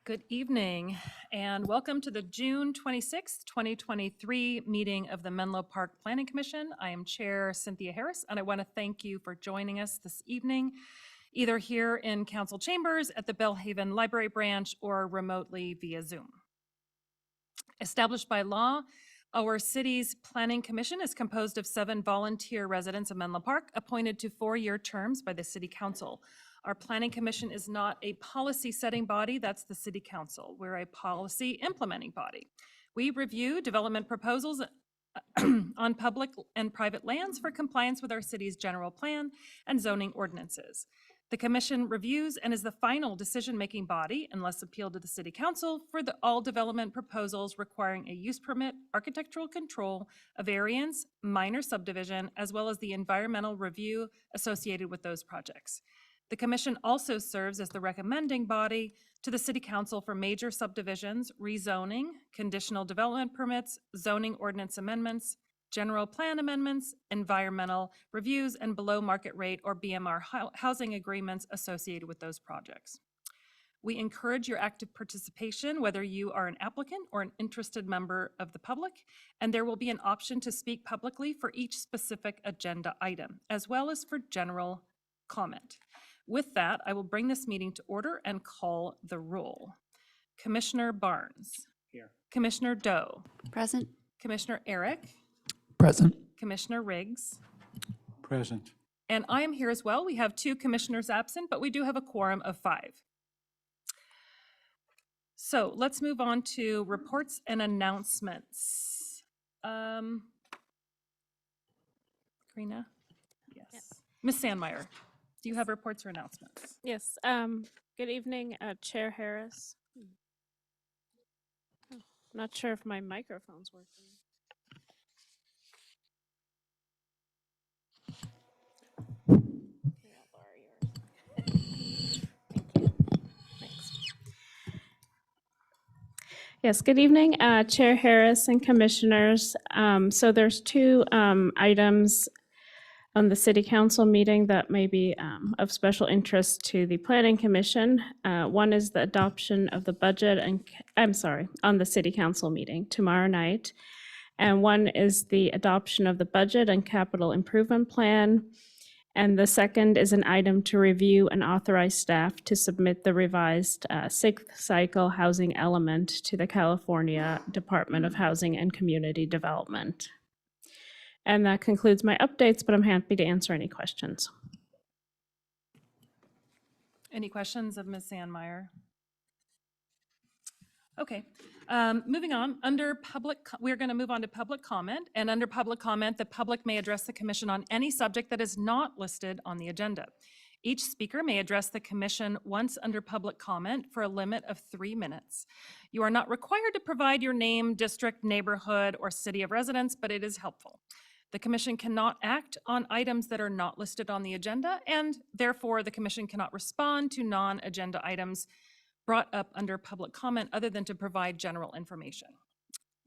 Good evening and welcome to the June 26th, 2023 meeting of the Menlo Park Planning Commission. I am Chair Cynthia Harris and I want to thank you for joining us this evening, either here in Council Chambers at the Bellhaven Library Branch or remotely via Zoom. Established by law, our city's Planning Commission is composed of 7 volunteer residents of Menlo Park appointed to 4-year terms by the City Council. Our Planning Commission is not a policy-setting body, that's the City Council. We're a policy-implementing body. We review development proposals on public and private lands for compliance with our city's general plan and zoning ordinances. The Commission reviews and is the final decision-making body, unless appealed to the City Council, for all development proposals requiring a use permit, architectural control, a variance, minor subdivision, as well as the environmental review associated with those projects. The Commission also serves as the recommending body to the City Council for major subdivisions, rezoning, conditional development permits, zoning ordinance amendments, general plan amendments, environmental reviews, and below market rate or BMR housing agreements associated with those projects. We encourage your active participation, whether you are an applicant or an interested member of the public, and there will be an option to speak publicly for each specific agenda item, as well as for general comment. With that, I will bring this meeting to order and call the roll. Commissioner Barnes. Here. Commissioner Doe. Present. Commissioner Eric. Present. Commissioner Riggs. Present. And I am here as well. We have 2 commissioners absent, but we do have a quorum of 5. So let's move on to reports and announcements. Karina? Yes. Yep. Ms. Sandmeyer, do you have reports or announcements? Yes. Good evening, Chair Harris. Oh, I'm not sure if my microphone's working. Here, I'll borrow yours. Thank you. Thanks. Yes, good evening, Chair Harris and Commissioners. So there's 2 items on the City Council meeting that may be of special interest to the Planning Commission. One is the adoption of the budget and, on the City Council meeting tomorrow night. And one is the adoption of the budget and capital improvement plan. And the second is an item to review and authorize staff to submit the revised 6th cycle housing element to the California Department of Housing and Community Development. And that concludes my updates, but I'm happy to answer any questions. Any questions of Ms. Sandmeyer? Okay, moving on. Under public, we're going to move on to public comment. And under public comment, the public may address the commission on any subject that is not listed on the agenda. Each speaker may address the commission once under public comment for a limit of 3 minutes. You are not required to provide your name, district, neighborhood, or city of residence, but it is helpful. The commission cannot act on items that are not listed on the agenda, and therefore the commission cannot respond to non-agenda items brought up under public comment other than to provide general information.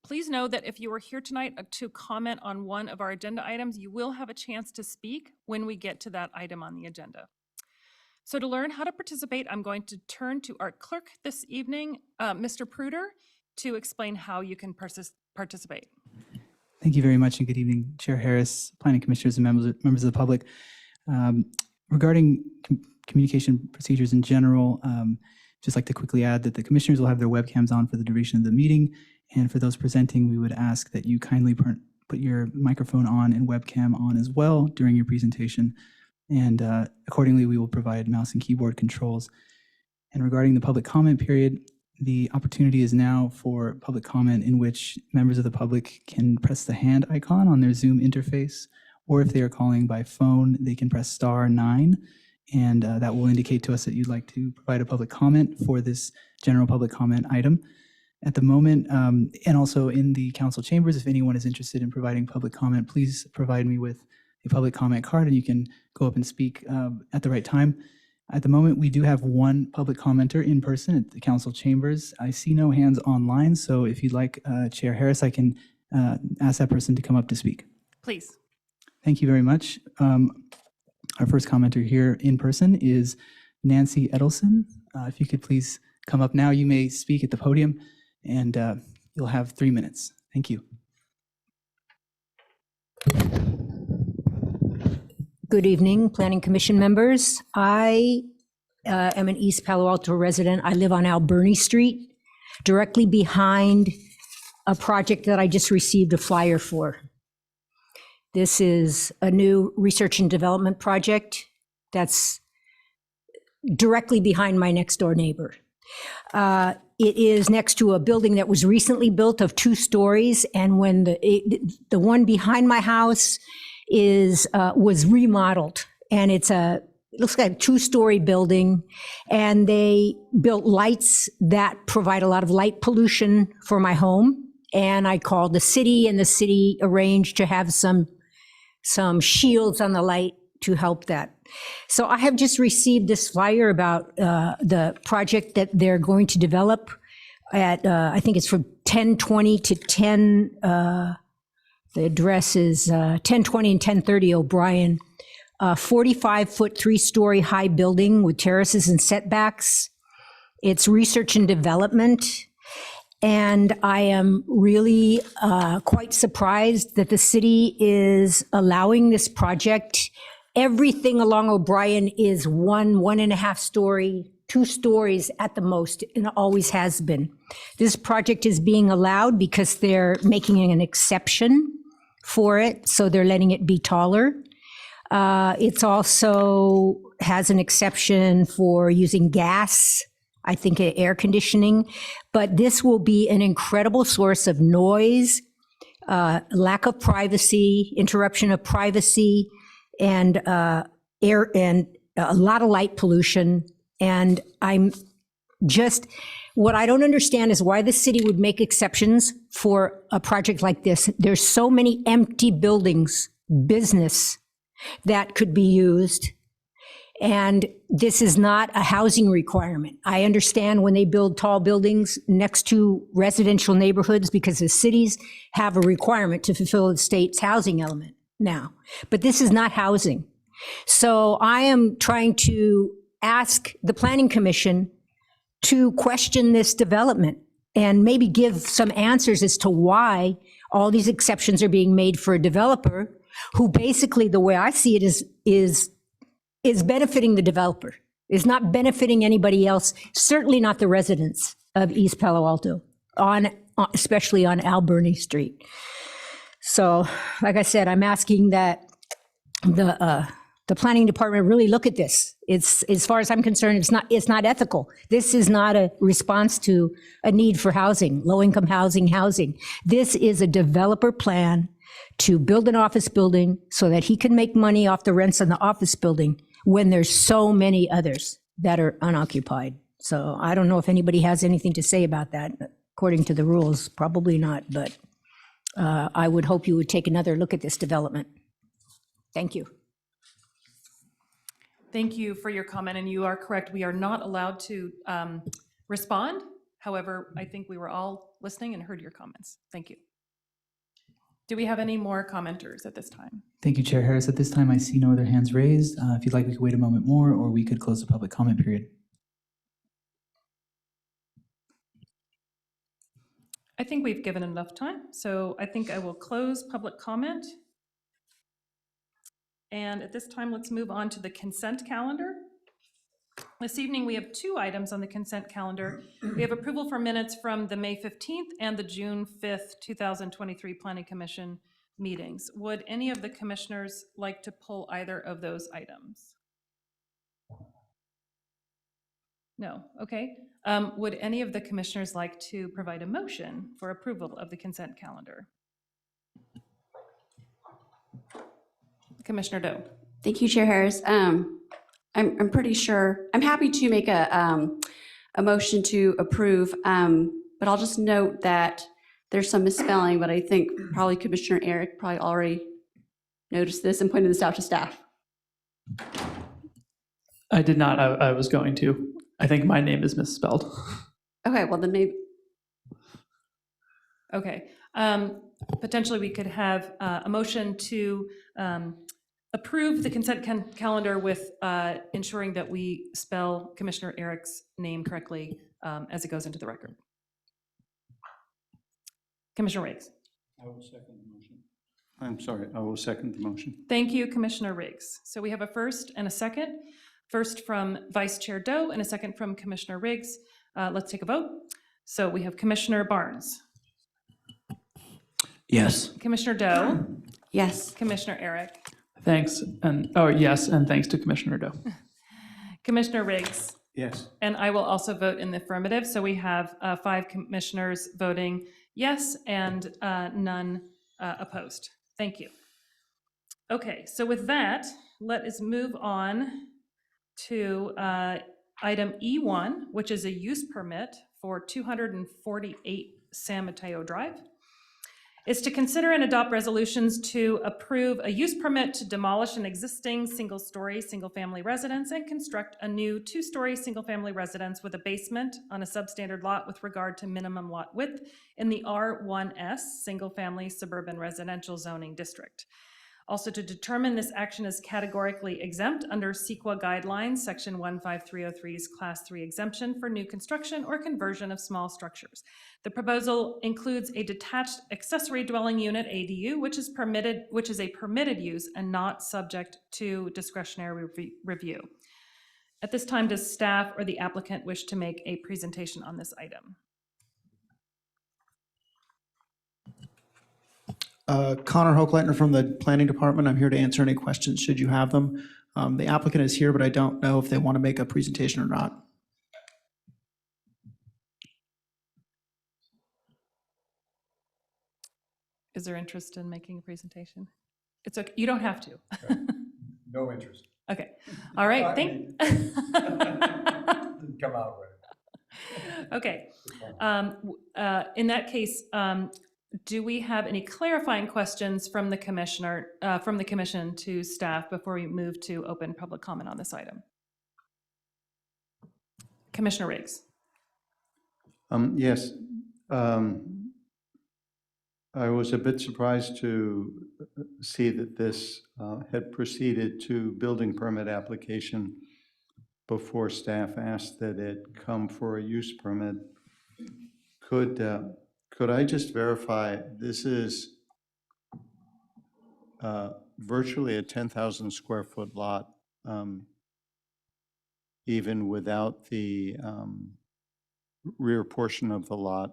Please know that if you are here tonight to comment on one of our agenda items, you will have a chance to speak when we get to that item on the agenda. So to learn how to participate, I'm going to turn to our clerk this evening, Mr. Pruder, to explain how you can participate. Thank you very much, and good evening, Chair Harris, Planning Commissioners, and members of the public. Regarding communication procedures in general, just like to quickly add that the commissioners will have their webcams on for the duration of the meeting, and for those presenting, we would ask that you kindly put your microphone on and webcam on as well during your presentation, and accordingly, we will provide mouse and keyboard controls. And regarding the public comment period, the opportunity is now for public comment in which members of the public can press the hand icon on their Zoom interface, or if they are calling by phone, they can press *9, and that will indicate to us that you'd like to provide a public comment for this general public comment item. At the moment, and also in the council chambers, if anyone is interested in providing public comment, please provide me with a public comment card and you can go up and speak at the right time. At the moment, we do have 1 public commenter in person at the council chambers. I see no hands online, so if you'd like, Chair Harris, I can ask that person to come up to speak. Please. Thank you very much. Our first commenter here in person is Nancy Edelson. If you could please come up now, you may speak at the podium, and you'll have 3 minutes. Thank you. Good evening, Planning Commission members. I am an East Palo Alto resident. I live on Alberni Street, directly behind a project that I just received a flyer for. This is a new research and development project that's directly behind my next door neighbor. It is next to a building that was recently built of 2 stories, and when the one behind my house was remodeled, and it looks like a 2-story building, and they built lights that provide a lot of light pollution for my home. And I called the city, and the city arranged to have some shields on the light to help that. So I have just received this flyer about the project that they're going to develop at, I think it's from 1020 to 10, the address is 1020 and 1030 O'Brien, 45-foot, 3-story high building with terraces and setbacks. It's research and development. And I am really quite surprised that the city is allowing this project. Everything along O'Brien is 1.5 story, 2 stories at the most, and it always has been. This project is being allowed because they're making an exception for it, so they're letting it be taller. It's also has an exception for using gas, I think air conditioning, but this will be an incredible source of noise, lack of privacy, interruption of privacy, and air, and a lot of light pollution. And what I don't understand is why the city would make exceptions for a project like this. There's so many empty buildings, business, that could be used. And this is not a housing requirement. I understand when they build tall buildings next to residential neighborhoods because the cities have a requirement to fulfill the state's housing element now. But this is not housing. So I am trying to ask the Planning Commission to question this development and maybe give some answers as to why all these exceptions are being made for a developer who basically, the way I see it, is benefiting the developer, is not benefiting anybody else, certainly not the residents of East Palo Alto, especially on Alberni Street. So, like I said, I'm asking that the planning department really look at this. It's, as far as I'm concerned, it's not ethical. This is not a response to a need for housing, low-income housing. This is a developer plan to build an office building so that he can make money off the rents on the office building when there's so many others that are unoccupied. So I don't know if anybody has anything to say about that. According to the rules, probably not, but I would hope you would take another look at this development. Thank you. Thank you for your comment, and you are correct. We are not allowed to respond. However, I think we were all listening and heard your comments. Thank you. Do we have any more commenters at this time? Thank you, Chair Harris. At this time, I see no other hands raised. If you'd like, we could wait a moment more, or we could close the public comment period. I think we've given enough time, so I think I will close public comment. And at this time, let's move on to the consent calendar. This evening, we have 2 items on the consent calendar. We have approval for minutes from the May 15th and the June 5th, 2023 Planning Commission meetings. Would any of the commissioners like to pull either of those items? No, okay. Would any of the commissioners like to provide a motion for approval of the consent calendar? Commissioner Doe. Thank you, Chair Harris. I'm pretty sure, I'm happy to make a motion to approve, but I'll just note that there's some misspelling, but I think probably Commissioner Eric probably already noticed this and pointed this out to staff. I did not. I was going to. I think my name is misspelled. Okay, well then maybe. Okay. Potentially, we could have a motion to approve the consent calendar with ensuring that we spell Commissioner Eric's name correctly as it goes into the record. Commissioner Riggs. I will second the motion. I'm sorry, I will second the motion. Thank you, Commissioner Riggs. So we have a first and a second. First from Vice Chair Doe and a second from Commissioner Riggs. Let's take a vote. So we have Commissioner Barnes, Yes. Commissioner Doe, Yes. Commissioner Eric, Thanks. And, oh, yes, and thanks to Commissioner Doe. Commissioner Riggs, Yes. and I will also vote in the affirmative. So we have 5 commissioners voting yes and none opposed. Thank you. Okay, so with that, let us move on to item E1, which is a use permit for 248 San Mateo Drive. Is to consider and adopt resolutions to approve a use permit to demolish an existing single-story, single-family residence and construct a new 2-story, single-family residence with a basement on a substandard lot with regard to minimum lot width in the R1S, single-family suburban residential zoning district. Also to determine this action is categorically exempt under CEQA guidelines, section 15303's class 3 exemption for new construction or conversion of small structures. The proposal includes a detached accessory dwelling unit, ADU, which is a permitted use and not subject to discretionary review. At this time, does staff or the applicant wish to make a presentation on this item? Connor Hochleitner from the Planning Department. I'm here to answer any questions should you have them. The applicant is here, but I don't know if they want to make a presentation or not. Is there interest in making a presentation? It's okay, you don't have to. No interest. Okay, all right, Didn't come out right. Okay, in that case, do we have any clarifying questions from the commissioner, from the commission to staff before we move to open public comment on this item? Commissioner Riggs. Yes. I was a bit surprised to see that this had proceeded to building permit application before staff asked that it come for a use permit. Could I just verify, this is virtually a 10,000 square foot lot, even without the rear portion of the lot.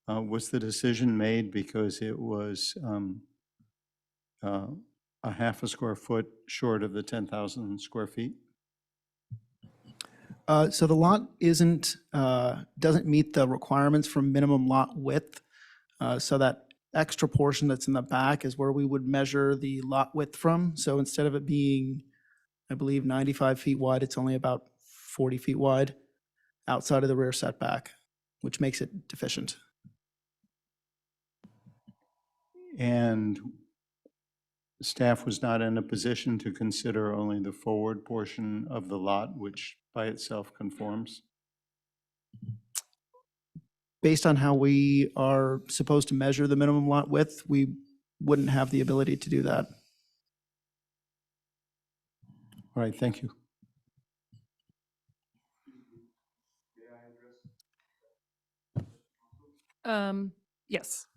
Was the decision made because it was a half a square foot short of the 10,000 square feet? So the lot doesn't meet the requirements for minimum lot width. So that extra portion that's in the back is where we would measure the lot width from. So instead of it being, I believe, 95 feet wide, it's only about 40 feet wide outside of the rear setback, which makes it deficient. And staff was not in a position to consider only the forward portion of the lot, which by itself conforms? Based on how we are supposed to measure the minimum lot width, we wouldn't have the ability to do that. All right, thank you. Yes.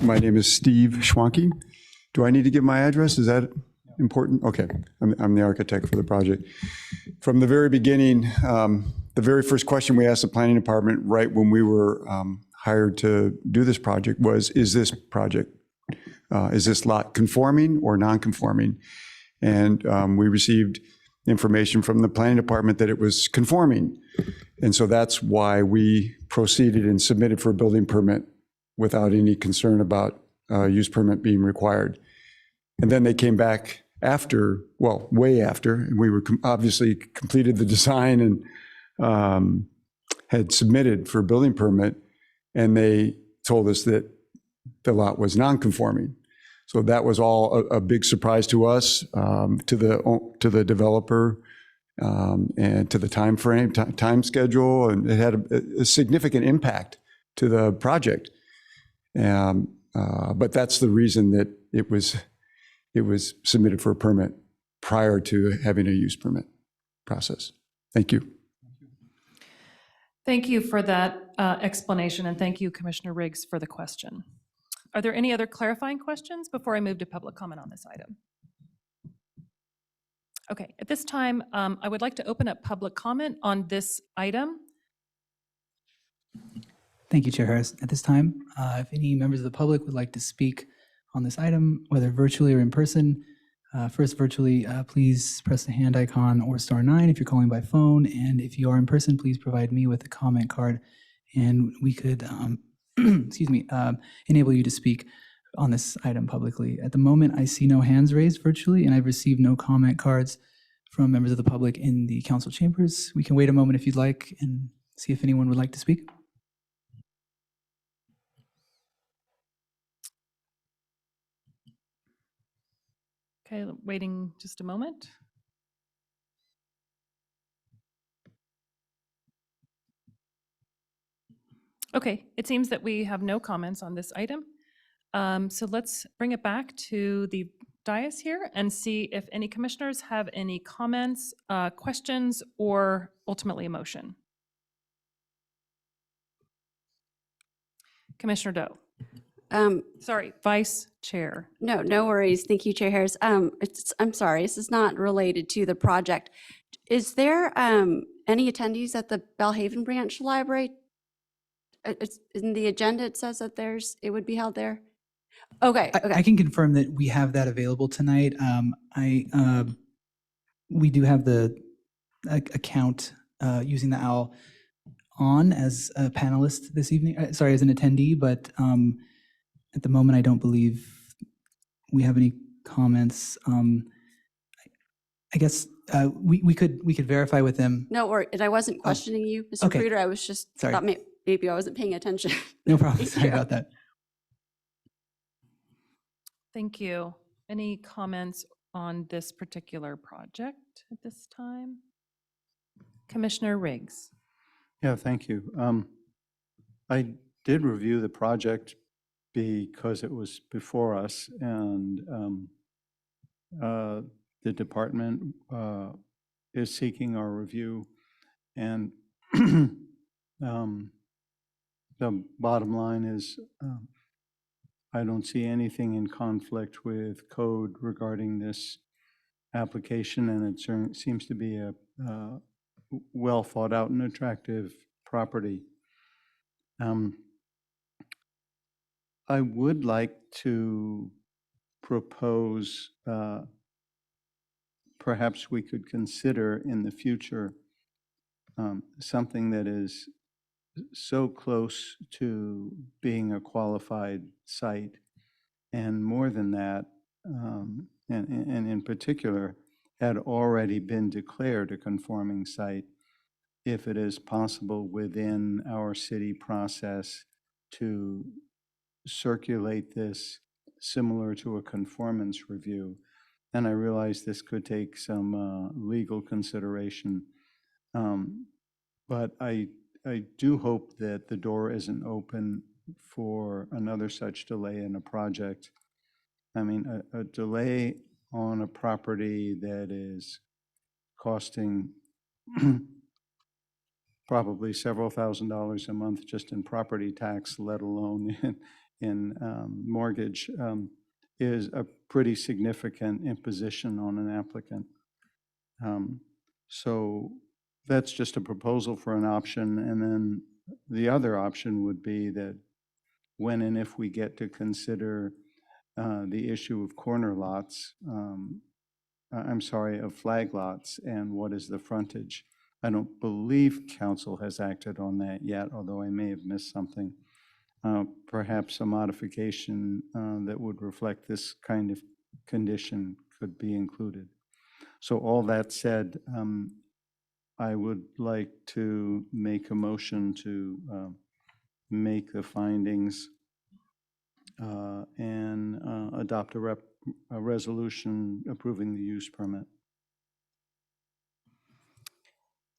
My name is Steve Schwanke. Do I need to give my address? Is that important? Okay, I'm the architect for the project. From the very beginning, the very first question we asked the planning department right when we were hired to do this project was, is this lot conforming or non-conforming? And we received information from the planning department that it was conforming. And so that's why we proceeded and submitted for a building permit without any concern about use permit being required. And then they came back after, well, way after, and we were obviously completed the design and had submitted for a building permit, and they told us that the lot was non-conforming. So that was all a big surprise to us, to the developer, and to the time schedule, and it had a significant impact to the project. But that's the reason that it was submitted for a permit prior to having a use permit process. Thank you. Thank you for that explanation, and thank you, Commissioner Riggs, for the question. Are there any other clarifying questions before I move to public comment on this item? Okay, at this time, I would like to open up public comment on this item. Thank you, Chair Harris. At this time, if any members of the public would like to speak on this item, whether virtually or in person, first virtually, please press the hand icon or *9 if you're calling by phone. And if you are in person, please provide me with a comment card and we could, excuse me, enable you to speak on this item publicly. At the moment, I see no hands raised virtually, and I've received no comment cards from members of the public in the council chambers. We can wait a moment if you'd like and see if anyone would like to speak. Okay, waiting just a moment. Okay, it seems that we have no comments on this item. So let's bring it back to the dais here and see if any commissioners have any comments, questions, or ultimately a motion. Commissioner Doe. Sorry, Vice Chair. No worries. Thank you, Chair Harris. I'm sorry, this is not related to the project. Is there any attendees at the Belhaven Branch Library? It's in the agenda, it says that it would be held there. Okay, okay. I can confirm that we have that available tonight. We do have the account using the OWL on as a panelist this evening, sorry, as an attendee, but at the moment, I don't believe we have any comments. I guess we could verify with them. No worry, and I wasn't questioning you, Mr. okay. Cruder. I was just Sorry. thought maybe I wasn't paying attention. No problem. Thank Sorry you. about that. Thank you. Any comments on this particular project at this time? Commissioner Riggs. Yeah, thank you. I did review the project because it was before us, and the department is seeking our review. And the bottom line is I don't see anything in conflict with code regarding this application, and it seems to be a well thought out and attractive property. I would like to propose perhaps we could consider in the future something that is so close to being a qualified site, and more than that, and in particular, had already been declared a conforming site, if it is possible within our city process to circulate this similar to a conformance review. And I realize this could take some legal consideration, but I do hope that the door isn't open for another such delay in a project. I mean, a delay on a property that is costing probably several $1,000s a month just in property tax, let alone in mortgage, is a pretty significant imposition on an applicant. So that's just a proposal for an option. And then the other option would be that when and if we get to consider the issue of corner lots, of flag lots, and what is the frontage. I don't believe council has acted on that yet, although I may have missed something. Perhaps a modification that would reflect this kind of condition could be included. So all that said, I would like to make a motion to make the findings and adopt a resolution approving the use permit.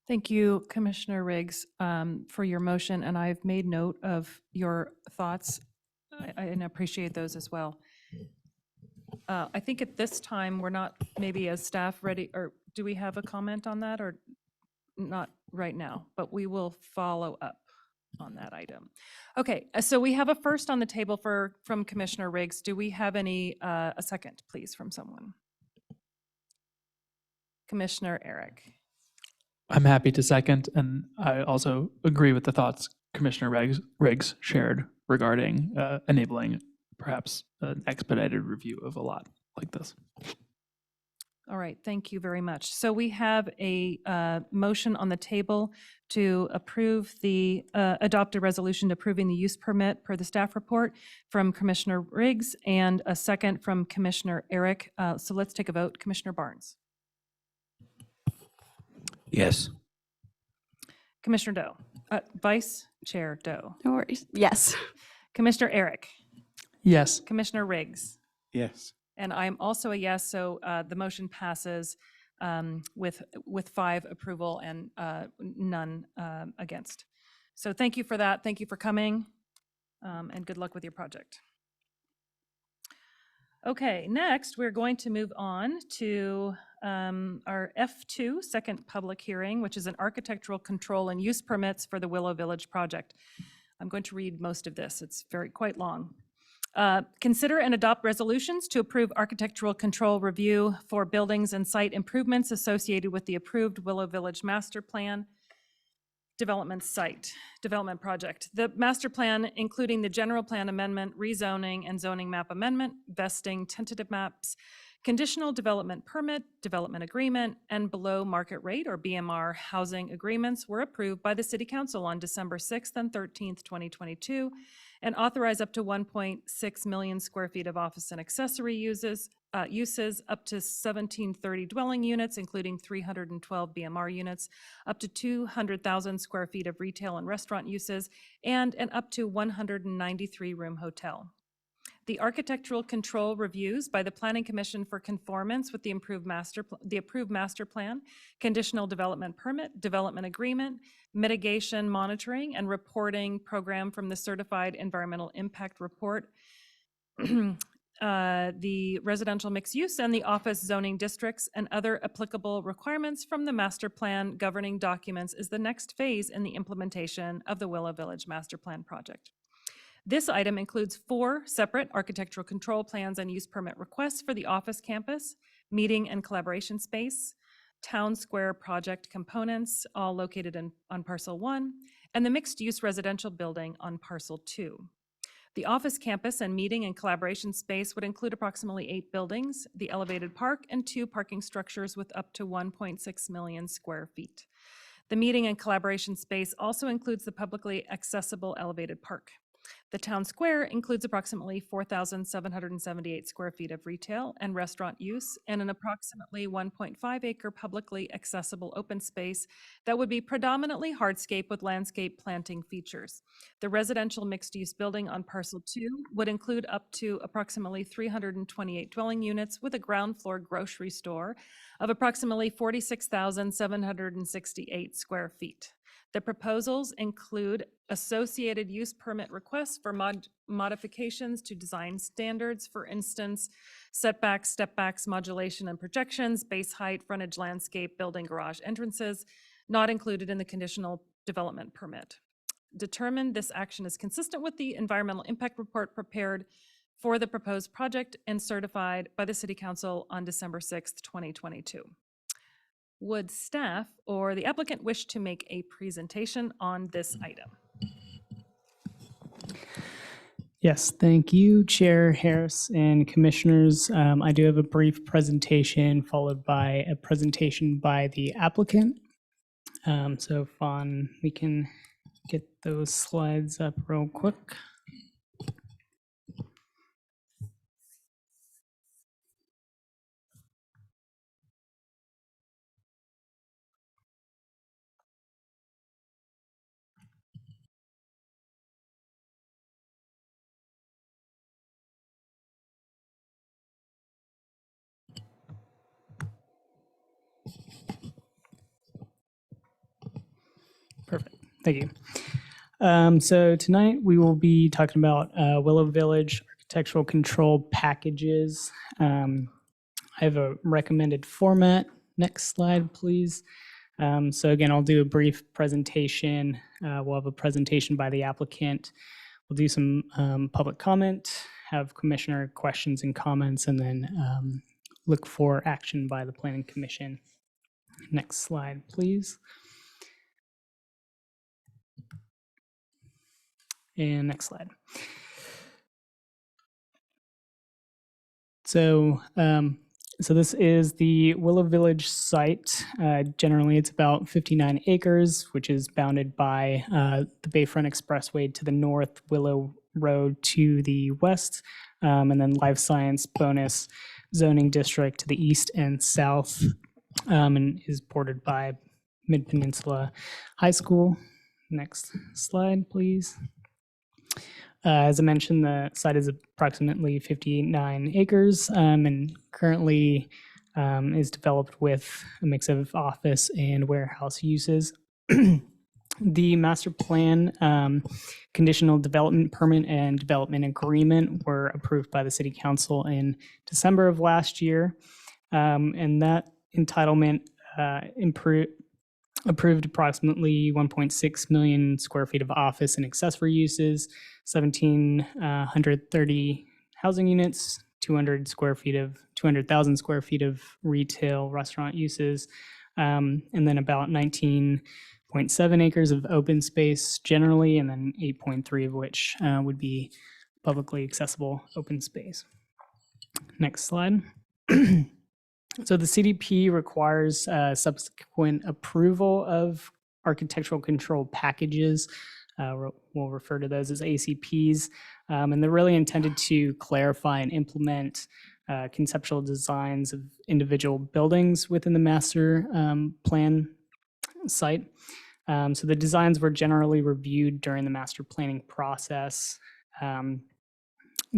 Thank you, Commissioner Riggs, for your motion, and I've made note of your thoughts and appreciate those as well. I think at this time, we're not maybe as staff ready, or do we have a comment on that, or not right now? But we will follow up on that item. Okay, so we have a first on the table from Commissioner Riggs. Do we have a second, please, from someone? Commissioner Eric. I'm happy to second, and I also agree with the thoughts Commissioner Riggs shared regarding enabling perhaps an expedited review of a lot like this. All right, thank you very much. So we have a motion on the table to approve adopt a resolution approving the use permit per the staff report from Commissioner Riggs and a second from Commissioner Eric. So let's take a vote. Commissioner Barnes. Yes. Commissioner Doe. Vice Chair Doe. No worries. Yes. Commissioner Eric. Yes. Commissioner Riggs. Yes. And I'm also a yes, so the motion passes with 5 approval and none against. So thank you for that. Thank you for coming, and good luck with your project. Okay, next, we're going to move on to our F2, second public hearing, which is an architectural control and use permits for the Willow Village project. I'm going to read most of this. It's quite long. Consider and adopt resolutions to approve architectural control review for buildings and site improvements associated with the approved Willow Village Master Plan development project. The master plan, including the general plan amendment, rezoning, and zoning map amendment, vesting tentative maps, conditional development permit, development agreement, and below market rate or BMR housing agreements were approved by the City Council on December 6th and 13th, 2022, and authorize up to 1.6 million square feet of office and accessory uses up to 1730 dwelling units, including 312 BMR units, up to 200,000 square feet of retail and restaurant uses, and an up to 193-room hotel. The architectural control reviews by the Planning Commission for conformance with the approved master plan, conditional development permit, development agreement, mitigation monitoring and reporting program from the Certified Environmental Impact Report, the residential mixed use and the office zoning districts and other applicable requirements from the master plan governing documents is the next phase in the implementation of the Willow Village Master Plan project. This item includes 4 separate architectural control plans and use permit requests for the office campus, meeting and collaboration space, town square project components, all located on parcel 1, and the mixed-use residential building on parcel 2. The office campus and meeting and collaboration space would include approximately 8 buildings, the elevated park, and 2 parking structures with up to 1.6 million square feet. The meeting and collaboration space also includes the publicly accessible elevated park. The town square includes approximately 4,778 square feet of retail and restaurant use and an approximately 1.5 acre publicly accessible open space that would be predominantly hardscape with landscape planting features. The residential mixed-use building on parcel 2 would include up to approximately 328 dwelling units with a ground floor grocery store of approximately 46,768 square feet. The proposals include associated use permit requests for modifications to design standards, for instance, setbacks, step-backs, modulation and projections, base height, frontage landscape, building garage entrances, not included in the conditional development permit. Determine this action is consistent with the environmental impact report prepared for the proposed project and certified by the City Council on December 6th, 2022. Would staff or the applicant wish to make a presentation on this item? Yes, thank you, Chair Harris and Commissioners. I do have a brief presentation followed by a presentation by the applicant. So Fawn, we can get those slides up real quick. Perfect. Thank you. So tonight we will be talking about Willow Village architectural control packages. I have a recommended format. Next slide, please. So again, I'll do a brief presentation. We'll have a presentation by the applicant. We'll do some public comment, have commissioner questions and comments, and then look for action by the Planning Commission. Next slide, please. And next slide. So, so this is the Willow Village site. Generally, it's about 59 acres, which is bounded by the Bayfront Expressway to the north, Willow Road to the west, and then Life Science Bonus Zoning District to the east and south, and is bordered by Mid-Peninsula High School. Next slide, please. As I mentioned, the site is approximately 59 acres and currently is developed with a mix of office and warehouse uses. The master plan, conditional development permit, and development agreement were approved by the City Council in December of last year. And that entitlement approved approximately 1.6 million square feet of office and accessory uses, 1,730 housing units, 200,000 square feet of retail restaurant uses, and then about 19.7 acres of open space generally, and then 8.3 of which would be publicly accessible open space. Next slide. So the CDP requires subsequent approval of architectural control packages. We'll refer to those as ACPs, and they're really intended to clarify and implement conceptual designs of individual buildings within the master plan site. So the designs were generally reviewed during the master planning process.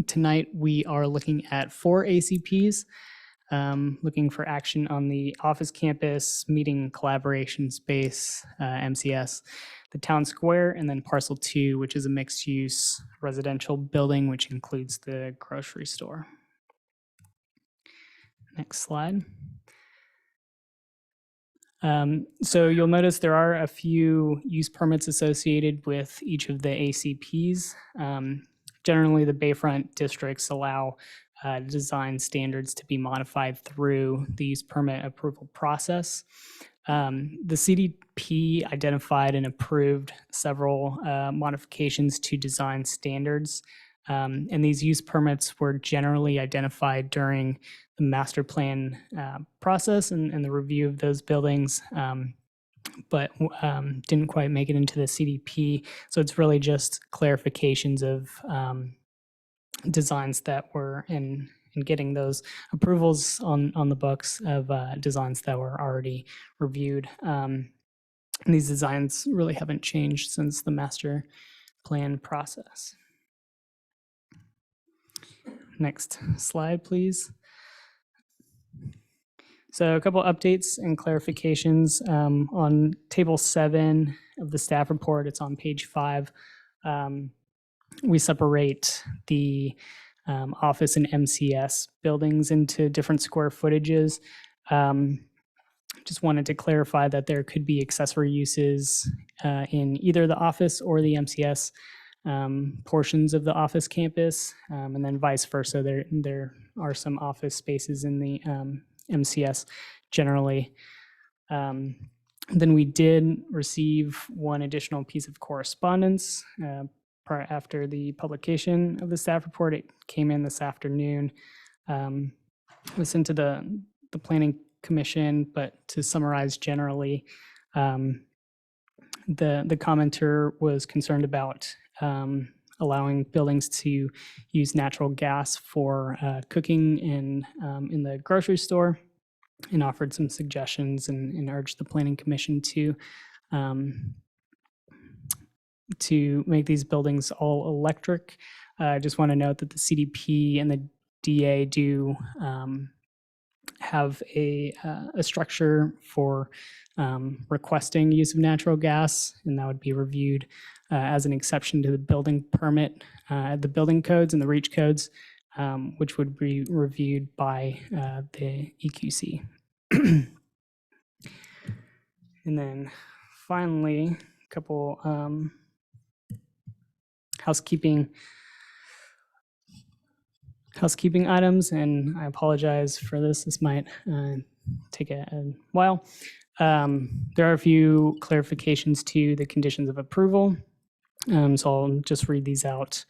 Tonight, we are looking at 4 ACPs. Looking for action on the office campus, meeting collaboration space, MCS, the town square, and then parcel 2, which is a mixed-use residential building, which includes the grocery store. Next slide. So you'll notice there are a few use permits associated with each of the ACPs. Generally, the Bayfront districts allow design standards to be modified through the use permit approval process. The CDP identified and approved several modifications to design standards, and these use permits were generally identified during the master plan process and the review of those buildings, but didn't quite make it into the CDP. So it's really just clarifications of designs that were in getting those approvals on the books of designs that were already reviewed. And these designs really haven't changed since the master plan process. Next slide, please. So a couple updates and clarifications on table 7 of the staff report. It's on page 5. We separate the office and MCS buildings into different square footages. Just wanted to clarify that there could be accessory uses in either the office or the MCS portions of the office campus, and then vice versa. There are some office spaces in the MCS generally. Then we did receive one additional piece of correspondence after the publication of the staff report. It came in this afternoon. It was sent to the Planning Commission, but to summarize generally, the commenter was concerned about allowing buildings to use natural gas for cooking in the grocery store, and offered some suggestions and urged the Planning Commission to make these buildings all electric. I just want to note that the CDP and the DA do have a structure for requesting use of natural gas, and that would be reviewed as an exception to the building permit, the building codes and the REACH codes, which would be reviewed by the EQC. And then finally, a couple housekeeping items, and I apologize for this. This might take a while. There are a few clarifications to the conditions of approval. So I'll just read these out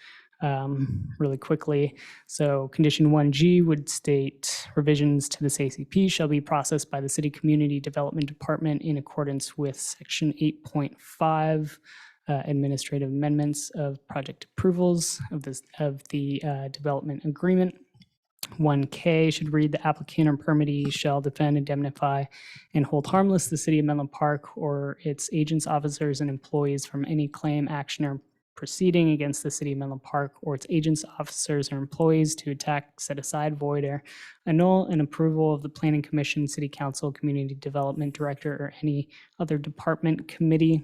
really quickly. So condition 1G would state revisions to this ACP shall be processed by the City Community Development Department in accordance with Section 8.5 administrative amendments of project approvals of the development agreement. 1K should read the applicant or permittee shall defend, indemnify, and hold harmless the City of Menlo Park or its agents, officers, and employees from any claim, action, or proceeding against the City of Menlo Park or its agents, officers, or employees to attack, set aside, void, or annul an approval of the Planning Commission, City Council, Community Development Director, or any other department, committee,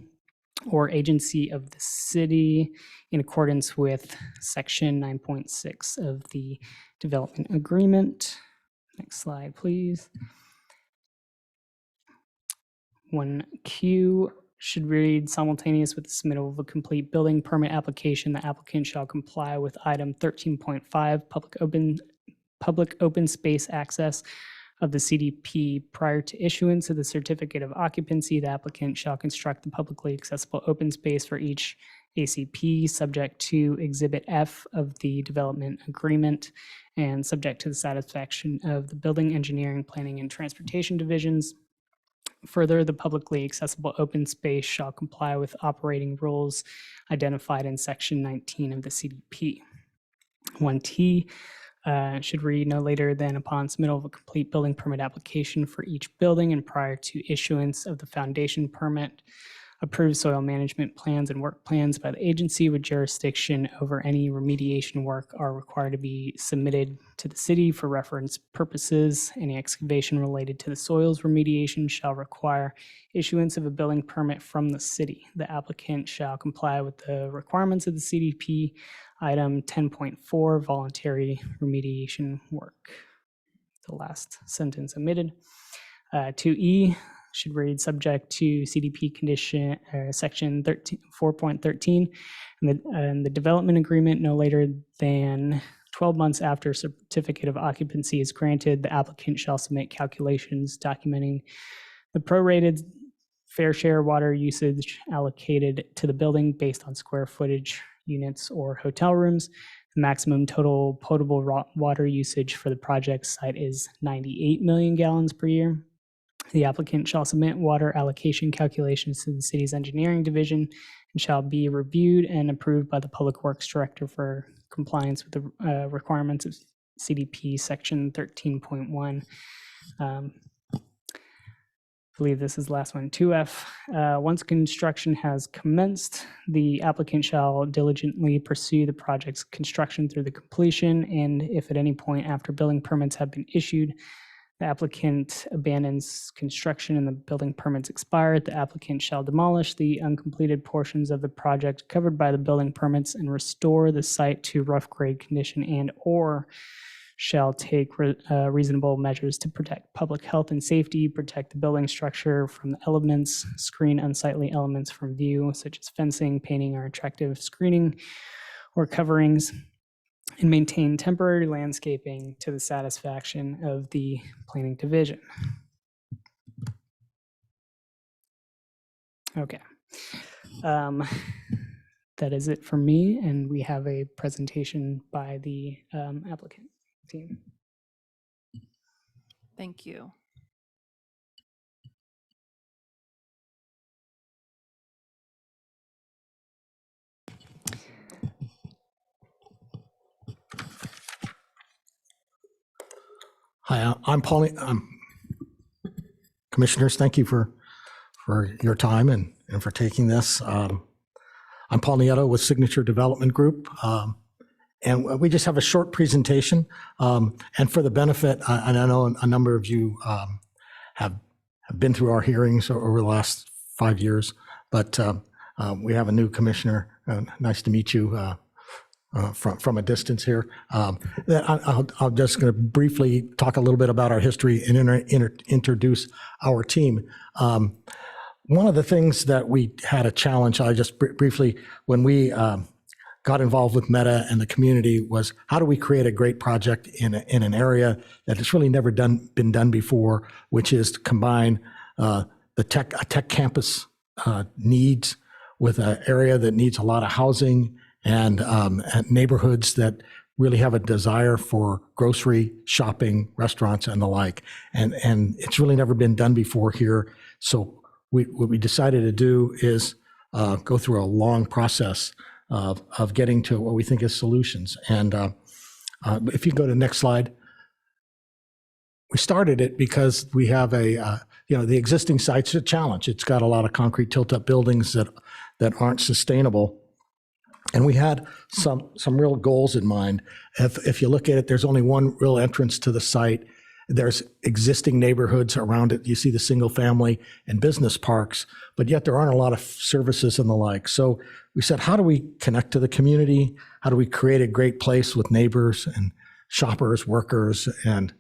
or agency of the city in accordance with Section 9.6 of the development agreement. Next slide, please. 1Q should read simultaneous with the submittal of a complete building permit application. The applicant shall comply with item 13.5, public open space access of the CDP prior to issuance of the certificate of occupancy. The applicant shall construct the publicly accessible open space for each ACP subject to Exhibit F of the development agreement and subject to the satisfaction of the building, engineering, planning, and transportation divisions. Further, the publicly accessible open space shall comply with operating rules identified in Section 19 of the CDP. 1T should read no later than upon submittal of a complete building permit application for each building and prior to issuance of the foundation permit. Approved soil management plans and work plans by the agency with jurisdiction over any remediation work are required to be submitted to the city for reference purposes. Any excavation related to the soils remediation shall require issuance of a building permit from the city. The applicant shall comply with the requirements of the CDP. Item 10.4, voluntary remediation work. The last sentence omitted. 2E should read subject to CDP condition section 4.13 and the development agreement no later than 12 months after certificate of occupancy is granted. The applicant shall submit calculations documenting the prorated fair share water usage allocated to the building based on square footage, units, or hotel rooms. The maximum total potable water usage for the project site is 98 million gallons per year. The applicant shall submit water allocation calculations to the city's engineering division and shall be reviewed and approved by the Public Works Director for compliance with the requirements of CDP Section 13.1. I believe this is the last one. 2F, once construction has commenced, the applicant shall diligently pursue the project's construction through the completion, and if at any point after building permits have been issued, the applicant abandons construction and the building permits expire, the applicant shall demolish the uncompleted portions of the project covered by the building permits and restore the site to rough grade condition and or shall take reasonable measures to protect public health and safety, protect the building structure from the elements, screen unsightly elements from view, such as fencing, painting, or attractive screening or coverings, and maintain temporary landscaping to the satisfaction of the planning division. Okay. That is it for me, and we have a presentation by the applicant team. Thank you. Hi, I'm Paul. Commissioners, thank you for your time and for taking this. I'm Paul Nieto with Signature Development Group. And we just have a short presentation. And for the benefit, and I know a number of you have been through our hearings over the last 5 years, but We have a new commissioner. Nice to meet you from a distance here. I'm just going to briefly talk a little bit about our history and introduce our team. One of the things that we had a challenge, I just briefly, when we got involved with Meta and the community, was how do we create a great project in an area that has really never been done before, which is to combine a tech campus needs with an area that needs a lot of housing and neighborhoods that really have a desire for grocery, shopping, restaurants, and the like. And it's really never been done before here. So what we decided to do is go through a long process of getting to what we think is solutions. And if you go to the next slide, we started it because we have the existing site's a challenge. It's got a lot of concrete tilt-up buildings that aren't sustainable. And we had some real goals in mind. If you look at it, there's only one real entrance to the site. There's existing neighborhoods around it. You see the single family and business parks, but yet there aren't a lot of services and the like. So we said, how do we connect to the community? How do we create a great place with neighbors and shoppers, workers, and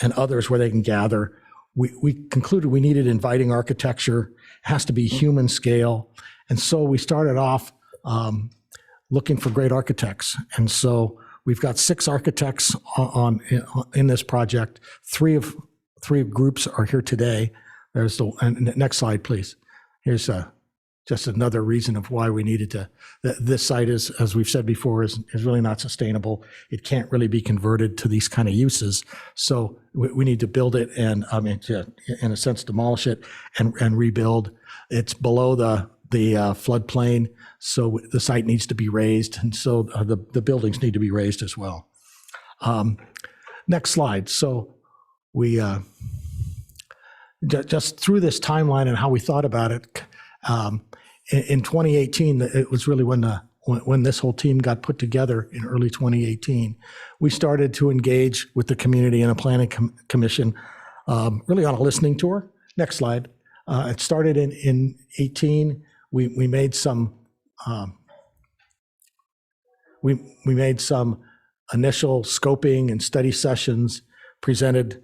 others where they can gather? We concluded we needed inviting architecture. It has to be human scale. And so we started off looking for great architects. And so we've got 6 architects in this project. Three groups are here today. There's and next slide, please. Here's just another reason of why we needed to. This site is, as we've said before, is really not sustainable. It can't really be converted to these kind of uses. So we need to build it and, in a sense, demolish it and rebuild. It's below the floodplain, so the site needs to be raised, and so the buildings need to be raised as well. Next slide. So we just through this timeline and how we thought about it, in 2018, it was really when this whole team got put together in early 2018, we started to engage with the community and a planning commission, really on a listening tour. Next slide. It started in 18. We made some we made some initial scoping and study sessions, presented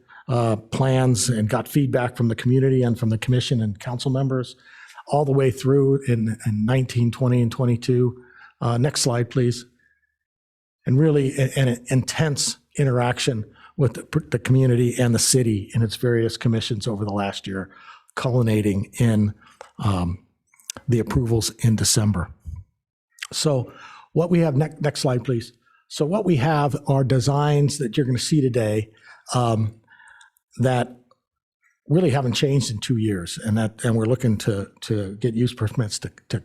plans, and got feedback from the community and from the commission and council members, all the way through in 19, 20, and 22. Next slide, please. And really an intense interaction with the community and the city in its various commissions over the last year, culminating in the approvals in December. So what we have, next slide, please. So what we have are designs that you're going to see today that really haven't changed in 2 years, and we're looking to get use permits to,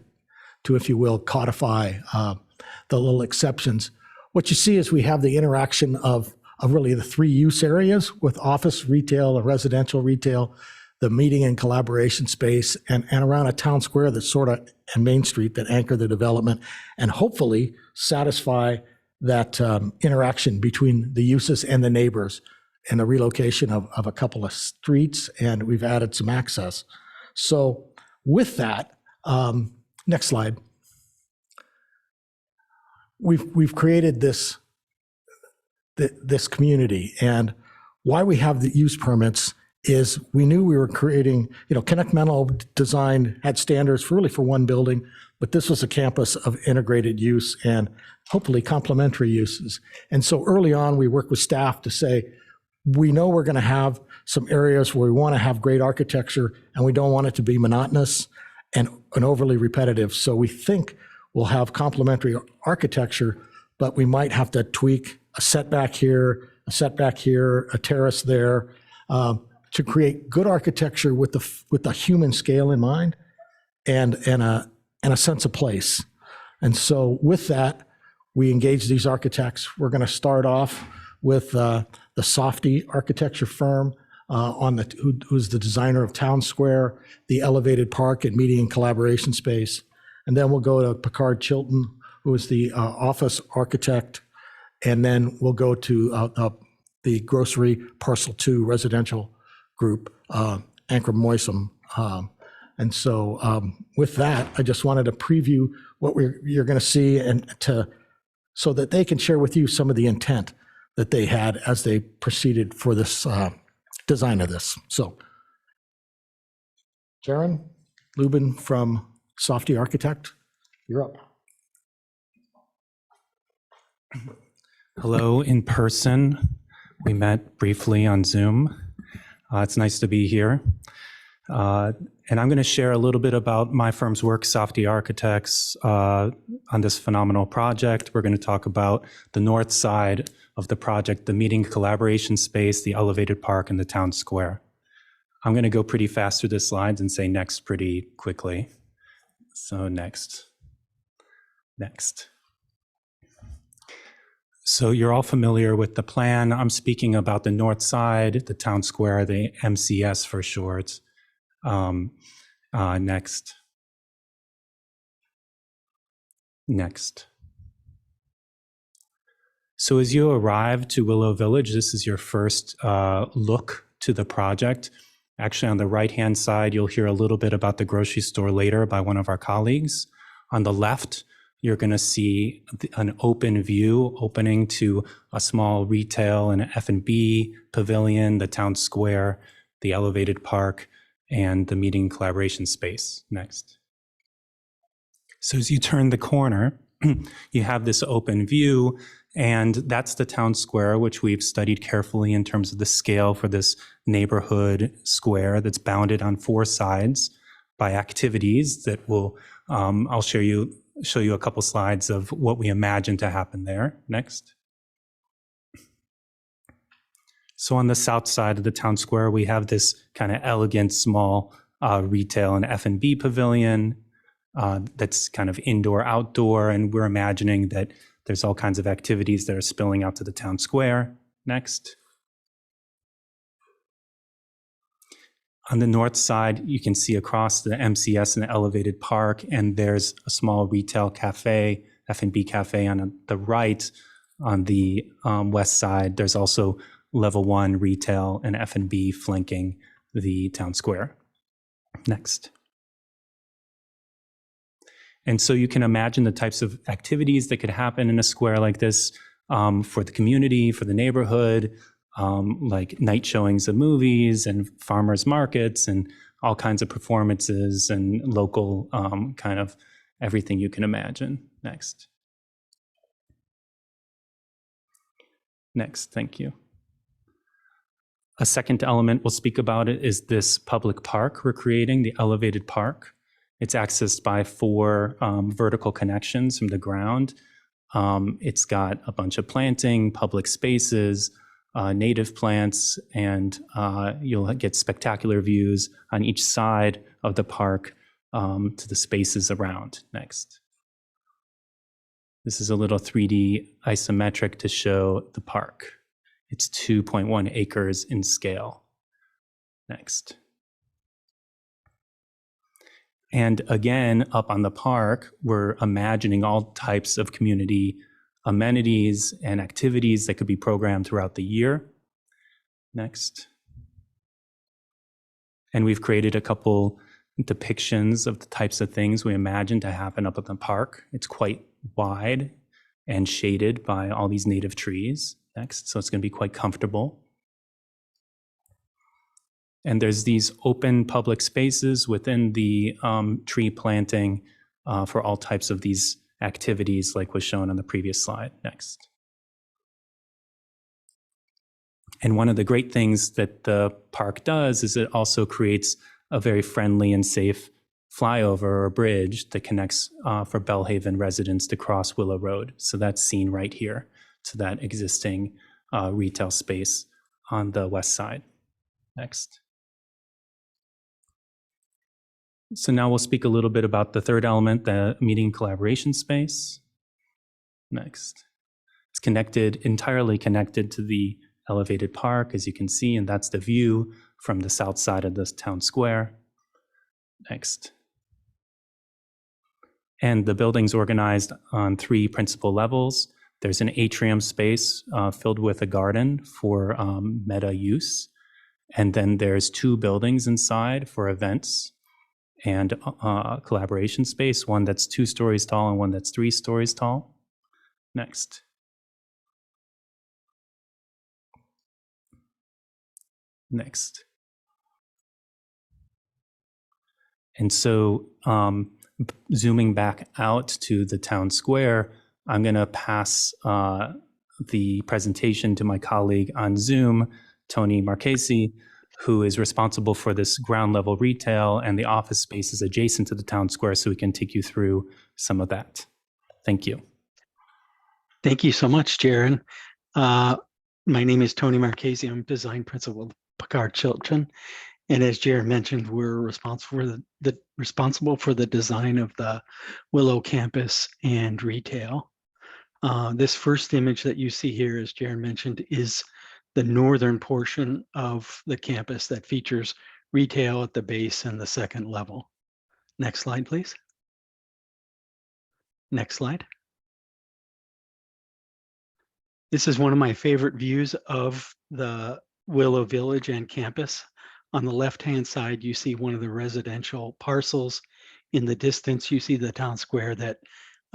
if you will, codify the little exceptions. What you see is we have the interaction of really the 3 use areas with office, retail, and residential retail, the meeting and collaboration space, and around a town square that's sort of, and Main Street that anchor the development, and hopefully satisfy that interaction between the uses and the neighbors, and the relocation of a couple of streets, and we've added some access. So with that, next slide. We've created this community, and why we have the use permits is we knew we were creating, Connect Menlo Design had standards for one building, but this was a campus of integrated use and hopefully complementary uses. And so early on, we worked with staff to say, we know we're going to have some areas where we want to have great architecture and we don't want it to be monotonous and overly repetitive. So we think we'll have complementary architecture, but we might have to tweak a setback here, a terrace there, to create good architecture with the human scale in mind and a sense of place. And so with that, we engage these architects. We're going to start off with the Softy architecture firm who's the designer of Town Square, the elevated park and meeting and collaboration space. And then we'll go to Picard Chilton, who is the office architect. And then we'll go to the grocery parcel 2 residential group, Ankrum Moisum, And so with that, I just wanted to preview what you're going to see so that they can share with you some of the intent that they had as they proceeded for this design of this. So Jaron Lubin from Softy Architect, you're up. Hello in person. We met briefly on Zoom. It's nice to be here. And I'm going to share a little bit about my firm's work, Softy Architects, on this phenomenal project. We're going to talk about the north side of the project, the meeting collaboration space, the elevated park, and the town square. I'm going to go pretty fast through the slides and say next pretty quickly. So next. So you're all familiar with the plan. I'm speaking about the north side, the town square, the MCS for short. Next. So as you arrive to Willow Village, this is your first look to the project. Actually, on the right-hand side, you'll hear a little bit about the grocery store later by one of our colleagues. On the left, you're going to see an open view opening to a small retail and F&B pavilion, the town square, the elevated park, and the meeting collaboration space. Next. So as you turn the corner, you have this open view, and that's the town square, which we've studied carefully in terms of the scale for this neighborhood square that's bounded on four sides by activities that will, I'll show you a couple slides of what we imagine to happen there. Next. So on the south side of the town square, we have this kind of elegant small retail and F&B pavilion that's kind of indoor-outdoor, and we're imagining that there's all kinds of activities that are spilling out to the town square. Next. On the north side, you can see across the MCS and the elevated park, and there's a small retail cafe, F&B cafe on the right. On the west side, there's also level 1 retail and F&B flanking the town square. Next. And so you can imagine the types of activities that could happen in a square like this for the community, for the neighborhood, like night showings of movies and farmers markets and all kinds of performances and local kind of everything you can imagine. Next. Next, thank you. A second element we'll speak about it is this public park we're creating, the elevated park. It's accessed by 4 vertical connections from the ground. It's got a bunch of planting, public spaces, native plants, and you'll get spectacular views on each side of the park to the spaces around. Next. This is a little 3D isometric to show the park. It's 2.1 acres in scale. Next. And again, up on the park, we're imagining all types of community amenities and activities that could be programmed throughout the year. Next. And we've created a couple depictions of the types of things we imagine to happen up at the park. It's quite wide and shaded by all these native trees. Next, so it's going to be quite comfortable. And there's these open public spaces within the tree planting for all types of these activities like was shown on the previous slide. Next. And one of the great things that the park does is it also creates a very friendly and safe flyover or bridge that connects for Bellhaven residents to cross Willow Road. So that's seen right here to that existing retail space on the west side. Next. So now we'll speak a little bit about the third element, the meeting collaboration space. Next. It's entirely connected to the elevated park, as you can see, and that's the view from the south side of this town square. Next. And the building's organized on 3 principal levels. There's an atrium space filled with a garden for meta use. And then there's 2 buildings inside for events. and collaboration space, one that's 2 stories tall and one that's 3 stories tall. Next. Next. And so zooming back out to the town square, I'm going to pass the presentation to my colleague on Zoom, Tony Marchese, who is responsible for this ground level retail and the office spaces adjacent to the town square, so we can take you through some of that. Thank you. Thank you so much, Jaron. My name is Tony Marchese. I'm design principal at Picard Chilton. And as Jaron mentioned, we're responsible for the design of the Willow campus and retail. This first image that you see here, as Jaron mentioned, is the northern portion of the campus that features retail at the base and the second level. Next slide, please. Next slide. This is one of my favorite views of the Willow Village and campus. On the left-hand side, you see one of the residential parcels. In the distance, you see the town square that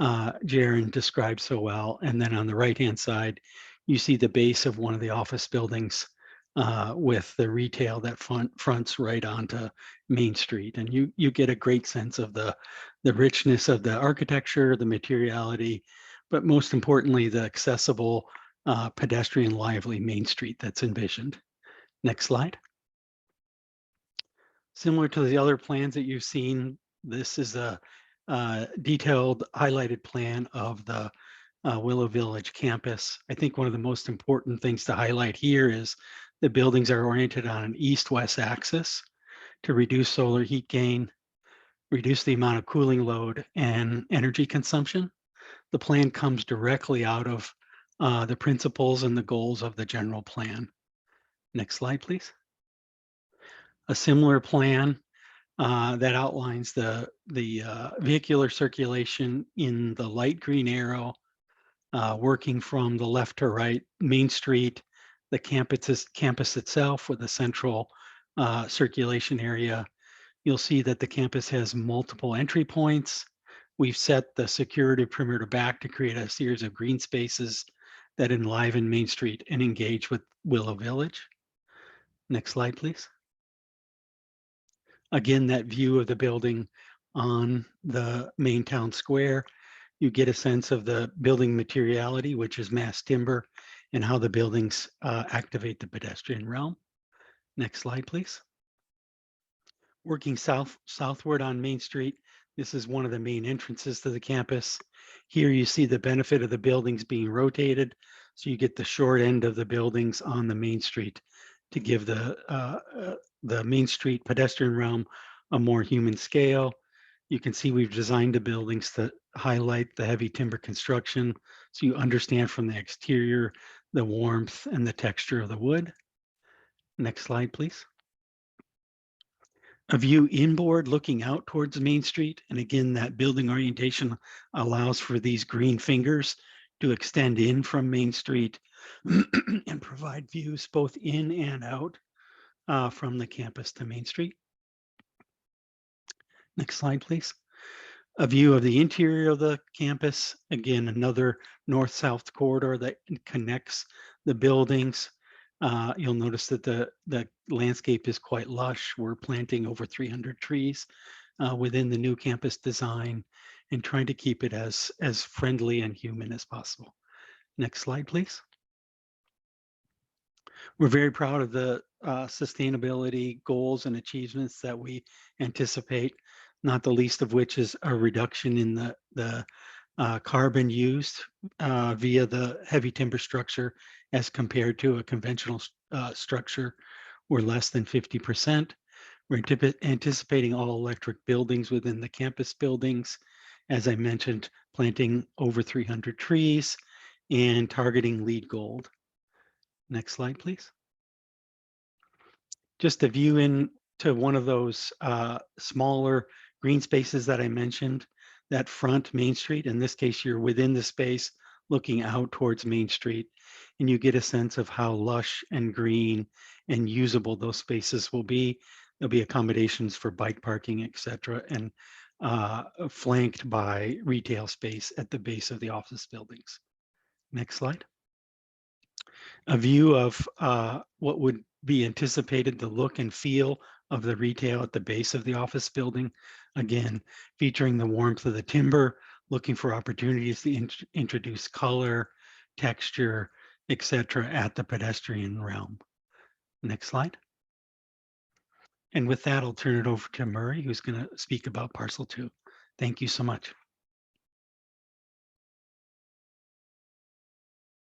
Jaron described so well. And then on the right-hand side, you see the base of one of the office buildings with the retail that fronts right onto Main Street. And you get a great sense of the richness of the architecture, the materiality, but most importantly, the accessible, pedestrian lively Main Street that's envisioned. Next slide. Similar to the other plans that you've seen, this is a detailed highlighted plan of the Willow Village campus. I think one of the most important things to highlight here is the buildings are oriented on an east-west axis to reduce solar heat gain, reduce the amount of cooling load and energy consumption. The plan comes directly out of the principles and the goals of the general plan. Next slide, please. A similar plan that outlines the vehicular circulation in the light green arrow, working from the left to right, Main Street, the campus itself with a central circulation area. You'll see that the campus has multiple entry points. We've set the security perimeter back to create a series of green spaces that enliven Main Street and engage with Willow Village. Next slide, please. Again, that view of the building on the main town square, you get a sense of the building materiality, which is mass timber, and how the buildings activate the pedestrian realm. Next slide, please. Working southward on Main Street, this is one of the main entrances to the campus. Here you see the benefit of the buildings being rotated, so you get the short end of the buildings on the Main Street to give the Main Street pedestrian realm a more human scale. You can see we've designed the buildings to highlight the heavy timber construction, so you understand from the exterior the warmth and the texture of the wood. Next slide, please. A view inboard looking out towards Main Street. And again, that building orientation allows for these green fingers to extend in from Main Street and provide views both in and out from the campus to Main Street. Next slide, please. A view of the interior of the campus. Again, another north-south corridor that connects the buildings. You'll notice that the landscape is quite lush. We're planting over 300 trees within the new campus design and trying to keep it as friendly and human as possible. Next slide, please. We're very proud of the sustainability goals and achievements that we anticipate, not the least of which is a reduction in the carbon used via the heavy timber structure as compared to a conventional structure. We're less than 50%. We're anticipating all electric buildings within the campus buildings. As I mentioned, planting over 300 trees and targeting LEED Gold. Next slide, please. Just a view into one of those smaller green spaces that I mentioned that front Main Street. In this case, you're within the space looking out towards Main Street, and you get a sense of how lush and green and usable those spaces will be. there'll be accommodations for bike parking, et cetera, and flanked by retail space at the base of the office buildings. Next slide. A view of what would be anticipated, the look and feel of the retail at the base of the office building. Again, featuring the warmth of the timber, looking for opportunities to introduce color, texture, etc. at the pedestrian realm. Next slide. And with that, I'll turn it over to Murray, who's going to speak about Parcel 2. Thank you so much.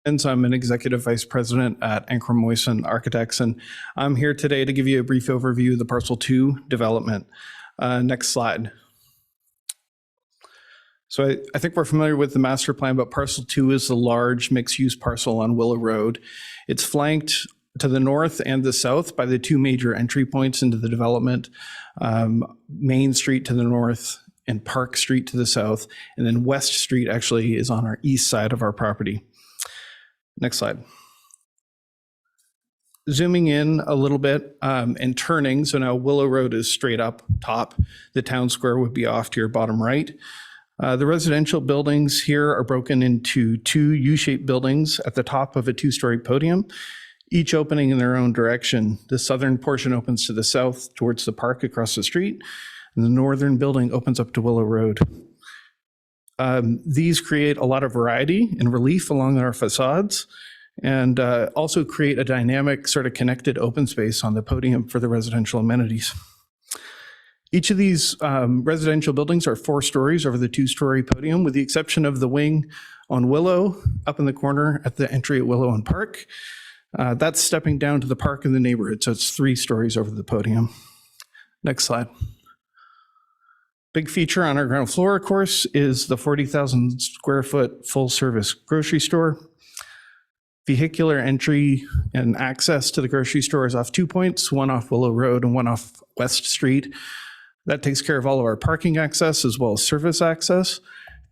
I'm an executive vice president at Ankrum Moyson Architects, and I'm here today to give you a brief overview of the Parcel 2 development. Next slide. So I think we're familiar with the master plan, but Parcel 2 is the large mixed-use parcel on Willow Road. It's flanked to the north and the south by the two major entry points into the development, Main Street to the north and Park Street to the south, and then West Street actually is on our east side of our property. Next slide. Zooming in a little bit and turning, so now Willow Road is straight up top. The town square would be off to your bottom right. The residential buildings here are broken into two U-shaped buildings at the top of a two-story podium, each opening in their own direction. The southern portion opens to the south towards the park across the street, and the northern building opens up to Willow Road. These create a lot of variety and relief along our facades, and also create a dynamic sort of connected open space on the podium for the residential amenities. Each of these residential buildings are 4 stories over the 2-story podium, with the exception of the wing on Willow up in the corner at the entry at Willow and Park. That's stepping down to the park in the neighborhood, so it's 3 stories over the podium. Next slide. Big feature on our ground floor, of course, is the 40,000 square foot full service grocery store. Vehicular entry and access to the grocery store is off 2 points, one off Willow Road and one off West Street. That takes care of all of our parking access as well as service access.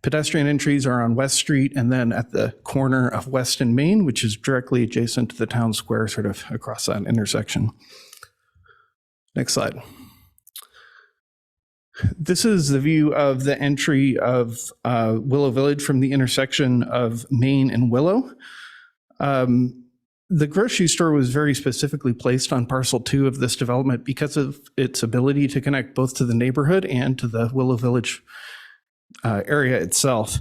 Pedestrian entries are on West Street and then at the corner of West and Main, which is directly adjacent to the town square, sort of across that intersection. Next slide. This is the view of the entry of Willow Village from the intersection of Main and Willow. The grocery store was very specifically placed on Parcel 2 of this development because of its ability to connect both to the neighborhood and to the Willow Village area itself.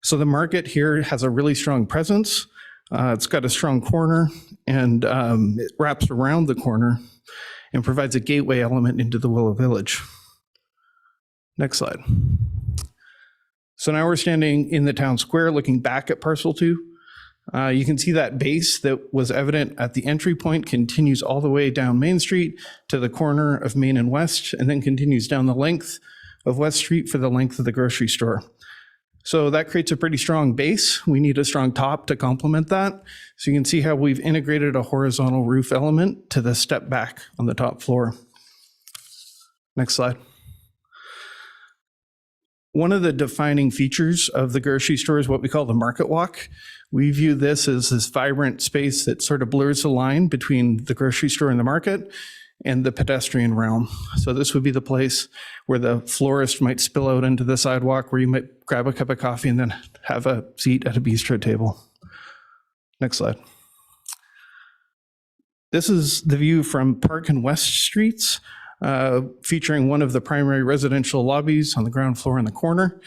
So the market here has a really strong presence. It's got a strong corner, and it wraps around the corner and provides a gateway element into the Willow Village. Next slide. So now we're standing in the town square looking back at Parcel 2. You can see that base that was evident at the entry point continues all the way down Main Street to the corner of Main and West, and then continues down the length of West Street for the length of the grocery store. So that creates a pretty strong base. We need a strong top to complement that. So you can see how we've integrated a horizontal roof element to the step back on the top floor. Next slide. One of the defining features of the grocery store is what we call the market walk. We view this as this vibrant space that sort of blurs the line between the grocery store and the market and the pedestrian realm. So this would be the place where the florist might spill out into the sidewalk, where you might grab a cup of coffee and then have a seat at a bistro table. Next slide. This is the view from Park and West Streets, featuring one of the primary residential lobbies on the ground floor in the corner.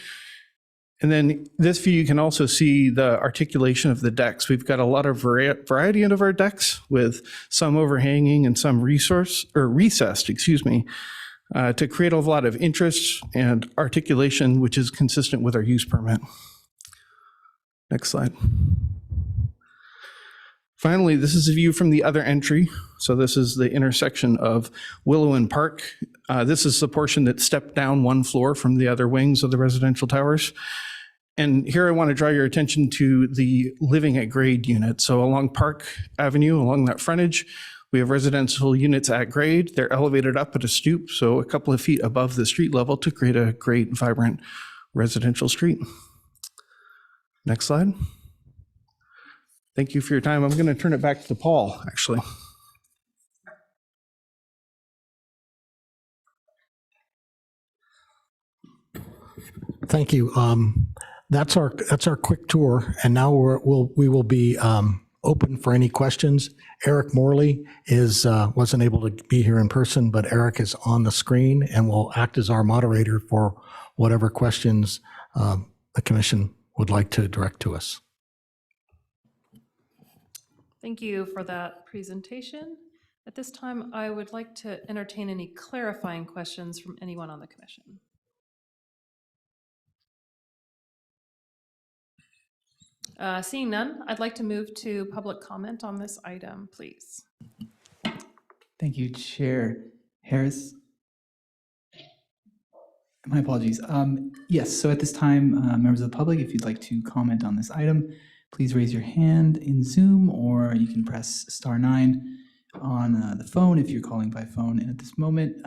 And then this view, you can also see the articulation of the decks. We've got a lot of variety into our decks, with some overhanging and some recessed, to create a lot of interest and articulation, which is consistent with our use permit. Next slide. Finally, this is a view from the other entry. So this is the intersection of Willow and Park. This is the portion that stepped down 1 floor from the other wings of the residential towers. And here I want to draw your attention to the living at grade unit. So along Park Avenue, along that frontage, we have residential units at grade. They're elevated up at a stoop, so a couple of feet above the street level, to create a great, vibrant residential street. Next slide. Thank you for your time. I'm going to turn it back to Paul, actually. Thank you. That's our quick tour, and now we will be open for any questions. Eric Morley wasn't able to be here in person, but Eric is on the screen and will act as our moderator for whatever questions the commission would like to direct to us. Thank you for that presentation. At this time, I would like to entertain any clarifying questions from anyone on the commission. Seeing none, I'd like to move to public comment on this item, please. Thank you, Chair Harris. My apologies. Yes, so at this time, members of the public, if you'd like to comment on this item, please raise your hand in Zoom, or you can press *9 on the phone if you're calling by phone. And at this moment,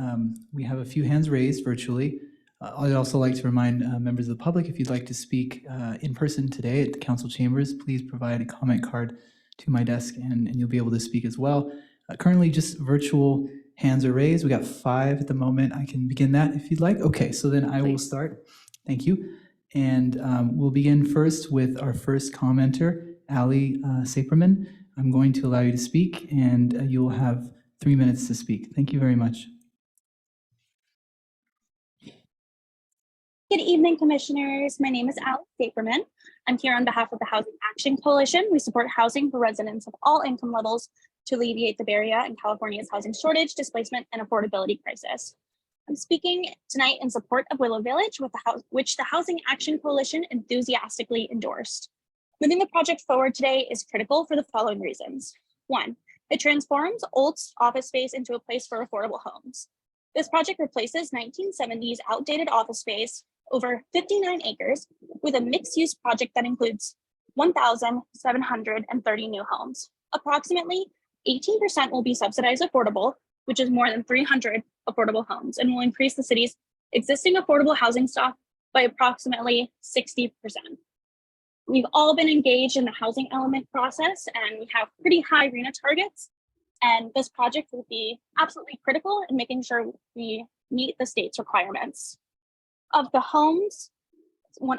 we have a few hands raised virtually. I'd also like to remind members of the public, if you'd like to speak in person today at the council chambers, please provide a comment card to my desk and you'll be able to speak as well. Currently, just virtual hands are raised. We got 5 at the moment. I can begin that if you'd like. Okay, so then I will start. Thank you. And we'll begin first with our first commenter, Ali Saperman. I'm going to allow you to speak, and you'll have 3 minutes to speak. Thank you very much. Good evening, commissioners. My name is Alex Saperman. I'm here on behalf of the Housing Action Coalition. We support housing for residents of all income levels to alleviate the barrier in California's housing shortage, displacement, and affordability crisis. I'm speaking tonight in support of Willow Village, which the Housing Action Coalition enthusiastically endorsed. Moving the project forward today is critical for the following reasons. 1, it transforms old office space into a place for affordable homes. This project replaces 1970s outdated office space, over 59 acres, with a mixed-use project that includes 1,730 new homes. Approximately 18% will be subsidized affordable, which is more than 300 affordable homes, and will increase the city's existing affordable housing stock by approximately 60%. We've all been engaged in the housing element process, and we have pretty high RHNA targets, and this project will be absolutely critical in making sure we meet the state's requirements. Of the homes,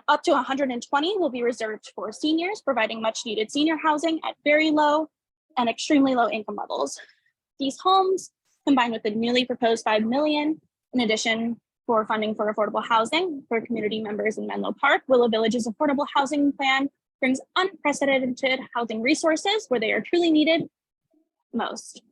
up to 120 will be reserved for seniors, providing much needed senior housing at very low and extremely low income levels. These homes, combined with the newly proposed $5 million, in addition for funding for affordable housing for community members in Menlo Park, Willow Village's affordable housing plan brings unprecedented housing resources where they are truly needed most.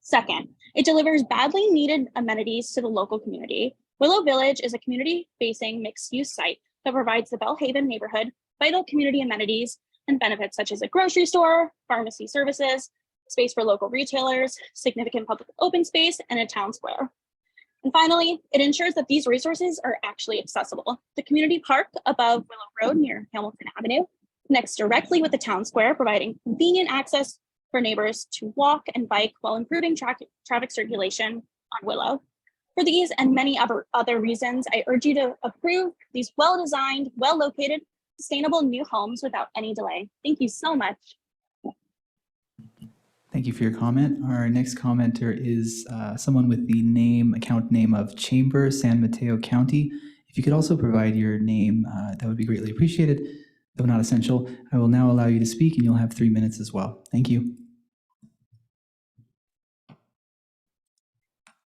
Second, it delivers badly needed amenities to the local community. Willow Village is a community-facing mixed-use site that provides the Bellhaven neighborhood vital community amenities and benefits such as a grocery store, pharmacy services, space for local retailers, significant public open space, and a town square. And finally, it ensures that these resources are actually accessible. The community park above Willow Road near Hamilton Avenue connects directly with the town square, providing convenient access for neighbors to walk and bike while improving traffic circulation on Willow. For these and many other reasons, I urge you to approve these well-designed, well-located, sustainable new homes without any delay. Thank you so much. Thank you for your comment. Our next commenter is someone with the account name of Chamber San Mateo County. If you could also provide your name, that would be greatly appreciated, though not essential. I will now allow you to speak, and you'll have 3 minutes as well. Thank you.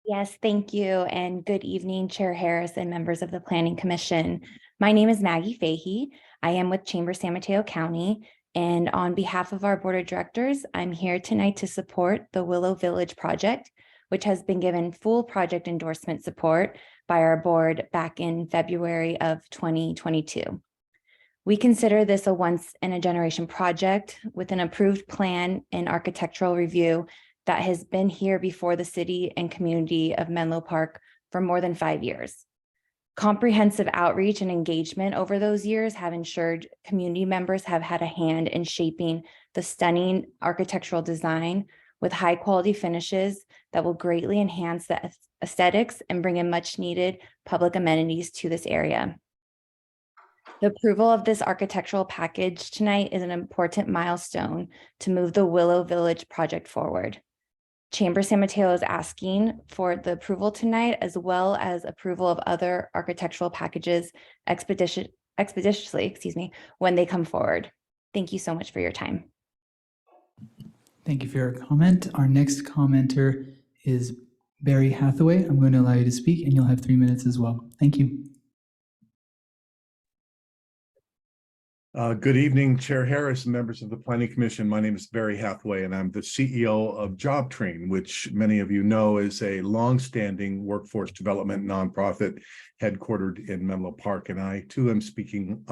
Yes, thank you, and good evening, Chair Harris and members of the Planning Commission. My name is Maggie Fahey. I am with Chamber San Mateo County, and on behalf of our Board of Directors, I'm here tonight to support the Willow Village project, which has been given full project endorsement support by our board back in February of 2022. We consider this a once-in-a-generation project with an approved plan and architectural review that has been here before the city and community of Menlo Park for more than 5 years. Comprehensive outreach and engagement over those years have ensured community members have had a hand in shaping the stunning architectural design with high quality finishes that will greatly enhance the aesthetics and bring in much needed public amenities to this area. The approval of this architectural package tonight is an important milestone to move the Willow Village project forward. Chamber San Mateo is asking for the approval tonight, as well as approval of other architectural packages expeditiously, when they come forward. Thank you so much for your time. Thank you for your comment. Our next commenter is Barry Hathaway. I'm going to allow you to speak, and you'll have 3 minutes as well. Thank you. Good evening, Chair Harris and members of the Planning Commission. My name is Barry Hathaway, and I'm the CEO of JobTrain, which many of you know is a longstanding workforce development nonprofit headquartered in Menlo Park. And I, too, am speaking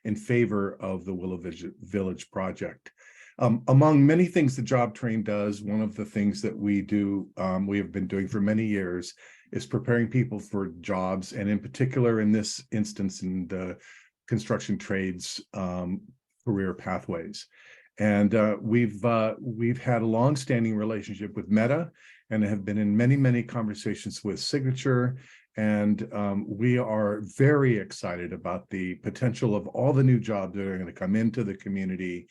in favor of the Willow Village project. Among many things that JobTrain does, one of the things that we do, we have been doing for many years, is preparing people for jobs, and in particular, in this instance, in the construction trades career pathways. And we've had a long-standing relationship with Meta and have been in many conversations with Signature. And we are very excited about the potential of all the new jobs that are going to come into the community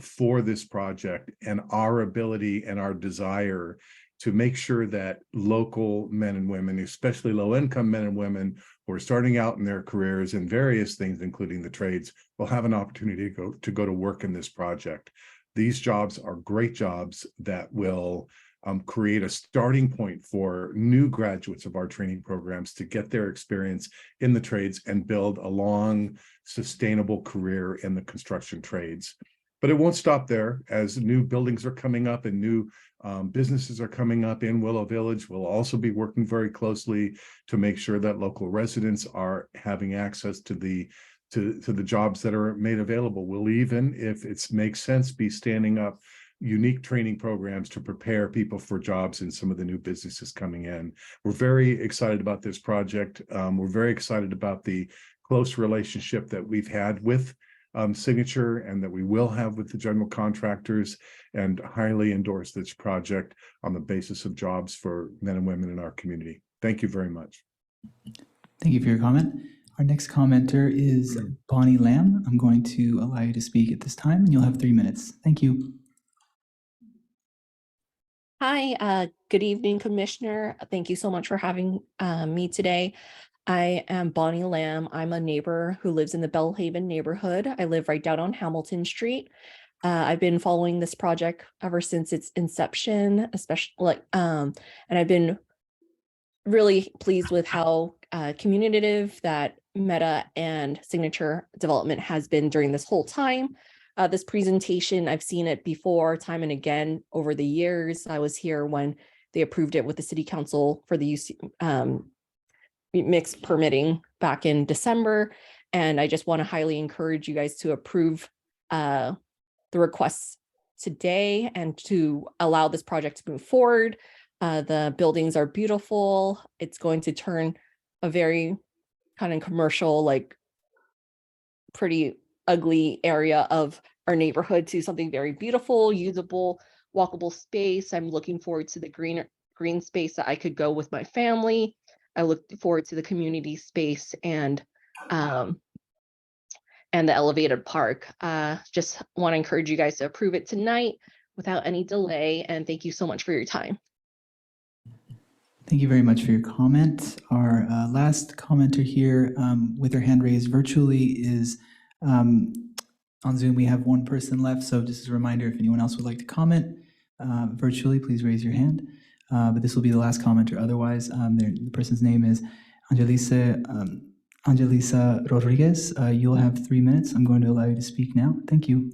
for this project, and our ability and our desire to make sure that local men and women, especially low-income men and women who are starting out in their careers in various things, including the trades, will have an opportunity to go to work in this project. These jobs are great jobs that will create a starting point for new graduates of our training programs to get their experience in the trades and build a long, sustainable career in the construction trades. But it won't stop there. As new buildings are coming up and new businesses are coming up in Willow Village, we'll also be working very closely to make sure that local residents are having access to the jobs that are made available. We'll even, if it makes sense, be standing up unique training programs to prepare people for jobs in some of the new businesses coming in. We're very excited about this project. We're very excited about the close relationship that we've had with Signature and that we will have with the general contractors, and highly endorse this project on the basis of jobs for men and women in our community. Thank you very much. Thank you for your comment. Our next commenter is Bonnie Lamb. I'm going to allow you to speak at this time, and you'll have 3 minutes. Thank you. Hi, good evening, Commissioner. Thank you so much for having me today. I am Bonnie Lamb. I'm a neighbor who lives in the Bellhaven neighborhood. I live right down on Hamilton Street. I've been following this project ever since its inception, especially and I've been really pleased with how communicative that Meta and Signature Development has been during this whole time. This presentation, I've seen it before, time and again over the years. I was here when they approved it with the City Council for the UC mixed permitting back in December. And I just want to highly encourage you guys to approve the requests today and to allow this project to move forward. The buildings are beautiful. It's going to turn a very kind of commercial, like pretty ugly area of our neighborhood to something very beautiful, usable, walkable space. I'm looking forward to the green space that I could go with my family. I look forward to the community space and the elevated park. Just want to encourage you guys to approve it tonight without any delay. And thank you so much for your time. Thank you very much for your comment. Our last commenter here with their hand raised virtually is on Zoom. We have one person left, so just as a reminder, if anyone else would like to comment virtually, please raise your hand. But this will be the last commenter. Otherwise, the person's name is Angelisa Rodriguez. You'll have 3 minutes. I'm going to allow you to speak now. Thank you.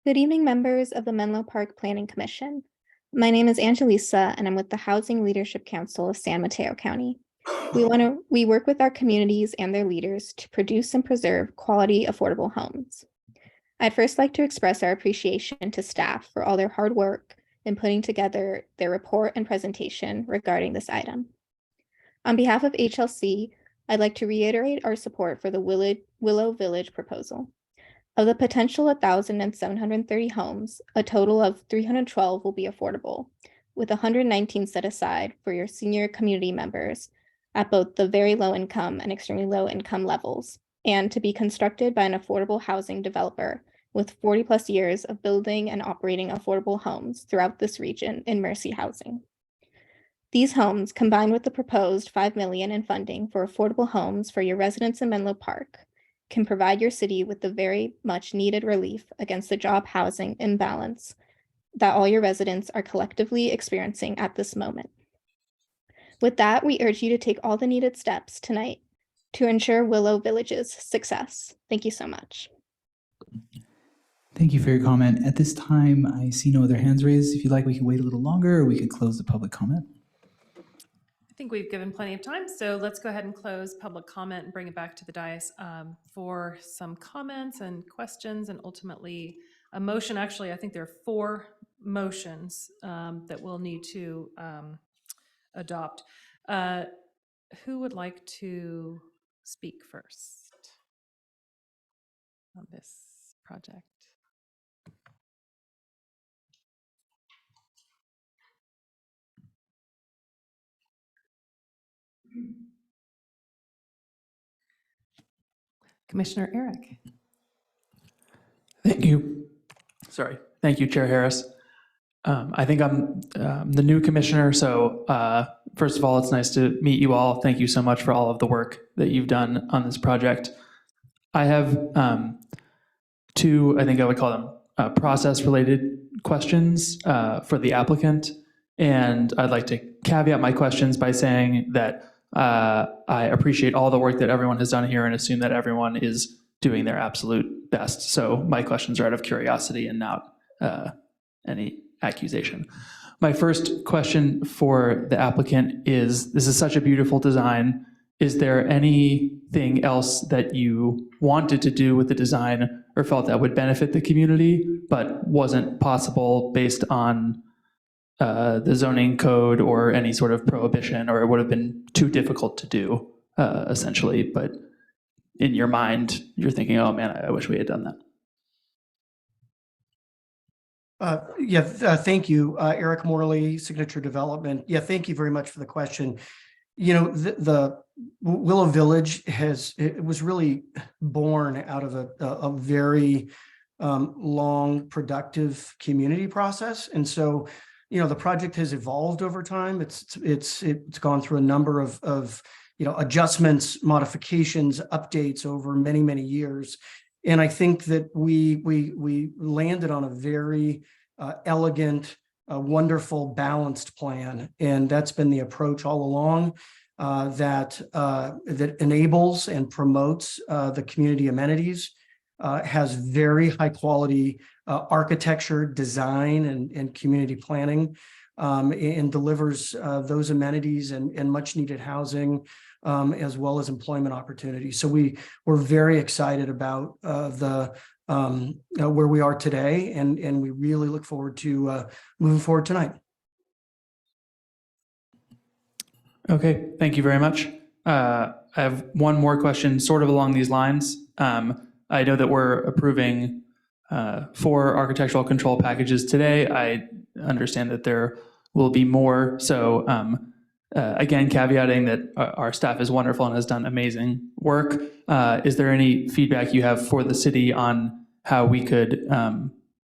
Good evening, members of the Menlo Park Planning Commission. My name is Angelisa, and I'm with the Housing Leadership Council of San Mateo County. We work with our communities and their leaders to produce and preserve quality, affordable homes. I'd first like to express our appreciation to staff for all their hard work in putting together their report and presentation regarding this item. On behalf of HLC, I'd like to reiterate our support for the Willow Village proposal. Of the potential 1,730 homes, a total of 312 will be affordable, with 119 set aside for your senior community members at both the very low income and extremely low income levels, and to be constructed by an affordable housing developer with 40+ years of building and operating affordable homes throughout this region in Mercy Housing. These homes, combined with the proposed $5 million in funding for affordable homes for your residents in Menlo Park, can provide your city with the very much needed relief against the job housing imbalance that all your residents are collectively experiencing at this moment. With that, we urge you to take all the needed steps tonight to ensure Willow Village's success. Thank you so much. Thank you for your comment. At this time, I see no other hands raised. If you'd like, we can wait a little longer, or we could close the public comment. I think we've given plenty of time, so let's go ahead and close public comment and bring it back to the dais for some comments and questions, and ultimately a motion. Actually, I think there are 4 motions that we'll need to adopt. Who would like to speak first on this project? Commissioner Eric. Thank you. Sorry. Thank you, Chair Harris. I think I'm the new commissioner, so first of all, it's nice to meet you all. Thank you so much for all of the work that you've done on this project. I have 2, I think I would call them process-related questions for the applicant, and I'd like to caveat my questions by saying that I appreciate all the work that everyone has done here and assume that everyone is doing their absolute best. So my questions are out of curiosity and not any accusation. My first question for the applicant is, this is such a beautiful design. Is there anything else that you wanted to do with the design or felt that would benefit the community, but wasn't possible based on the zoning code or any sort of prohibition, or it would have been too difficult to do, essentially, but in your mind, you're thinking, oh man, I wish we had done that? Thank you, Eric Morley, Signature Development. Yeah, thank you very much for the question. You know, the Willow Village was really born out of a very long, productive community process, and so, you know, the project has evolved over time. It's gone through a number of adjustments, modifications, updates over many years. And I think that we landed on a very elegant, wonderful, balanced plan. And that's been the approach all along, that enables and promotes the community amenities, has very high quality architecture, design, and community planning, and delivers those amenities and much needed housing, as well as employment opportunities. So we're very excited about where we are today, and we really look forward to moving forward tonight. Okay, thank you very much. I have one more question sort of along these lines. I know that we're approving 4 architectural control packages today. I understand that there will be more. So again, caveating that our staff is wonderful and has done amazing work. Is there any feedback you have for the city on how we could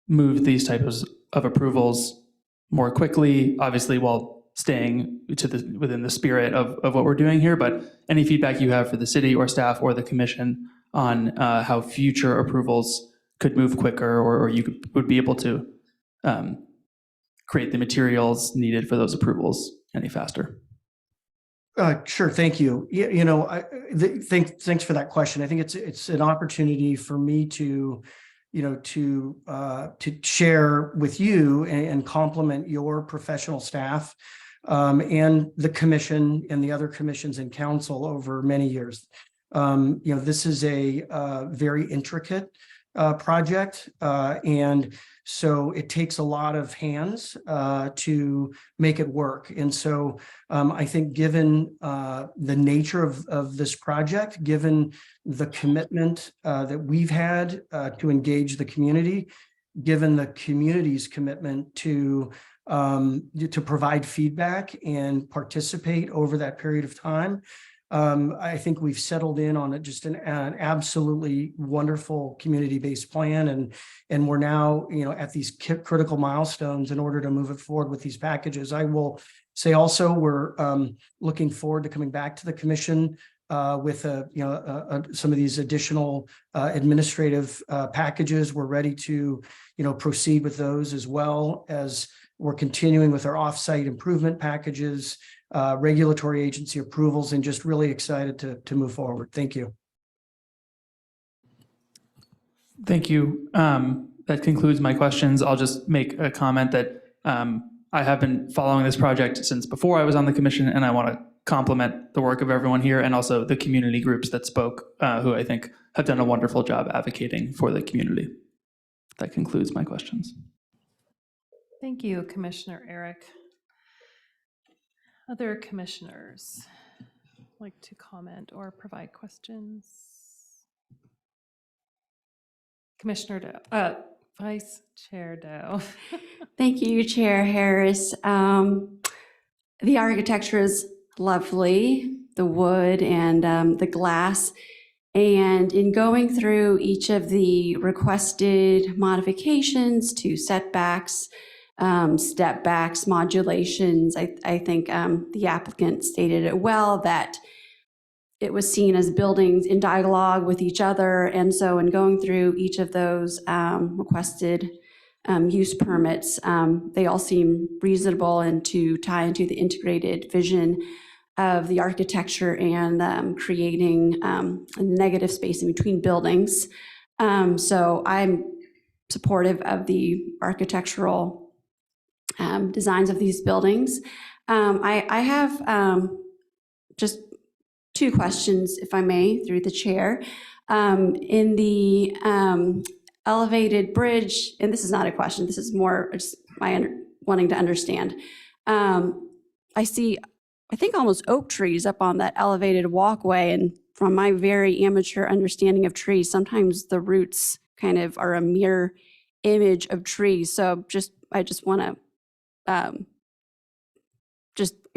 move these types of approvals more quickly, obviously while staying within the spirit of what we're doing here, but any feedback you have for the city or staff or the commission on how future approvals could move quicker, or you would be able to create the materials needed for those approvals any faster? Sure, thank you. Thanks for that question. I think it's an opportunity for me to share with you and complement your professional staff and the commission and the other commissions and council over many years. This is a very intricate project, and so it takes a lot of hands to make it work. And so I think given the nature of this project, given the commitment that we've had to engage the community, given the community's commitment to provide feedback and participate over that period of time, I think we've settled in on just an absolutely wonderful community-based plan, and we're now, at these critical milestones in order to move it forward with these packages. I will say also, we're looking forward to coming back to the commission with some of these additional administrative packages. We're ready to proceed with those, as well as we're continuing with our offsite improvement packages, regulatory agency approvals, and just really excited to move forward. Thank you. Thank you. That concludes my questions. I'll just make a comment that I have been following this project since before I was on the commission, and I want to compliment the work of everyone here and also the community groups that spoke, who I think have done a wonderful job advocating for the community. That concludes my questions. Thank you, Commissioner Eric. Other commissioners like to comment or provide questions? Commissioner Doe, Vice Chair Doe. Thank you, Chair Harris. The architecture is lovely, the wood and the glass. And in going through each of the requested modifications to setbacks, step backs, modulations, I think the applicant stated it well, that it was seen as buildings in dialogue with each other. And so in going through each of those requested use permits, they all seem reasonable and to tie into the integrated vision of the architecture and creating a negative space in between buildings. So I'm supportive of the architectural designs of these buildings. I have just two questions, if I may, through the chair. In the elevated bridge, and this is not a question, this is more just my wanting to understand. I see, I think, almost oak trees up on that elevated walkway, and from my very amateur understanding of trees, sometimes the roots kind of are a mirror image of trees. So I just want to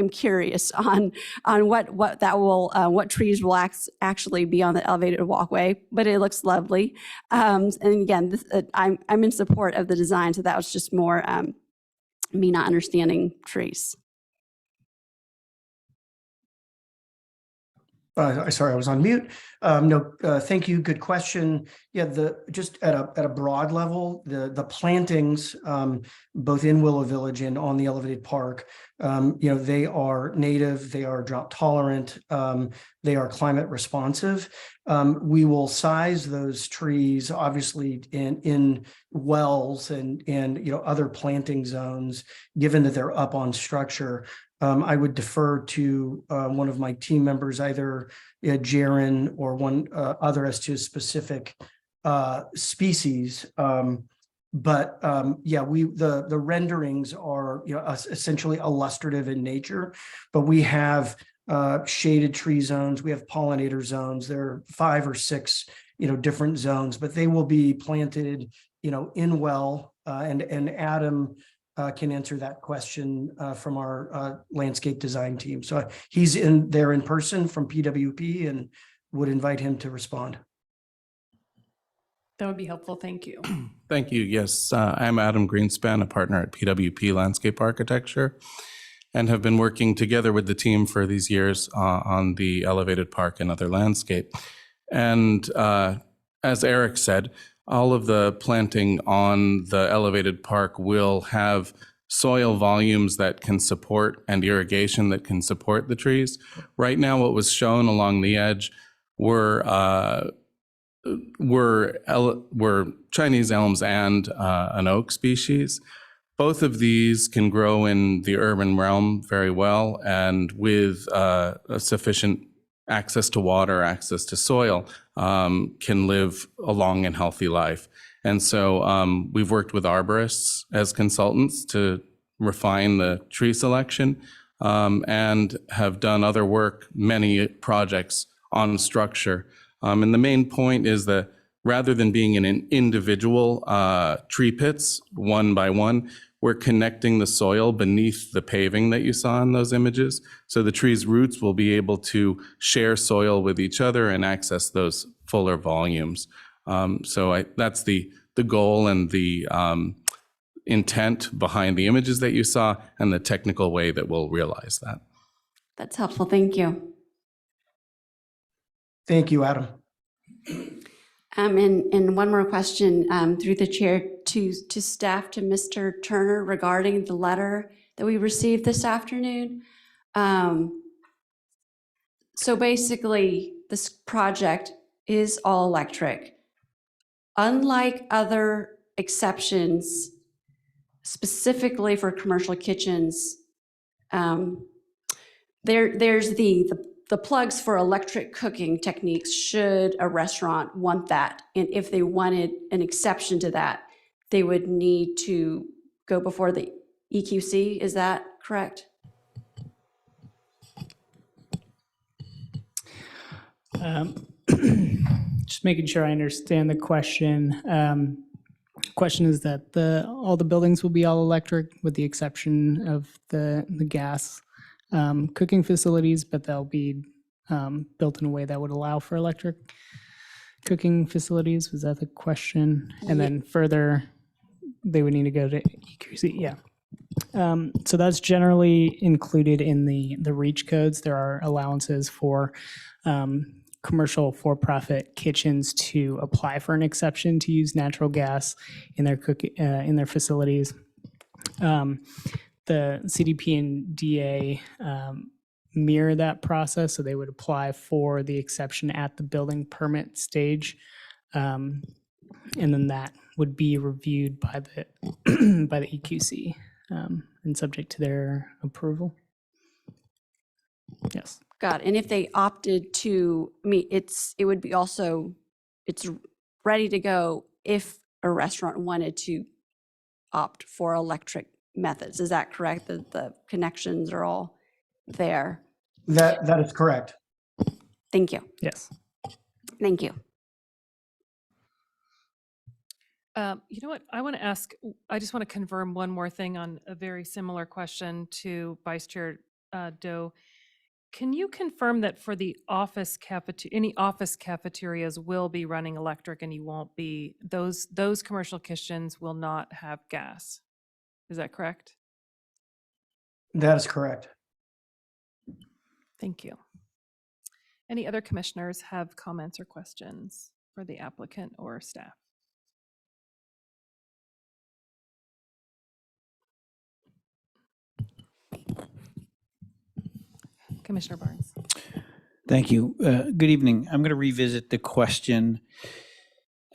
am curious on what that will what trees will actually be on the elevated walkway, but it looks lovely. And again, I'm in support of the design, so that was just more me not understanding trees. Sorry, I was on mute. No, thank you. Good question. Yeah, just at a broad level, the plantings, both in Willow Village and on the elevated park, they are native, they are drought tolerant, they are climate responsive. We will size those trees, obviously, in wells and other planting zones, given that they're up on structure. I would defer to one of my team members, either Jaron or one other, as to a specific species. But the renderings are essentially illustrative in nature, but we have shaded tree zones, we have pollinator zones. There are 5 or 6 different zones, but they will be planted in well, and Adam can answer that question from our landscape design team. So he's there in person from PWP, and would invite him to respond. That would be helpful. Thank you. Thank you. Yes, I'm Adam Greenspan, a partner at PWP Landscape Architecture, and have been working together with the team for these years on the elevated park and other landscape. And as Eric said, all of the planting on the elevated park will have soil volumes that can support and irrigation that can support the trees. Right now, what was shown along the edge were Chinese elms and an oak species. Both of these can grow in the urban realm very well, and with a sufficient access to water, access to soil, can live a long and healthy life. And so we've worked with arborists as consultants to refine the tree selection, and have done other work, many projects on structure. And the main point is that rather than being in an individual tree pits, one by one, we're connecting the soil beneath the paving that you saw in those images. So the tree's roots will be able to share soil with each other and access those fuller volumes. That's the goal and the intent behind the images that you saw and the technical way that we'll realize that. That's helpful. Thank you. Thank you, Adam. And one more question through the chair to staff, to Mr. Turner, regarding the letter that we received this afternoon. So basically, this project is all electric. Unlike other exceptions, specifically for commercial kitchens, there's the plugs for electric cooking techniques should a restaurant want that. And if they wanted an exception to that, they would need to go before the EQC. Is that correct? Just making sure I understand the question. Question is that all the buildings will be all electric with the exception of the gas cooking facilities, but they'll be built in a way that would allow for electric cooking facilities. Was that the question? And then further, they would need to go to EQC. Yeah. So that's generally included in the REACH codes. There are allowances for commercial for-profit kitchens to apply for an exception to use natural gas in their facilities. The CDP and DA mirror that process, so they would apply for the exception at the building permit stage, and then that would be reviewed by the by the EQC and subject to their approval. Yes. Got it. And if they opted to, it would be also, it's ready to go if a restaurant wanted to opt for electric methods. Is that correct? That the connections are all there? That is correct. Thank you. Yes. Thank you. You know what? I just want to confirm one more thing on a very similar question to Vice Chair Doe. Can you confirm that for the any office cafeterias will be running electric and you won't be, those commercial kitchens will not have gas? Is that correct? That is correct. Thank you. Any other commissioners have comments or questions for the applicant or staff? Commissioner Barnes. Thank you. Good evening. I'm going to revisit the question,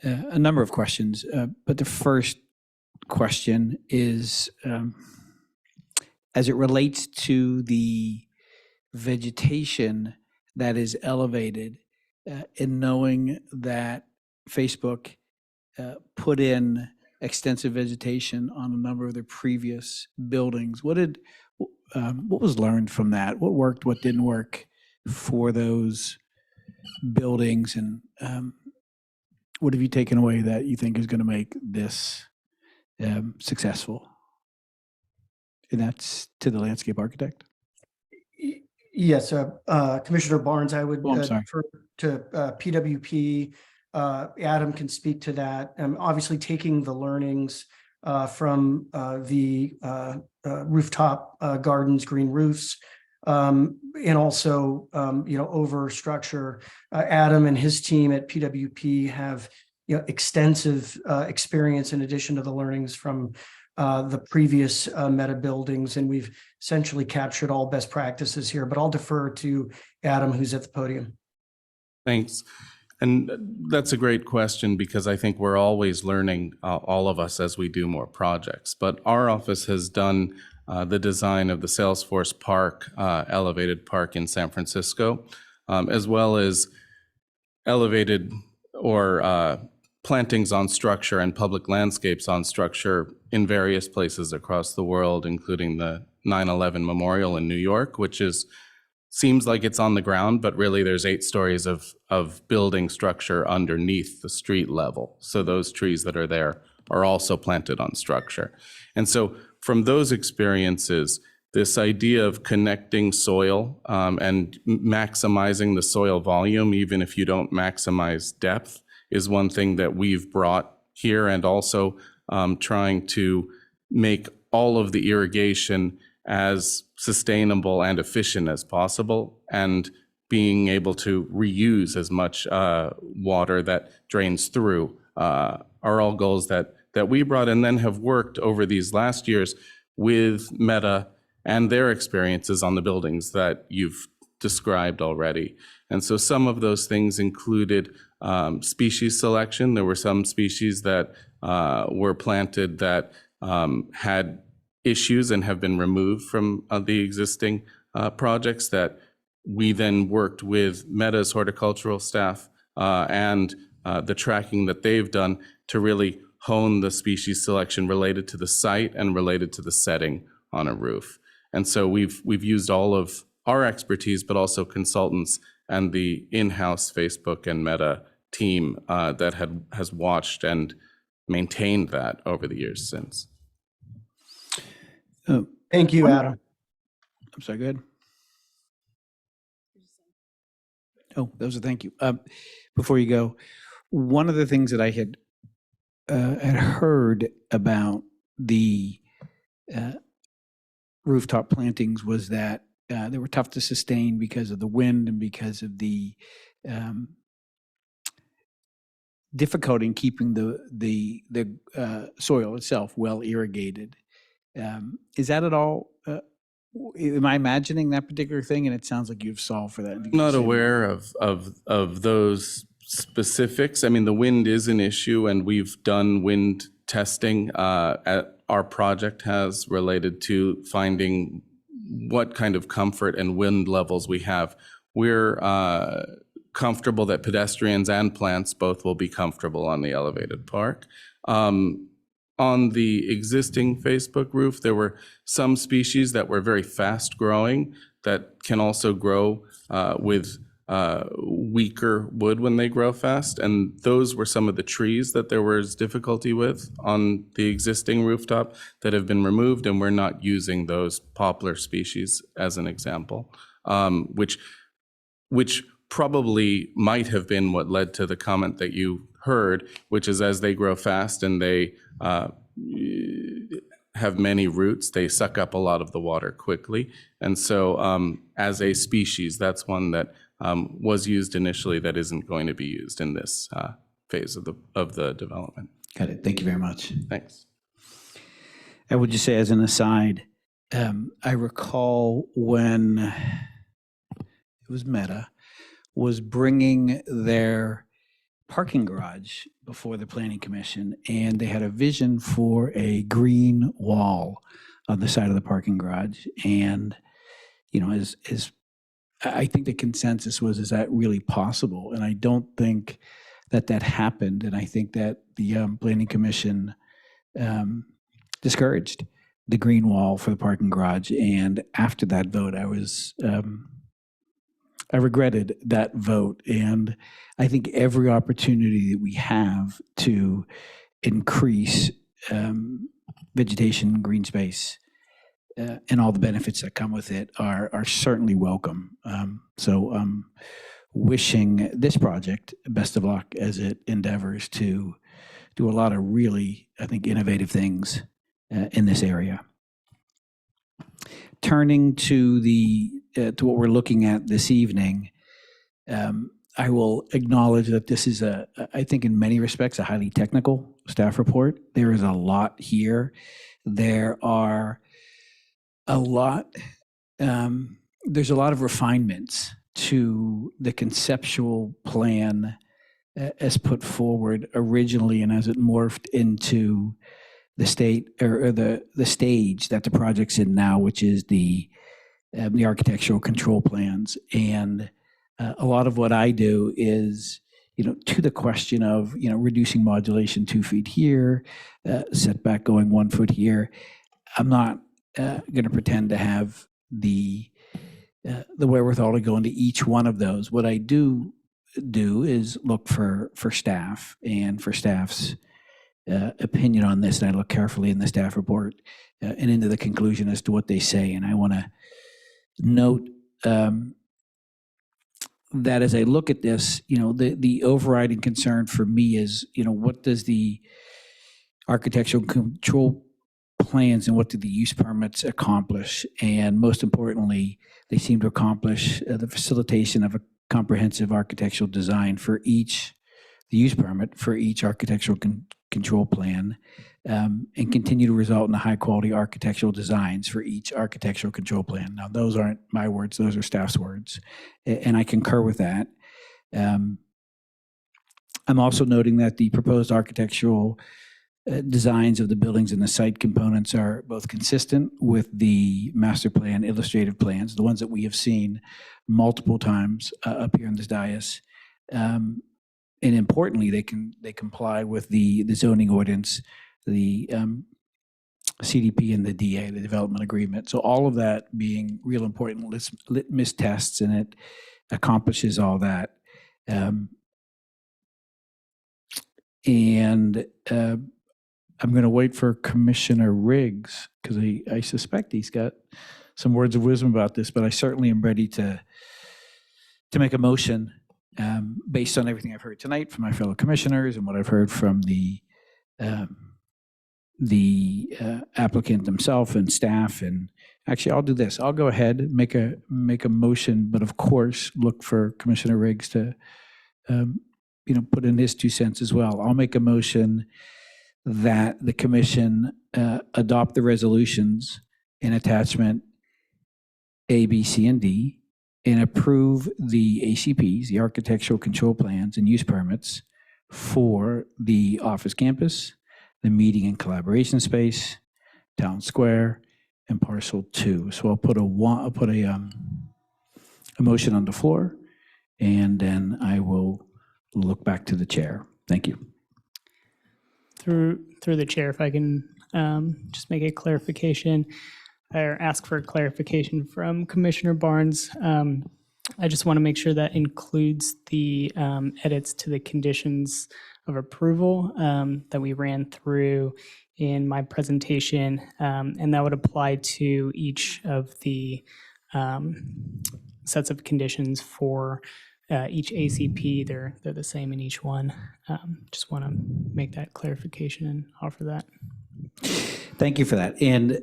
a number of questions, but the first question is, as it relates to the vegetation that is elevated, in knowing that Facebook put in extensive vegetation on a number of their previous buildings, what was learned from that? What worked, what didn't work for those buildings? And what have you taken away that you think is going to make this successful? And that's to the landscape architect. Yes, Commissioner Barnes, I would sorry. defer to PWP. Adam can speak to that. Obviously, taking the learnings from the rooftop gardens, green roofs, and also, over structure. Adam and his team at PWP have extensive experience in addition to the learnings from the previous Meta buildings, and we've essentially captured all best practices here. But I'll defer to Adam, who's at the podium. Thanks. And that's a great question because I think we're always learning, all of us, as we do more projects. But our office has done the design of the Salesforce Park, elevated park in San Francisco, as well as elevated or plantings on structure and public landscapes on structure in various places across the world, including the 9/11 Memorial in New York, which seems like it's on the ground, but really there's 8 stories of building structure underneath the street level. So those trees that are there are also planted on structure. And so from those experiences, this idea of connecting soil and maximizing the soil volume, even if you don't maximize depth, is one thing that we've brought here, and also trying to make all of the irrigation as sustainable and efficient as possible, and being able to reuse as much water that drains through are all goals that we brought, and then have worked over these last years with Meta and their experiences on the buildings that you've described already. And so some of those things included species selection. There were some species that were planted that had issues and have been removed from the existing projects, that we then worked with Meta's horticultural staff and the tracking that they've done to really hone the species selection related to the site and related to the setting on a roof. And so we've used all of our expertise, but also consultants and the in-house Facebook and Meta team that has watched and maintained that over the years since. Thank you, Adam. I'm sorry, go ahead. Oh, that was a thank you. Before you go, one of the things that I had heard about the rooftop plantings was that they were tough to sustain because of the wind and because of the difficulty in keeping the soil itself well irrigated. Is that at all? Am I imagining that particular thing? And it sounds like you've solved for that. I'm not aware of those specifics. I mean, the wind is an issue, and we've done wind testing. Our project has related to finding what kind of comfort and wind levels we have. We're comfortable that pedestrians and plants both will be comfortable on the elevated park. On the existing Facebook roof, there were some species that were very fast growing that can also grow with weaker wood when they grow fast. And those were some of the trees that there was difficulty with on the existing rooftop that have been removed, and we're not using those poplar species as an example, which probably might have been what led to the comment that you heard, which is as they grow fast and they have many roots, they suck up a lot of the water quickly. And so as a species, that's one that was used initially that isn't going to be used in this phase of the development. Got it. Thank you very much. Thanks. I would just say as an aside, I recall when it was Meta was bringing their parking garage before the Planning Commission, and they had a vision for a green wall on the side of the parking garage. And, you know, as I think the consensus was, is that really possible? And I don't think that happened. And I think that the Planning Commission discouraged the green wall for the parking garage. And after that vote, I regretted that vote. And I think every opportunity that we have to increase vegetation, green space, and all the benefits that come with it are certainly welcome. So wishing this project best of luck as it endeavors to do a lot of really, I think, innovative things in this area. Turning to to what we're looking at this evening, I will acknowledge that this is I think in many respects, a highly technical staff report. There is a lot here. There are a lot, there's a lot of refinements to the conceptual plan as put forward originally and as it morphed into the state or the stage that the project's in now, which is the architectural control plans. And a lot of what I do is, to the question of, reducing modulation 2 feet here, setback going 1 foot here. I'm not going to pretend to have the wherewithal to go into each one of those. What I do is look for staff and for staff's opinion on this, and I look carefully in the staff report and into the conclusion as to what they say. And I want to note that as I look at this, the overriding concern for me is, what does the architectural control plans and what do the use permits accomplish? And most importantly, they seem to accomplish the facilitation of a comprehensive architectural design for each, the use permit for each architectural control plan, and continue to result in high quality architectural designs for each architectural control plan. Now, those aren't my words, those are staff's words, and I concur with that. I'm also noting that the proposed architectural designs of the buildings and the site components are both consistent with the master plan illustrative plans, the ones that we have seen multiple times up here in this dais. And importantly, they comply with the zoning ordinance, the CDP and the DA, the development agreement. So all of that being real important litmus tests, and it accomplishes all that. I'm going to wait for Commissioner Riggs because I suspect he's got some words of wisdom about this, but I certainly am ready to make a motion based on everything I've heard tonight from my fellow commissioners and what I've heard from the applicant himself and staff. And actually, I'll do this. I'll go ahead, make a motion, but of course, look for Commissioner Riggs to put in his 2 cents as well. I'll make a motion that the commission adopt the resolutions in attachment A, B, C, and D, and approve the ACPs, the architectural control plans and use permits for the office campus, the meeting and collaboration space, town square, and parcel 2. So I'll put a motion on the floor, and then I will look back to the chair. Thank you. Through the chair, if I can just make a clarification or ask for a clarification from Commissioner Barnes. I just want to make sure that includes the edits to the conditions of approval that we ran through in my presentation, and that would apply to each of the sets of conditions for each ACP. They're the same in each one. Just want to make that clarification and offer that. Thank you for that. And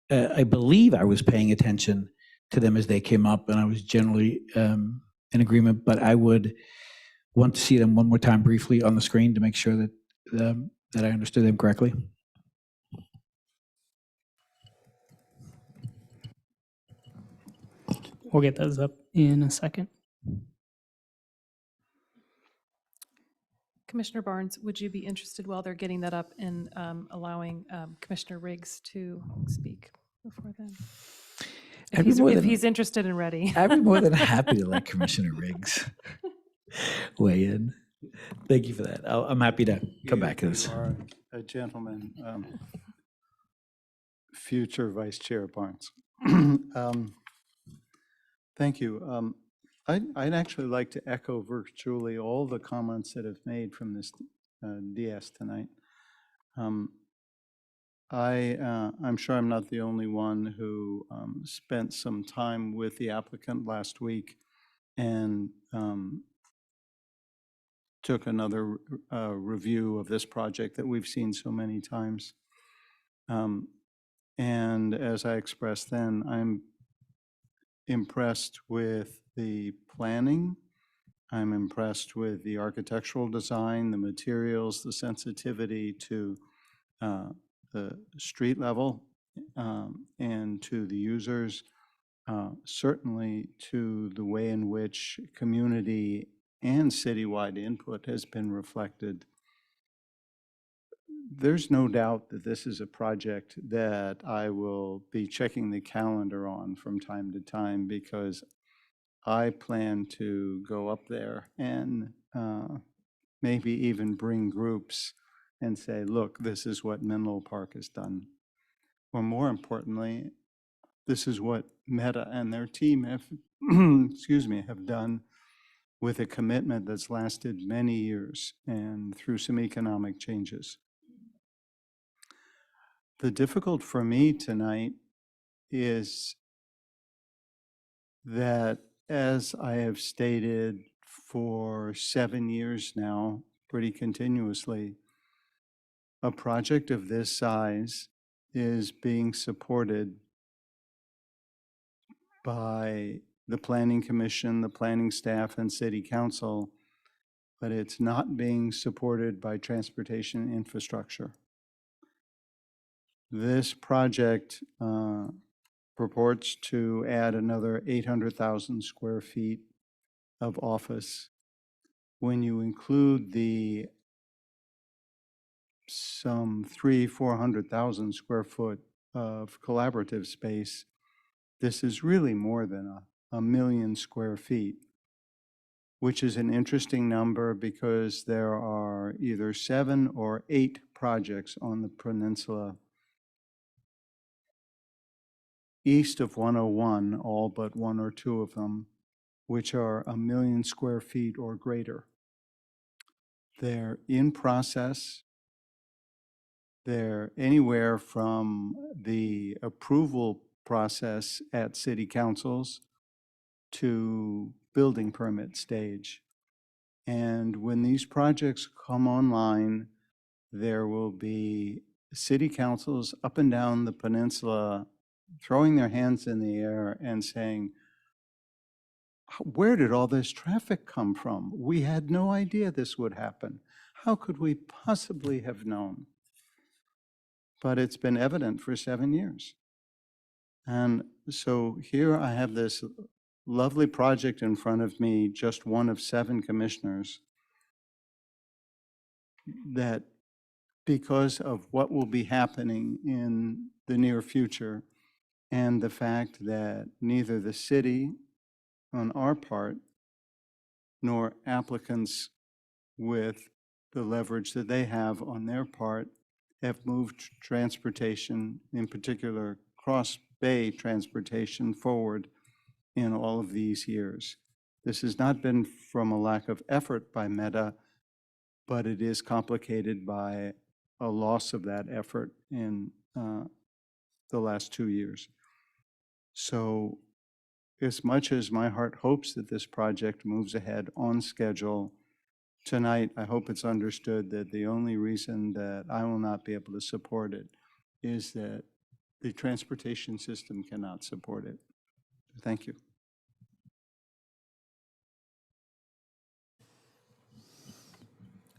I believe I was paying attention to them as they came up, and I was generally in agreement, but I would want to see them one more time briefly on the screen to make sure that that I understood them correctly. We'll get those up in a second. Commissioner Barnes, would you be interested while they're getting that up in allowing Commissioner Riggs to speak before then? If he's interested and ready. I'd be more than happy to let Commissioner Riggs weigh in. Thank you for that. I'm happy to come back to this. You are a gentleman, future Vice Chair Barnes. Thank you. I'd actually like to echo virtually all the comments that have made from this DS tonight. I'm sure I'm not the only one who spent some time with the applicant last week and took another review of this project that we've seen so many times. And as I expressed then, I'm impressed with the planning. I'm impressed with the architectural design, the materials, the sensitivity to the street level and to the users, certainly to the way in which community and citywide input has been reflected. There's no doubt that this is a project that I will be checking the calendar on from time to time, because I plan to go up there and maybe even bring groups and say, look, this is what Menlo Park has done. Or more importantly, this is what Meta and their team have, excuse me, have done with a commitment that's lasted many years and through some economic changes. The difficult for me tonight is that, as I have stated for 7 years now, pretty continuously, a project of this size is being supported by the Planning Commission, the planning staff, and City Council, but it's not being supported by transportation infrastructure. This project purports to add another 800,000 square feet of office. When you include the some 400,000 square foot of collaborative space, this is really more than a million square feet, which is an interesting number because there are either 7 or 8 projects on the peninsula east of 101, all but 1 or 2 of them, which are 1 million square feet or greater. They're in process. They're anywhere from the approval process at city councils to building permit stage. And when these projects come online, there will be city councils up and down the peninsula throwing their hands in the air and saying, where did all this traffic come from? We had no idea this would happen. How could we possibly have known? But it's been evident for 7 years. And so here I have this lovely project in front of me, just one of 7 commissioners, that because of what will be happening in the near future and the fact that neither the city on our part nor applicants with the leverage that they have on their part have moved transportation, in particular cross-bay transportation, forward in all of these years. This has not been from a lack of effort by Meta, but it is complicated by a loss of that effort in the last 2 years. So as much as my heart hopes that this project moves ahead on schedule, tonight I hope it's understood that the only reason that I will not be able to support it is that the transportation system cannot support it. Thank you.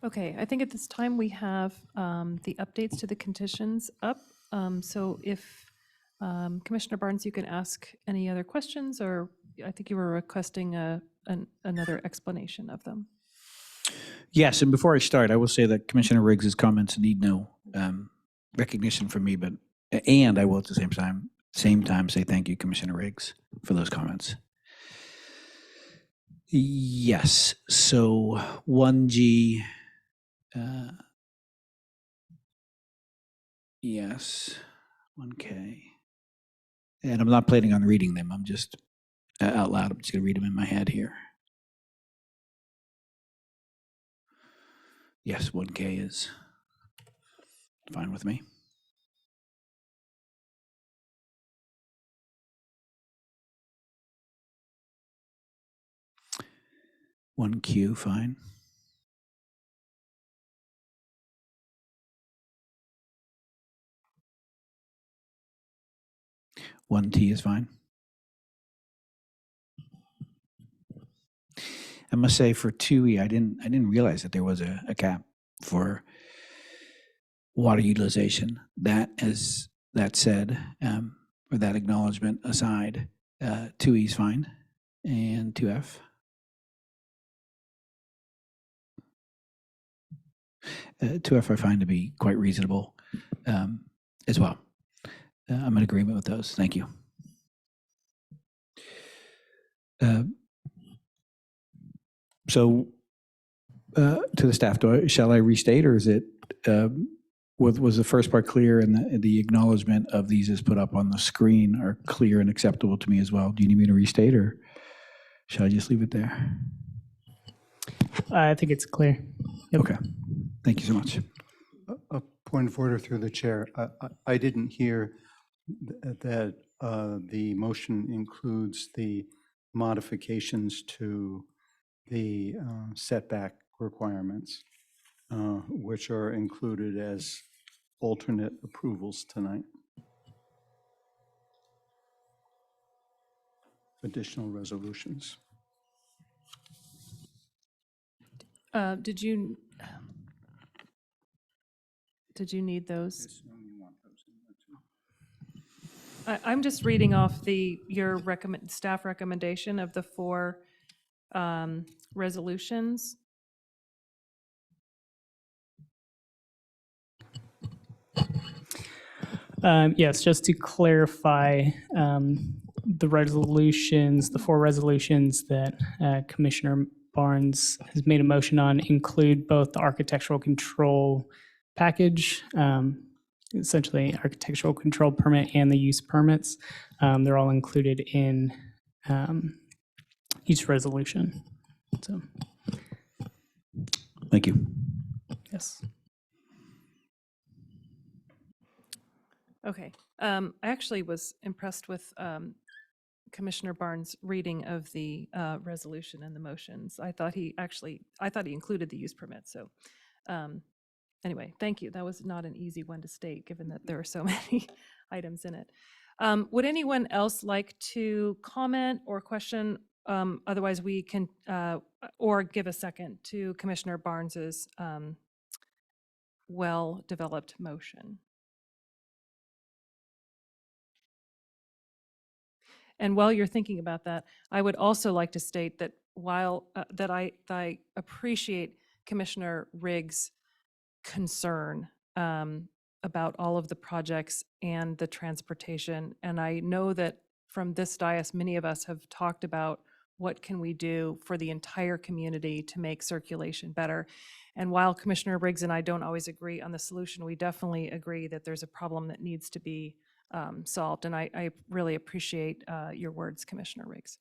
Okay, I think at this time we have the updates to the conditions up. So if Commissioner Barnes, you can ask any other questions, or I think you were requesting another explanation of them. Yes, and before I start, I will say that Commissioner Riggs's comments need no recognition from me, and I will at the same time say thank you, Commissioner Riggs, for those comments. Yes, so 1G, yes, 1K. And I'm not planning on reading them. I'm just out loud. I'm just going to read them in my head here. Yes, 1K is fine with me. One Q, fine. One T is fine. I must say for 2E, I didn't realize that there was a cap for water utilization. That said, or that acknowledgement aside, 2E is fine, and 2F. 2F I find to be quite reasonable as well. I'm in agreement with those. Thank you. So to the staff, shall I restate, or is it, was the first part clear, and the acknowledgement of these is put up on the screen are clear and acceptable to me as well? Do you need me to restate, or shall I just leave it there? I think it's clear. Yep. Okay, thank you so much. A point of order through the chair. I didn't hear that the motion includes the modifications to the setback requirements, which are included as alternate approvals tonight. Additional resolutions. Did you need those? I'm just reading off your staff recommendation of the 4 resolutions. Yes, just to clarify, the resolutions, the 4 resolutions that Commissioner Barnes has made a motion on include both the architectural control package, essentially architectural control permit and the use permits. They're all included in each resolution. So, Thank you. yes. Okay. I actually was impressed with Commissioner Barnes' reading of the resolution and the motions. I thought he included the use permit. So anyway, thank you. That was not an easy one to state, given that there are so many items in it. Would anyone else like to comment or question? Otherwise, we can, or give a second to Commissioner Barnes's well-developed motion. And while you're thinking about that, I would also like to state that while that I appreciate Commissioner Riggs' concern about all of the projects and the transportation, and I know that from this dais, many of us have talked about what can we do for the entire community to make circulation better. And while Commissioner Riggs and I don't always agree on the solution, we definitely agree that there's a problem that needs to be solved. And I really appreciate your words, Commissioner Riggs.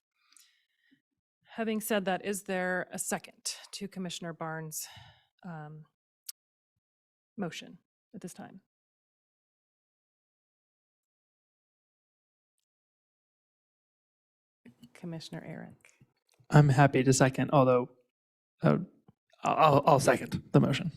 Having said that, is there a second to Commissioner Barnes' motion at this time? Commissioner Eric. I'm happy to second, although I'll second the motion.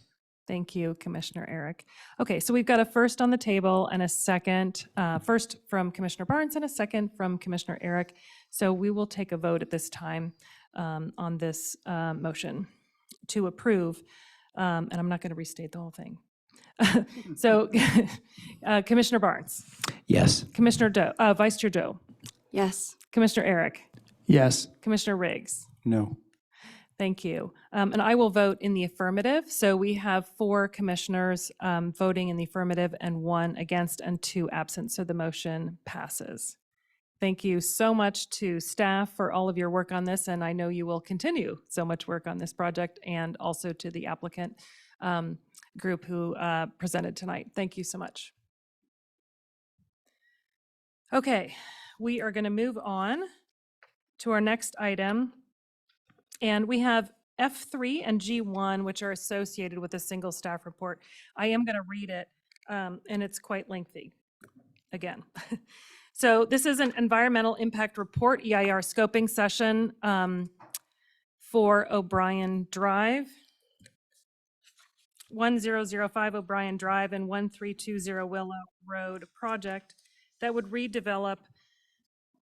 Thank you, Commissioner Eric. Okay, so we've got a first on the table and a second, first from Commissioner Barnes and a second from Commissioner Eric. So we will take a vote at this time on this motion to approve, and I'm not going to restate the whole thing. So Commissioner Barnes. Yes. Commissioner Doe, Vice Chair Doe. Yes. Commissioner Eric. Yes. Commissioner Riggs. No. Thank you. And I will vote in the affirmative. So we have 4 commissioners voting in the affirmative and 1 against and 2 absent. So the motion passes. Thank you so much to staff for all of your work on this. And I know you will continue so much work on this project, and also to the applicant group who presented tonight. Thank you so much. Okay, we are going to move on to our next item. And we have F3 and G1, which are associated with a single staff report. I am going to read it, and it's quite lengthy, again. So this is an environmental impact report, EIR scoping session for O'Brien Drive, 1005 O'Brien Drive and 1320 Willow Road project that would redevelop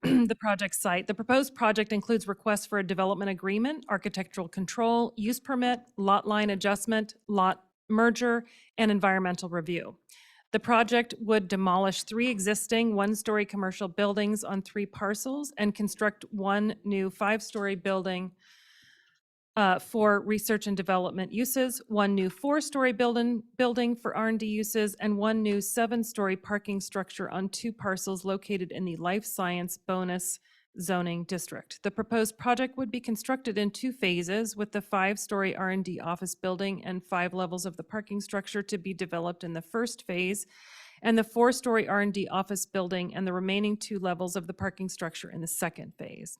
the project site. The proposed project includes requests for a development agreement, architectural control, use permit, lot line adjustment, lot merger, and environmental review. The project would demolish 3 existing 1-story commercial buildings on 3 parcels and construct 1 new 5-story building for research and development uses, 1 new 4-story building for R&D uses, and 1 new 7-story parking structure on 2 parcels located in the Life Science Bonus Zoning District. The proposed project would be constructed in 2 phases, with the 5-story R&D office building and 5 levels of the parking structure to be developed in the first phase, and the 4-story R&D office building and the remaining 2 levels of the parking structure in the second phase.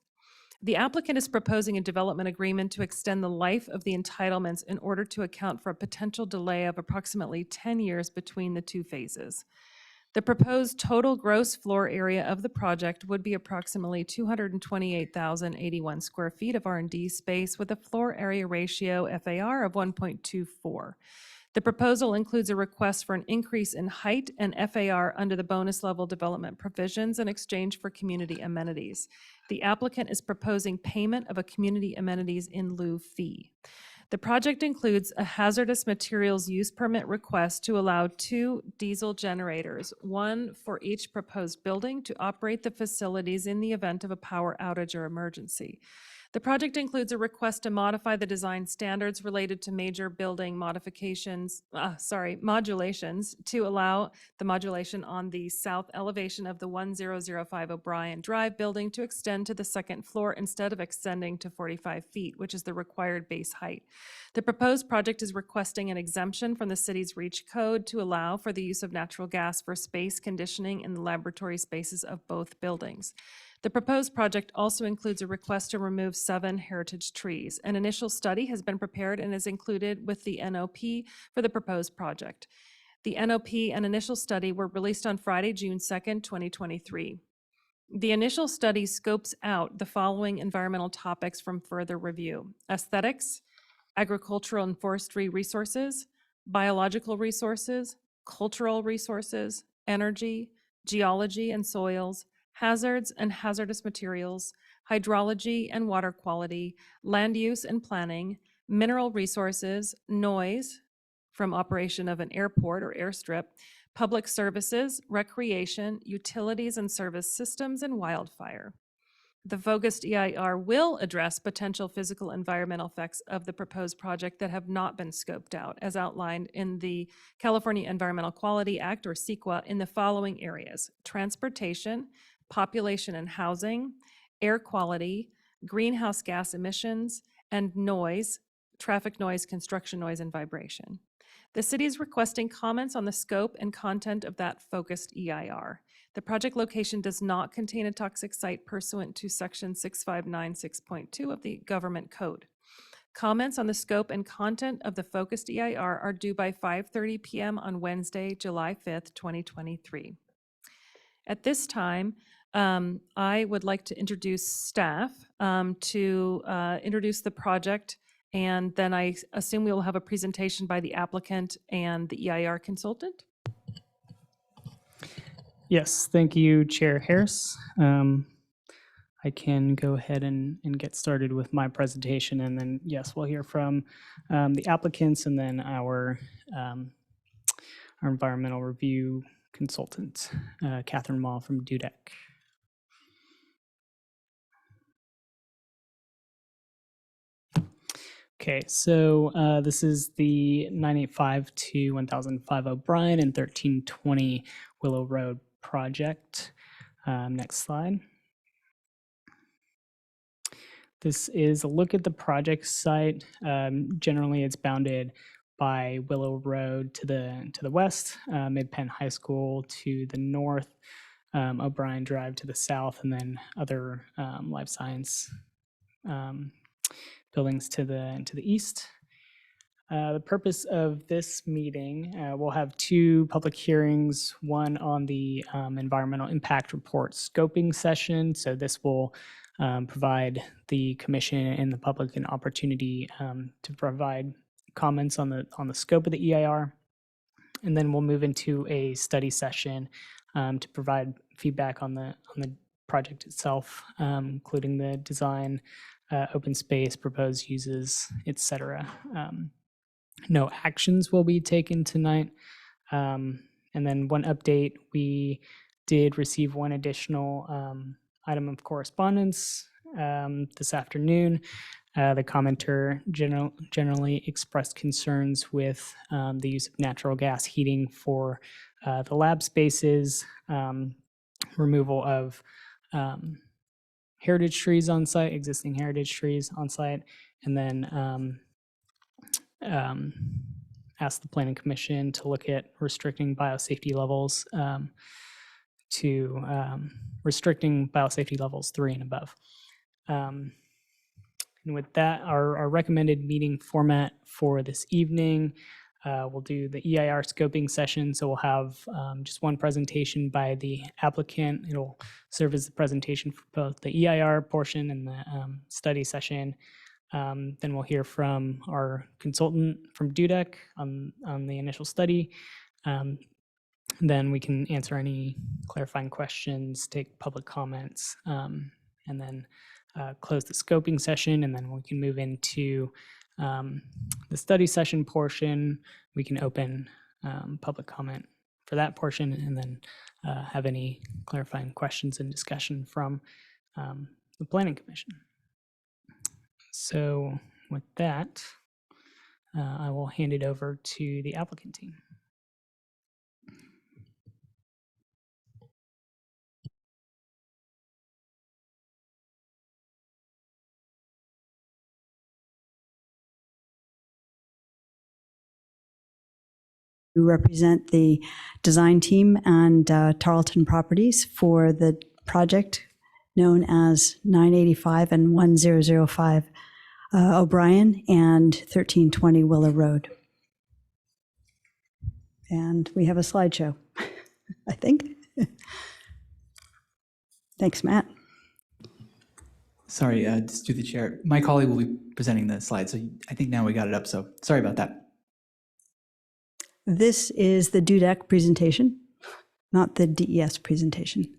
The applicant is proposing a development agreement to extend the life of the entitlements in order to account for a potential delay of approximately 10 years between the two phases. The proposed total gross floor area of the project would be approximately 228,081 square feet of R&D space with a floor area ratio FAR of 1.24. The proposal includes a request for an increase in height and FAR under the bonus level development provisions in exchange for community amenities. The applicant is proposing payment of a community amenities in lieu fee. The project includes a hazardous materials use permit request to allow 2 diesel generators, one for each proposed building, to operate the facilities in the event of a power outage or emergency. The project includes a request to modify the design standards related to major building modulations to allow the modulation on the south elevation of the 1005 O'Brien Drive building to extend to the second floor instead of extending to 45 feet, which is the required base height. The proposed project is requesting an exemption from the city's REACH code to allow for the use of natural gas for space conditioning in the laboratory spaces of both buildings. The proposed project also includes a request to remove 7 heritage trees. An initial study has been prepared and is included with the NOP for the proposed project. The NOP and initial study were released on Friday, June 2nd, 2023. The initial study scopes out the following environmental topics from further review: aesthetics, agricultural and forestry resources, biological resources, cultural resources, energy, geology and soils, hazards and hazardous materials, hydrology and water quality, land use and planning, mineral resources, noise from operation of an airport or airstrip, public services, recreation, utilities and service systems, and wildfire. The focused EIR will address potential physical environmental effects of the proposed project that have not been scoped out, as outlined in the California Environmental Quality Act, or CEQA, in the following areas: transportation, population and housing, air quality, greenhouse gas emissions, and noise, traffic noise, construction noise, and vibration. The city is requesting comments on the scope and content of that focused EIR. The project location does not contain a toxic site pursuant to Section 6596.2 of the Government Code. Comments on the scope and content of the focused EIR are due by 5:30 p.m. on Wednesday, July 5th, 2023. At this time, I would like to introduce staff to introduce the project, and then I assume we will have a presentation by the applicant and the EIR consultant. Yes, thank you, Chair Harris. I can go ahead and get started with my presentation, and then, yes, we'll hear from the applicants and then our environmental review consultant, Catherine Mall from DUDEC. Okay, so this is the 985 to 1005 O'Brien and 1320 Willow Road project. Next slide. This is a look at the project site. Generally, it's bounded by Willow Road to the west, Mid-Penn High School to the north, O'Brien Drive to the south, and then other life science buildings to the east. The purpose of this meeting, we'll have 2 public hearings, one on the environmental impact report scoping session. So this will provide the commission and the public an opportunity to provide comments on the scope of the EIR. And then we'll move into a study session to provide feedback on the project itself, including the design, open space, proposed uses, etc. No actions will be taken tonight. And then one update, we did receive one additional item of correspondence this afternoon. The commenter generally expressed concerns with the use of natural gas heating for the lab spaces, removal of heritage trees on site, existing heritage trees on site, and then asked the Planning Commission to look at restricting biosafety levels to restricting biosafety levels 3 and above. And with that, our recommended meeting format for this evening, we'll do the EIR scoping session. So we'll have just one presentation by the applicant. It'll serve as the presentation for both the EIR portion and the study session. Then we'll hear from our consultant from DUDEC on the initial study. Then we can answer any clarifying questions, take public comments, and then close the scoping session, and then we can move into the study session portion. We can open public comment for that portion, and then have any clarifying questions and discussion from the Planning Commission. So with that, I will hand it over to the applicant team. who represent the design team and Tarleton Properties for the project known as 985 and 1005 O'Brien and 1320 Willow Road. And we have a slideshow, I think. Thanks, Matt. Sorry, just through the chair. My colleague will be presenting the slides, so I think now we got it up, so sorry about that. This is the DUDEC presentation, not the DES presentation.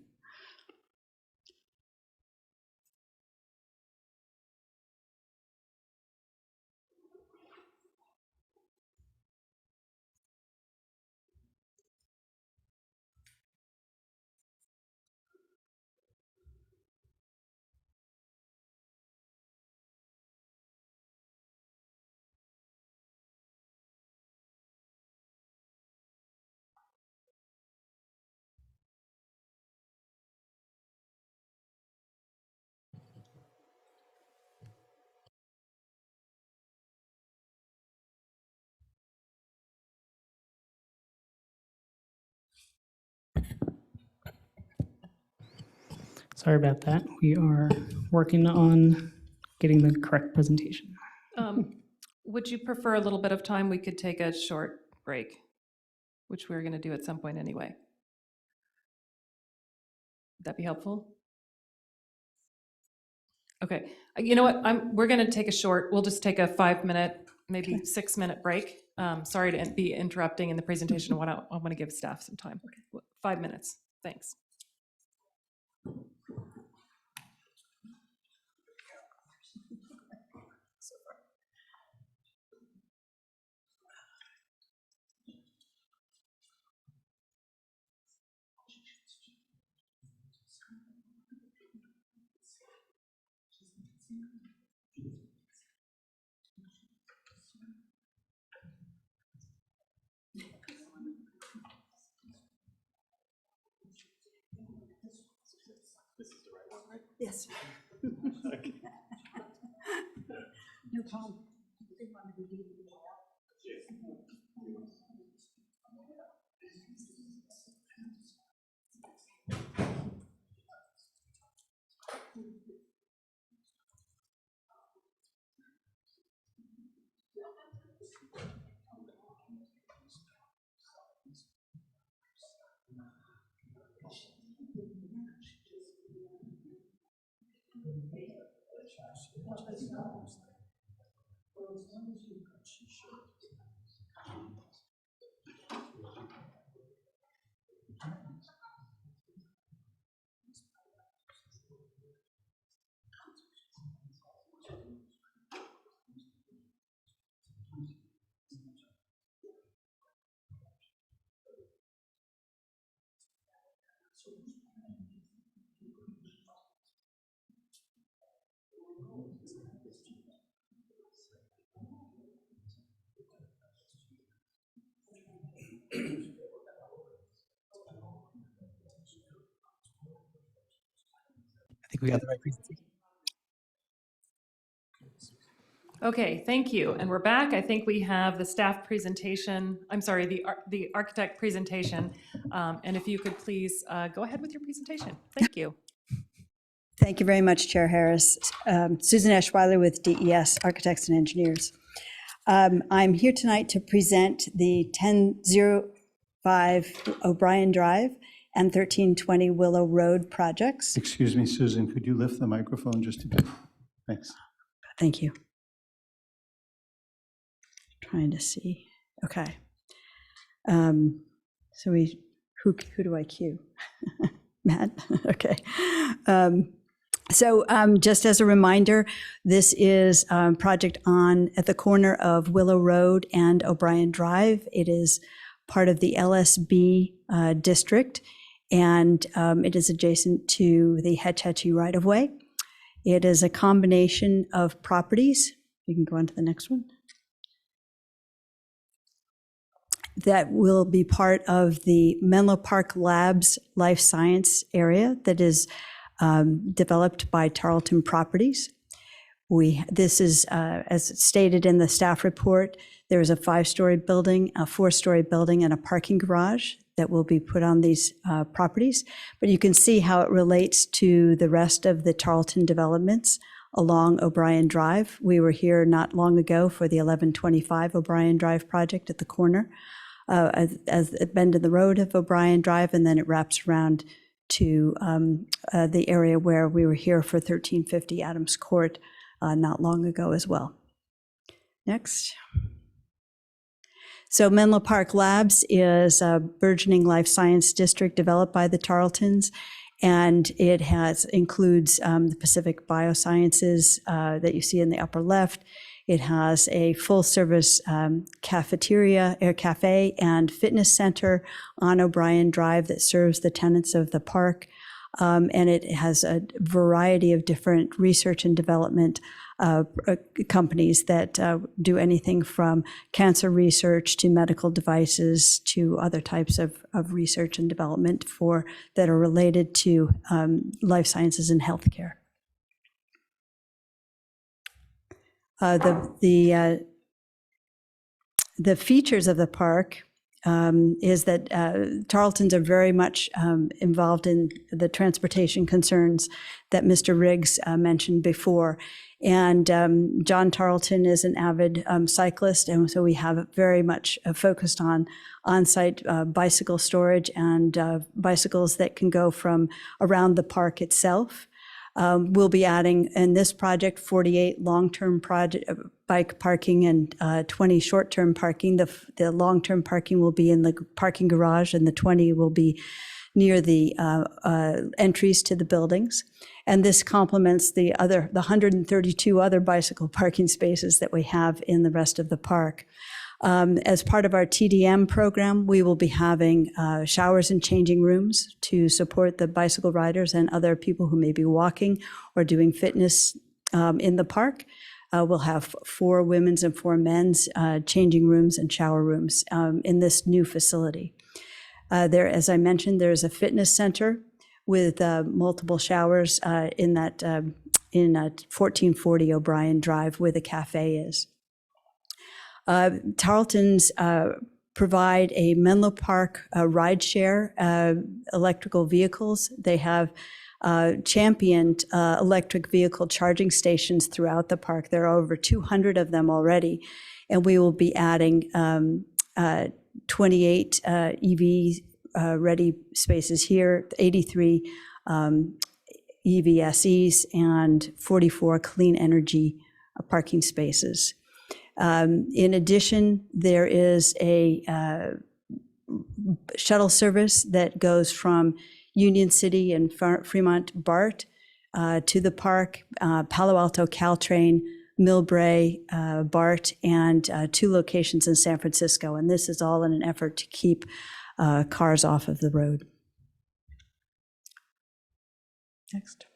Sorry about that. We are working on getting the correct presentation. Would you prefer a little bit of time? We could take a short break, which we're going to do at some point anyway. Would that be helpful? Okay. You know what? We're going to take a short, we'll just take a 5-minute, maybe 6-minute break. Sorry to be interrupting in the presentation. I want to give staff some time. 5 minutes. Thanks. Yes. Okay. No problem. I think we got the right presentation. Okay, thank you. And we're back. I think we have the staff presentation, I'm sorry, the architect presentation. And if you could please go ahead with your presentation. Thank you. Thank you very much, Chair Harris. Susan Eschweiler with DES Architects and Engineers. I'm here tonight to present the 1005 O'Brien Drive and 1320 Willow Road projects. Excuse me, Susan, could you lift the microphone just a bit? Thanks. Thank you. Trying to see. Okay. So who do I cue? Matt? Okay. So just as a reminder, this is a project at the corner of Willow Road and O'Brien Drive. It is part of the LSB district, and it is adjacent to the Hetch Hetchy right-of-way. It is a combination of properties. You can go on to the next one. That will be part of the Menlo Park Labs life science area that is developed by Tarleton Properties. This is, as stated in the staff report, there is a 5-story building, a 4-story building, and a parking garage that will be put on these properties. But you can see how it relates to the rest of the Tarleton developments along O'Brien Drive. We were here not long ago for the 1125 O'Brien Drive project at the corner, as a bend in the road of O'Brien Drive, and then it wraps around to the area where we were here for 1350 Adams Court not long ago as well. Next. So Menlo Park Labs is a burgeoning life science district developed by the Tarletons, and it includes the Pacific Biosciences that you see in the upper left. It has a full-service cafeteria, cafe, and fitness center on O'Brien Drive that serves the tenants of the park. And it has a variety of different research and development companies that do anything from cancer research to medical devices to other types of research and development that are related to life sciences and healthcare. The features of the park is that Tarletons are very much involved in the transportation concerns that Mr. Riggs mentioned before. And John Tarleton is an avid cyclist, and so we have very much focused on-site bicycle storage and bicycles that can go from around the park itself. We'll be adding in this project 48 long-term bike parking and 20 short-term parking. The long-term parking will be in the parking garage, and the 20 will be near the entries to the buildings. And this complements the 132 other bicycle parking spaces that we have in the rest of the park. As part of our TDM program, we will be having showers and changing rooms to support the bicycle riders and other people who may be walking or doing fitness in the park. We'll have 4 women's and 4 men's changing rooms and shower rooms in this new facility. As I mentioned, there's a fitness center with multiple showers in 1440 O'Brien Drive, where the cafe is. Tarletons provide a Menlo Park rideshare electrical vehicles. They have championed electric vehicle charging stations throughout the park. There are over 200 of them already, and we will be adding 28 EV-ready spaces here, 83 EVSEs, and 44 clean energy parking spaces. In addition, there is a shuttle service that goes from Union City and Fremont BART to the park, Palo Alto Caltrain, Millbrae, BART, and 2 locations in San Francisco. And this is all in an effort to keep cars off of the road. Next.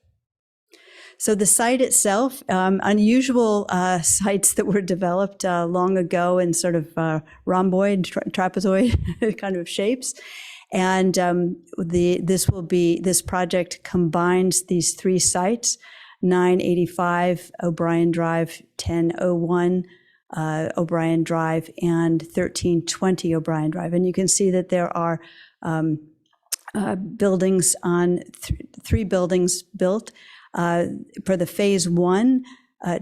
So the site itself, unusual sites that were developed long ago in sort of rhomboid, trapezoid kind of shapes. And this project combines these 3 sites, 985 O'Brien Drive, 1001 O'Brien Drive, and 1320 O'Brien Drive. And you can see that there are buildings on 3 buildings built. For the phase one,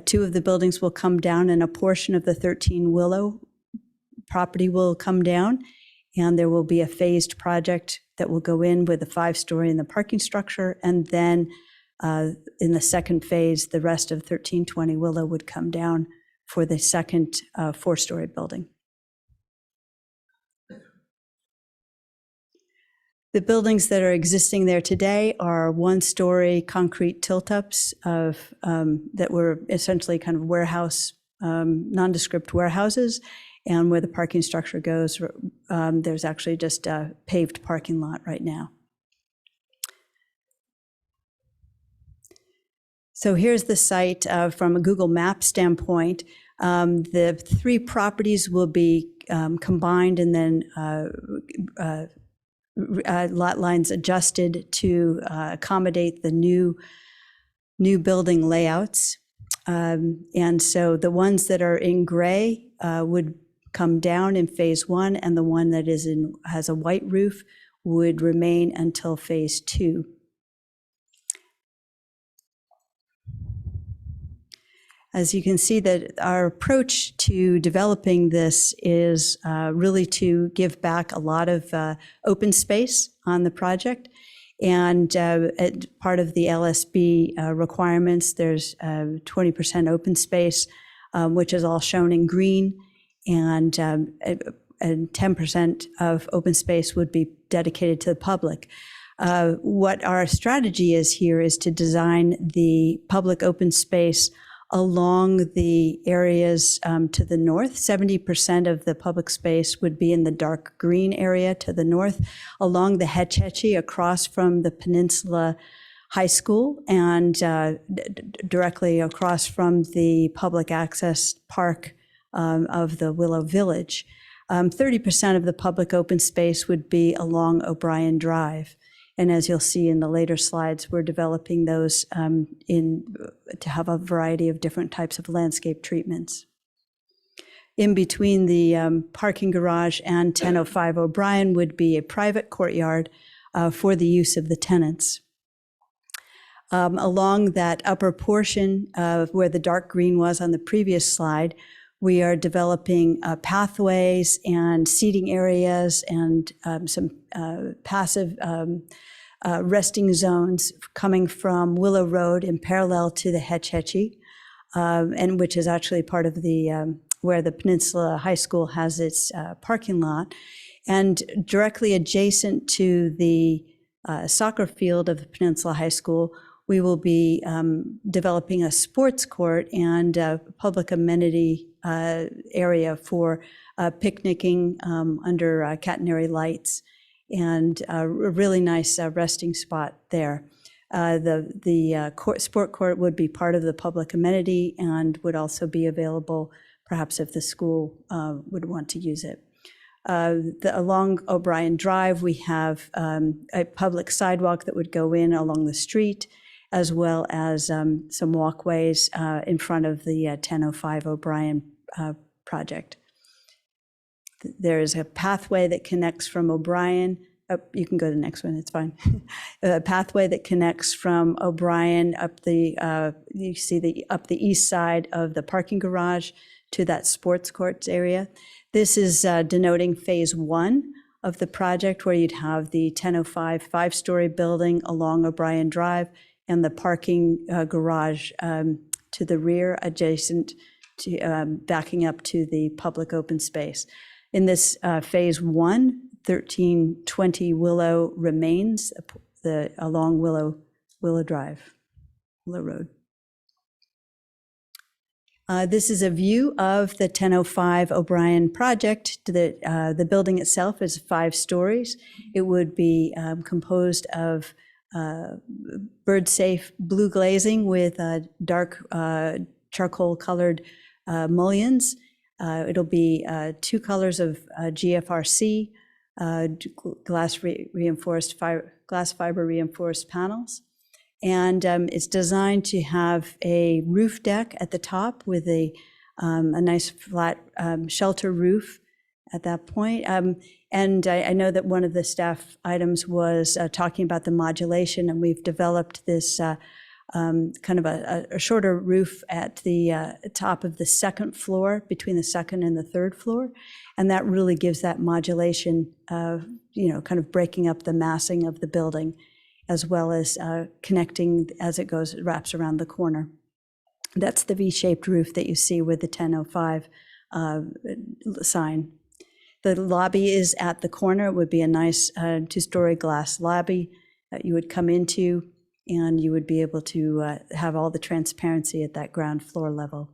2 of the buildings will come down and a portion of the 13 Willow property will come down. And there will be a phased project that will go in with a 5-story in the parking structure. And then in the second phase, the rest of 1320 Willow would come down for the second 4-story building. The buildings that are existing there today are 1-story concrete tilt-ups of that were essentially kind of warehouse, nondescript warehouses. And where the parking structure goes, there's actually just a paved parking lot right now. So here's the site from a Google Maps standpoint. The 3 properties will be combined and then lot lines adjusted to accommodate the new building layouts. And so the ones that are in gray would come down in phase 1, and the one that has a white roof would remain until phase 2. As you can see, that our approach to developing this is really to give back a lot of open space on the project. And part of the LSB requirements, there's 20% open space, which is all shown in green, and 10% of open space would be dedicated to the public. What our strategy is here is to design the public open space along the areas to the north. 70% of the public space would be in the dark green area to the north, along the Hetch Hetchy across from the Peninsula High School, and directly across from the public access park of the Willow Village. 30% of the public open space would be along O'Brien Drive. And as you'll see in the later slides, we're developing those to have a variety of different types of landscape treatments. In between the parking garage and 1005 O'Brien would be a private courtyard for the use of the tenants. Along that upper portion of where the dark green was on the previous slide, we are developing pathways and seating areas and some passive resting zones coming from Willow Road in parallel to the Hetch Hetchy, and which is actually part of the where the Peninsula High School has its parking lot. And directly adjacent to the soccer field of the Peninsula High School, we will be developing a sports court and a public amenity area for picnicking under catenary lights, and a really nice resting spot there. The sport court would be part of the public amenity and would also be available perhaps if the school would want to use it. Along O'Brien Drive, we have a public sidewalk that would go in along the street, as well as some walkways in front of the 1005 O'Brien project. There is a pathway that connects from O'Brien. You can go to the next one, it's fine. A pathway that connects from O'Brien up the, you see up the east side of the parking garage to that sports courts area. This is denoting phase 1 of the project, where you'd have the 1005 5-story building along O'Brien Drive and the parking garage to the rear, adjacent to backing up to the public open space. In this phase 1, 1320 Willow remains along Willow Road. This is a view of the 1005 O'Brien project. The building itself is 5 stories. It would be composed of bird-safe blue glazing with dark charcoal-colored mullions. It'll be 2 colors of GFRC, glass fiber reinforced panels. And it's designed to have a roof deck at the top with a nice flat shelter roof at that point. And I know that one of the staff items was talking about the modulation, and we've developed this kind of a shorter roof at the top of the second floor, between the second and the third floor. And that really gives that modulation of, kind of breaking up the massing of the building, as well as connecting as it wraps around the corner. That's the V-shaped roof that you see with the 1005 sign. The lobby is at the corner. It would be a nice two-story glass lobby that you would come into, and you would be able to have all the transparency at that ground floor level.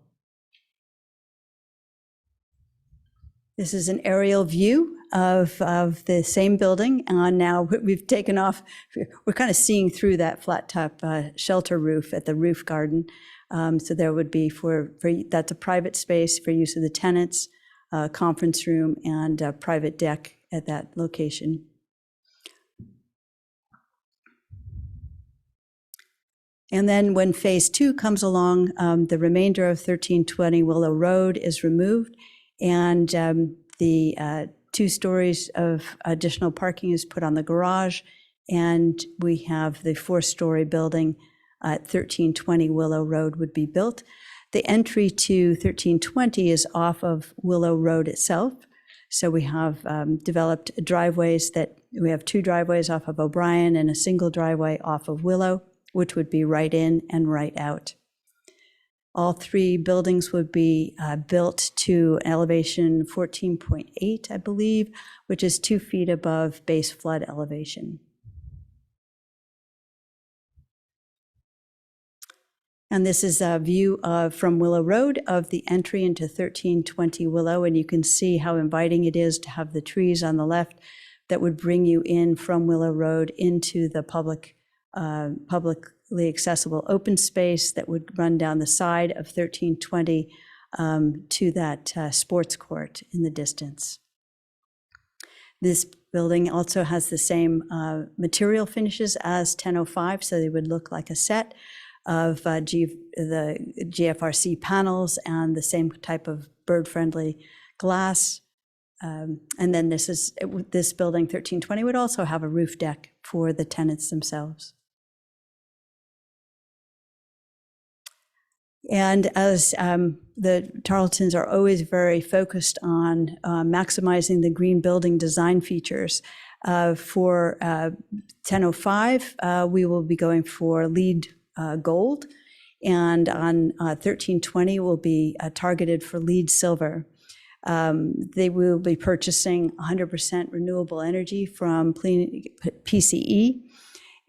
This is an aerial view of the same building. Now we've taken off, we're kind of seeing through that flat top shelter roof at the roof garden. So there would be that's a private space for use of the tenants, conference room, and a private deck at that location. And then when phase 2 comes along, the remainder of 1320 Willow Road is removed, and the 2 stories of additional parking is put on the garage, and we have the 4-story building at 1320 Willow Road would be built. The entry to 1320 is off of Willow Road itself. So we have developed driveways we have 2 driveways off of O'Brien and a single driveway off of Willow, which would be right in and right out. All 3 buildings would be built to an elevation 14.8, I believe, which is 2 feet above base flood elevation. And this is a view from Willow Road of the entry into 1320 Willow, and you can see how inviting it is to have the trees on the left that would bring you in from Willow Road into the publicly accessible open space that would run down the side of 1320 to that sports court in the distance. This building also has the same material finishes as 1005, so they would look like a set of the GFRC panels and the same type of bird-friendly glass. And then this building, 1320, would also have a roof deck for the tenants themselves. And as the Tarletons are always very focused on maximizing the green building design features, for 1005, we will be going for LEED Gold, and on 1320 will be targeted for LEED Silver. They will be purchasing 100% renewable energy from PCE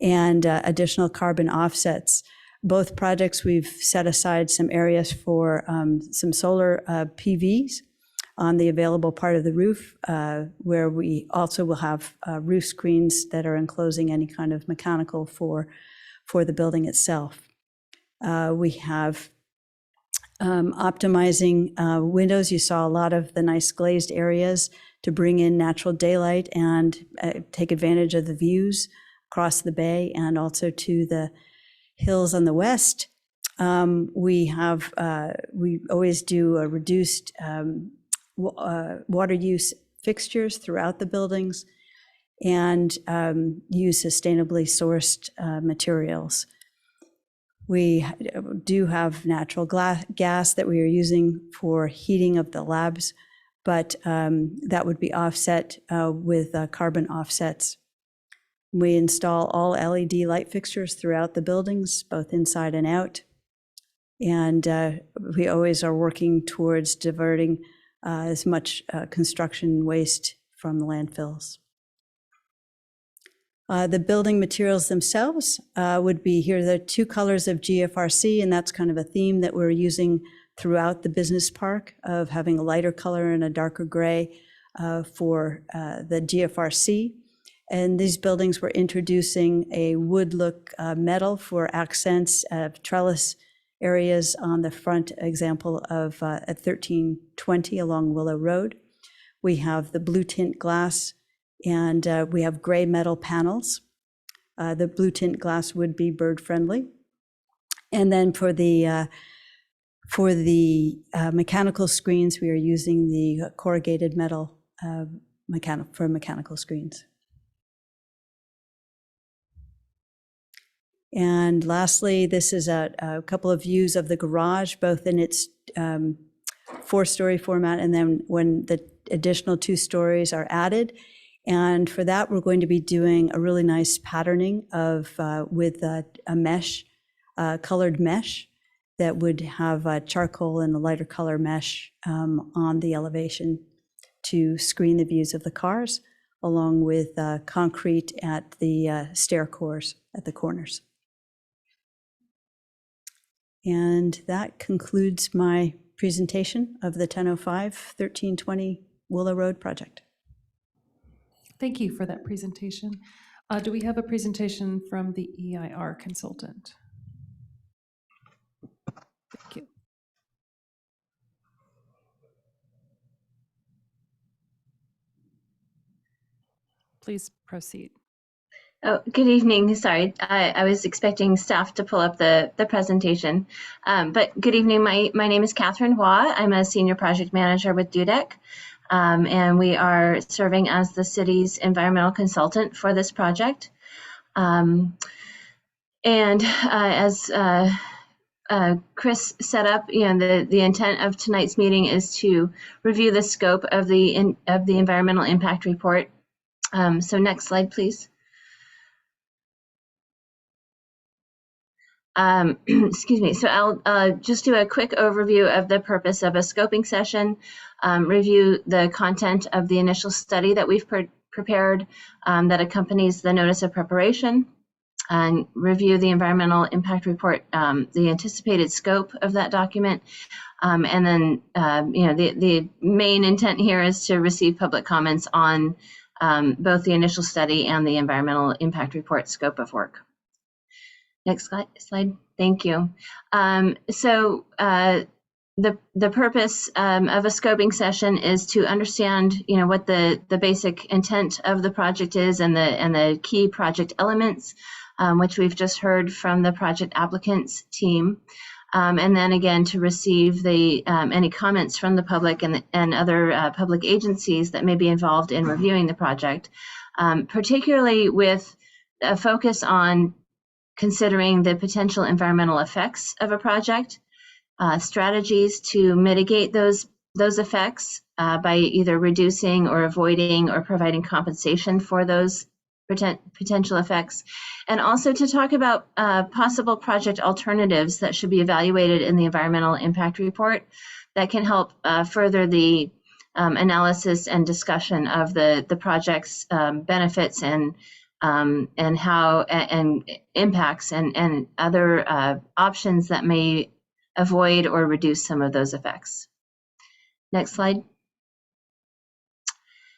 and additional carbon offsets. Both projects, we've set aside some areas for some solar PVs on the available part of the roof, where we also will have roof screens that are enclosing any kind of mechanical for the building itself. We have optimizing windows. You saw a lot of the nice glazed areas to bring in natural daylight and take advantage of the views across the bay and also to the hills on the west. We always do a reduced water use fixtures throughout the buildings and use sustainably sourced materials. We do have natural gas that we are using for heating of the labs, but that would be offset with carbon offsets. We install all LED light fixtures throughout the buildings, both inside and out. And we always are working towards diverting as much construction waste from the landfills. The building materials themselves would be here. There are 2 colors of GFRC, and that's kind of a theme that we're using throughout the business park, of having a lighter color and a darker gray for the GFRC. And these buildings were introducing a wood look metal for accents of trellis areas on the front example of at 1320 along Willow Road. We have the blue tint glass, and we have gray metal panels. The blue tint glass would be bird friendly. And then for the mechanical screens, we are using the corrugated metal for mechanical screens. And lastly, this is a couple of views of the garage, both in its 4-story format and then when the additional 2 stories are added. And for that, we're going to be doing a really nice patterning of with a mesh, colored mesh that would have charcoal and a lighter color mesh on the elevation to screen the views of the cars, along with concrete at the stair cores at the corners. And that concludes my presentation of the 1005-1320 Willow Road project. Thank you for that presentation. Do we have a presentation from the EIR consultant? Thank you. Please proceed. Oh, good evening. Sorry, I was expecting staff to pull up the presentation. But good evening. My name is Catherine Hua. I'm a senior project manager with Dudek. And we are serving as the city's environmental consultant for this project. As Chris set up, the intent of tonight's meeting is to review the scope of the environmental impact report. So next slide, please. Excuse me. So I'll just do a quick overview of the purpose of a scoping session, review the content of the initial study that we've prepared that accompanies the notice of preparation, and review the environmental impact report, the anticipated scope of that document. And then, the main intent here is to receive public comments on both the initial study and the environmental impact report scope of work. Next slide. Thank you. The purpose of a scoping session is to understand, what the basic intent of the project is and the key project elements, which we've just heard from the project applicants team, and then again to receive the any comments from the public and other public agencies that may be involved in reviewing the project, particularly with a focus on considering the potential environmental effects of a project, strategies to mitigate those effects by either reducing or avoiding or providing compensation for those potential effects, and also to talk about possible project alternatives that should be evaluated in the environmental impact report that can help further the analysis and discussion of the project's benefits and how and impacts and other options that may avoid or reduce some of those effects. Next slide.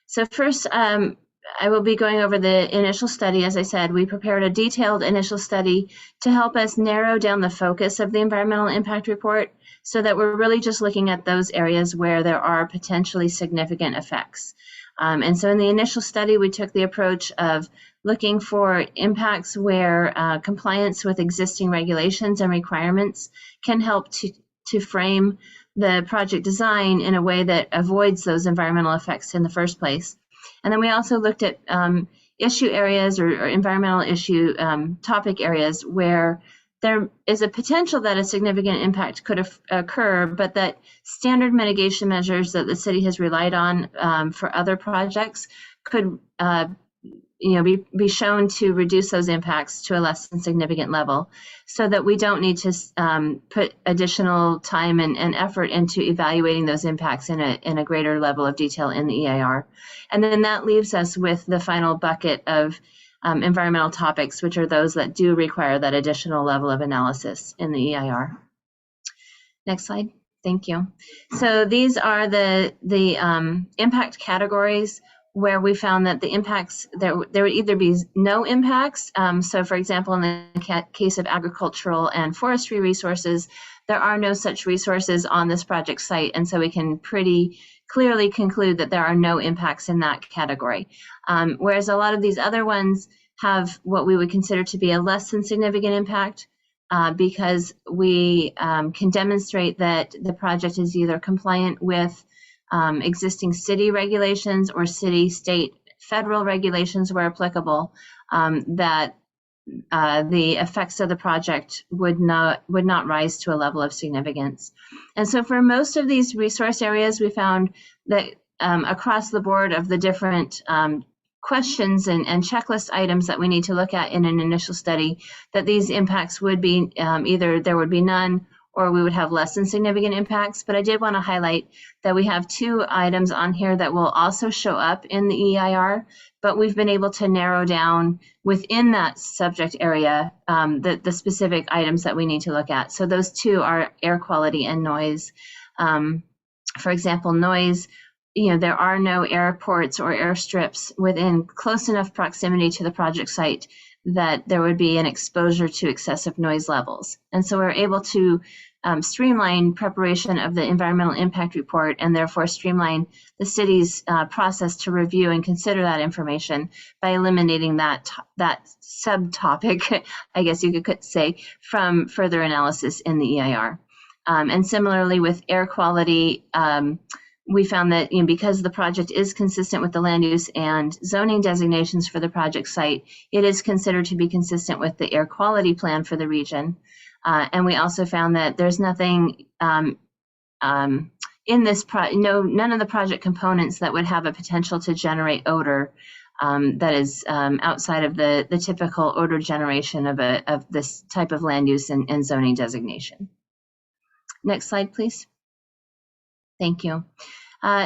So first, I will be going over the initial study. As I said, we prepared a detailed initial study to help us narrow down the focus of the environmental impact report so that we're really just looking at those areas where there are potentially significant effects. And so in the initial study, we took the approach of looking for impacts where compliance with existing regulations and requirements can help to frame the project design in a way that avoids those environmental effects in the first place. And then we also looked at issue areas or environmental issue topic areas where there is a potential that a significant impact could occur, but that standard mitigation measures that the city has relied on for other projects could be shown to reduce those impacts to a less than significant level, so that we don't need to put additional time and effort into evaluating those impacts in a greater level of detail in the EIR. And then that leaves us with the final bucket of environmental topics, which are those that do require that additional level of analysis in the EIR. Next slide. Thank you. So these are the impact categories where we found that the impacts, there would either be no impacts. So for example, in the case of agricultural and forestry resources, there are no such resources on this project site. And so we can pretty clearly conclude that there are no impacts in that category. Whereas a lot of these other ones have what we would consider to be a less than significant impact because we can demonstrate that the project is either compliant with existing city regulations or city, state, federal regulations where applicable that the effects of the project would not rise to a level of significance. And so for most of these resource areas, we found that across the board of the different questions and checklist items that we need to look at in an initial study, that these impacts would be either there would be none or we would have less than significant impacts. But I did want to highlight that we have 2 items on here that will also show up in the EIR, but we've been able to narrow down within that subject area the specific items that we need to look at. So those 2 are air quality and noise. For example, noise, there are no airports or airstrips within close enough proximity to the project site that there would be an exposure to excessive noise levels. And so we're able to streamline preparation of the environmental impact report and therefore streamline the city's process to review and consider that information by eliminating that subtopic, I guess you could say, from further analysis in the EIR. And similarly with air quality, we found that because the project is consistent with the land use and zoning designations for the project site, it is considered to be consistent with the air quality plan for the region. And we also found that there's nothing in this none of the project components that would have a potential to generate odor that is outside of the typical odor generation of this type of land use and zoning designation. Next slide, please. Thank you.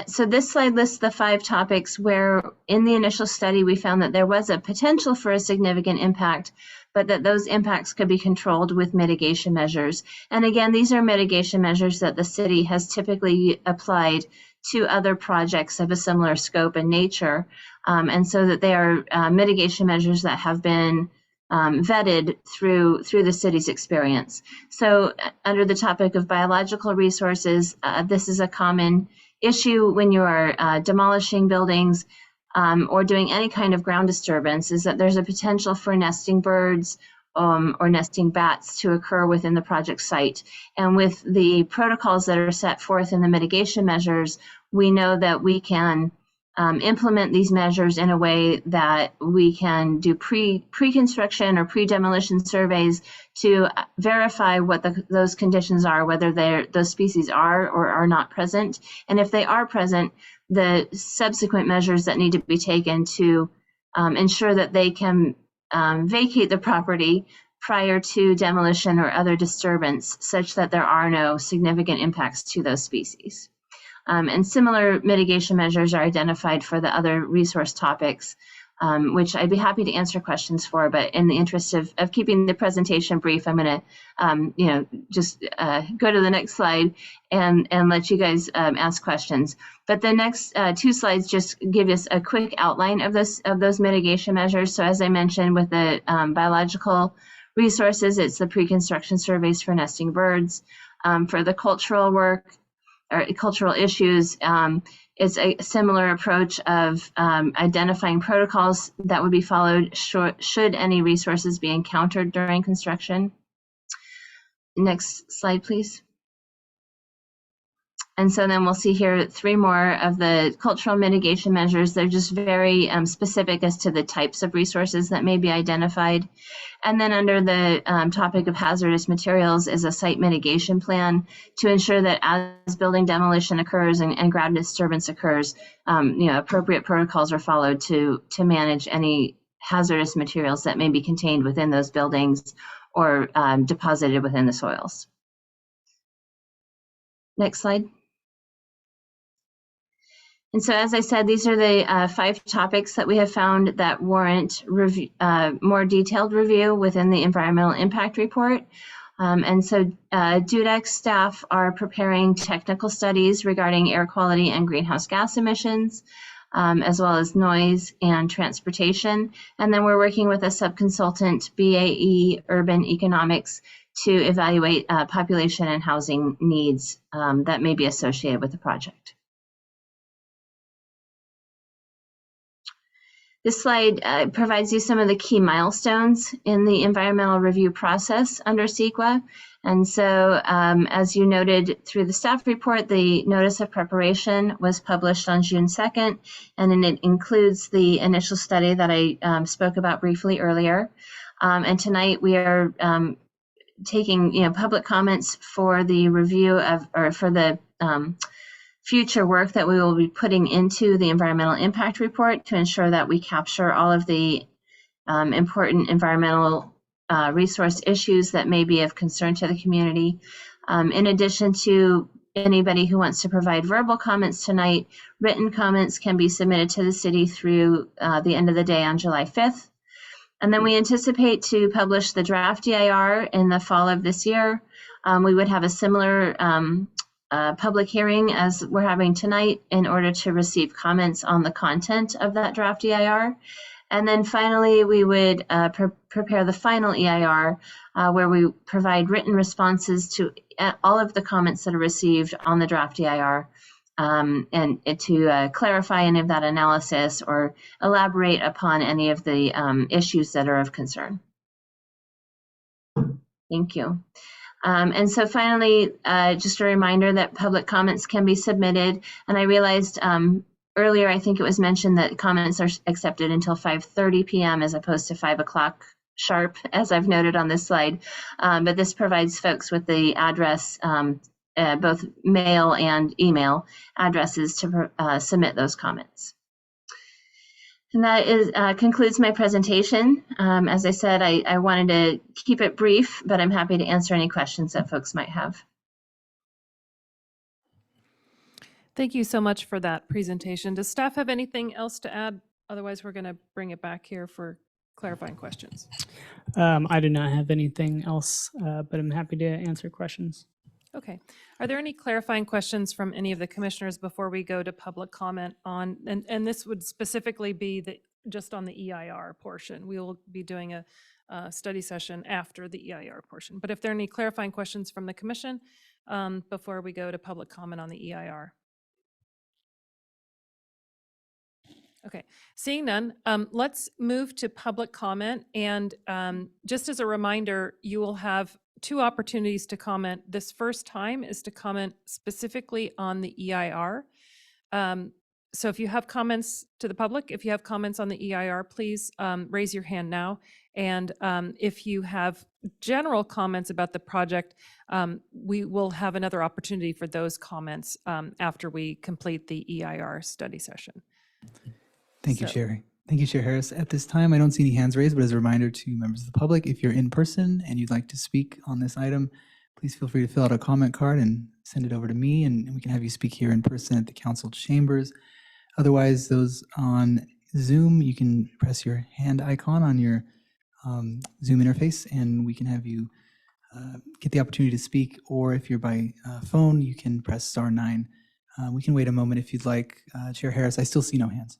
So this slide lists the 5 topics where in the initial study we found that there was a potential for a significant impact, but that those impacts could be controlled with mitigation measures. And again, these are mitigation measures that the city has typically applied to other projects of a similar scope and nature. And so that they are mitigation measures that have been vetted through the city's experience. So under the topic of biological resources, this is a common issue when you are demolishing buildings or doing any kind of ground disturbance, is that there's a potential for nesting birds or nesting bats to occur within the project site. And with the protocols that are set forth in the mitigation measures, we know that we can implement these measures in a way that we can do pre-construction or pre-demolition surveys to verify what those conditions are, whether those species are or are not present. And if they are present, the subsequent measures that need to be taken to ensure that they can vacate the property prior to demolition or other disturbance, such that there are no significant impacts to those species. And similar mitigation measures are identified for the other resource topics, which I'd be happy to answer questions for, but in the interest of keeping the presentation brief, I'm going to, just go to the next slide and let you guys ask questions. But the next 2 slides just give us a quick outline of those mitigation measures. So as I mentioned with the biological resources, it's the pre-construction surveys for nesting birds. For the cultural work, or cultural issues, it's a similar approach of identifying protocols that would be followed should any resources be encountered during construction. Next slide, please. And so then we'll see here 3 more of the cultural mitigation measures. They're just very specific as to the types of resources that may be identified. And then under the topic of hazardous materials is a site mitigation plan to ensure that as building demolition occurs and ground disturbance occurs, appropriate protocols are followed to manage any hazardous materials that may be contained within those buildings or deposited within the soils. Next slide. And so, as I said, these are the 5 topics that we have found that warrant more detailed review within the environmental impact report. And so DUDEX staff are preparing technical studies regarding air quality and greenhouse gas emissions, as well as noise and transportation. And then we're working with a subconsultant, BAE Urban Economics, to evaluate population and housing needs that may be associated with the project. This slide provides you some of the key milestones in the environmental review process under CEQA. And so, as you noted through the staff report, the notice of preparation was published on June 2nd, and it includes the initial study that I spoke about briefly earlier. And tonight we are taking public comments for the review of, or for the future work that we will be putting into the environmental impact report to ensure that we capture all of the important environmental resource issues that may be of concern to the community. In addition to anybody who wants to provide verbal comments tonight, written comments can be submitted to the city through the end of the day on July 5th. And then we anticipate to publish the draft DIR in the fall of this year. We would have a similar public hearing as we're having tonight in order to receive comments on the content of that draft DIR. And then finally, we would prepare the final EIR where we provide written responses to all of the comments that are received on the draft EIR and to clarify any of that analysis or elaborate upon any of the issues that are of concern. Thank you. And so finally, just a reminder that public comments can be submitted. And I realized earlier, I think it was mentioned that comments are accepted until 5:30 p.m. as opposed to 5 o'clock sharp, as I've noted on this slide. But this provides folks with the address, both mail and email addresses to submit those comments. And that is concludes my presentation. As I said, I wanted to keep it brief, but I'm happy to answer any questions that folks might have. Thank you so much for that presentation. Does staff have anything else to add? Otherwise, we're going to bring it back here for clarifying questions. I do not have anything else, but I'm happy to answer questions. Okay. Are there any clarifying questions from any of the commissioners before we go to public comment on, and this would specifically be just on the EIR portion. We will be doing a study session after the EIR portion. But if there are any clarifying questions from the commission before we go to public comment on the EIR. Okay, seeing none, let's move to public comment. And just as a reminder, you will have 2 opportunities to comment. This first time is to comment specifically on the EIR. So if you have comments to the public, if you have comments on the EIR, please raise your hand now. And if you have general comments about the project, we will have another opportunity for those comments after we complete the EIR study session. Thank you, Chair. Thank you, Chair Harris. At this time, I don't see any hands raised, but as a reminder to members of the public, if you're in person and you'd like to speak on this item, please feel free to fill out a comment card and send it over to me, and we can have you speak here in person at the council chambers. Otherwise, those on Zoom, you can press your hand icon on your Zoom interface, and we can have you get the opportunity to speak. Or if you're by phone, you can press *9. We can wait a moment if you'd like. Chair Harris, I still see no hands.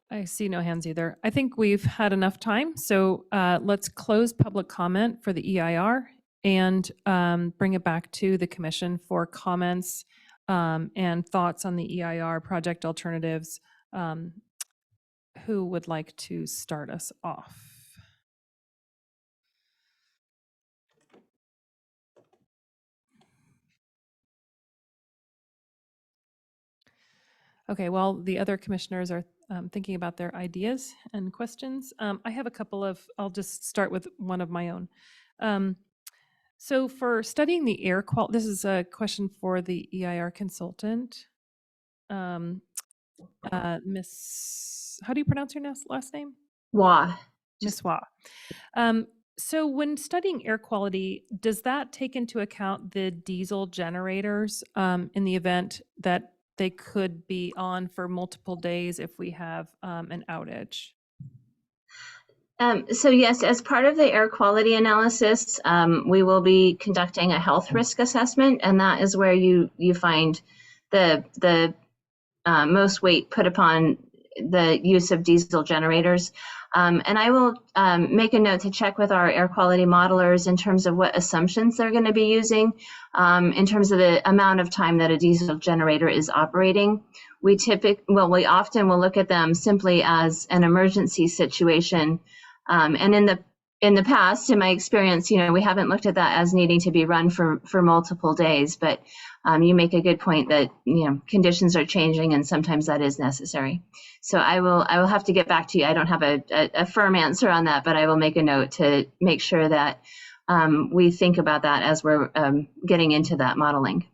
I see no hands either. I think we've had enough time. So let's close public comment for the EIR and bring it back to the commission for comments and thoughts on the EIR project alternatives. Who would like to start us off? Okay, while the other commissioners are thinking about their ideas and questions, I have a couple of, I'll just start with one of my own. So for studying the air quality, this is a question for the EIR consultant. Miss, how do you pronounce your last name? Wah. Miss Wah. So when studying air quality, does that take into account the diesel generators in the event that they could be on for multiple days if we have an outage? So yes, as part of the air quality analysis, we will be conducting a health risk assessment, and that is where you find the most weight put upon the use of diesel generators. And I will make a note to check with our air quality modelers in terms of what assumptions they're going to be using in terms of the amount of time that a diesel generator is operating. We often will look at them simply as an emergency situation. And in the past, in my experience, we haven't looked at that as needing to be run for multiple days. But you make a good point that, conditions are changing and sometimes that is necessary. So I will have to get back to you. I don't have a firm answer on that, but I will make a note to make sure that we think about that as we're getting into that modeling.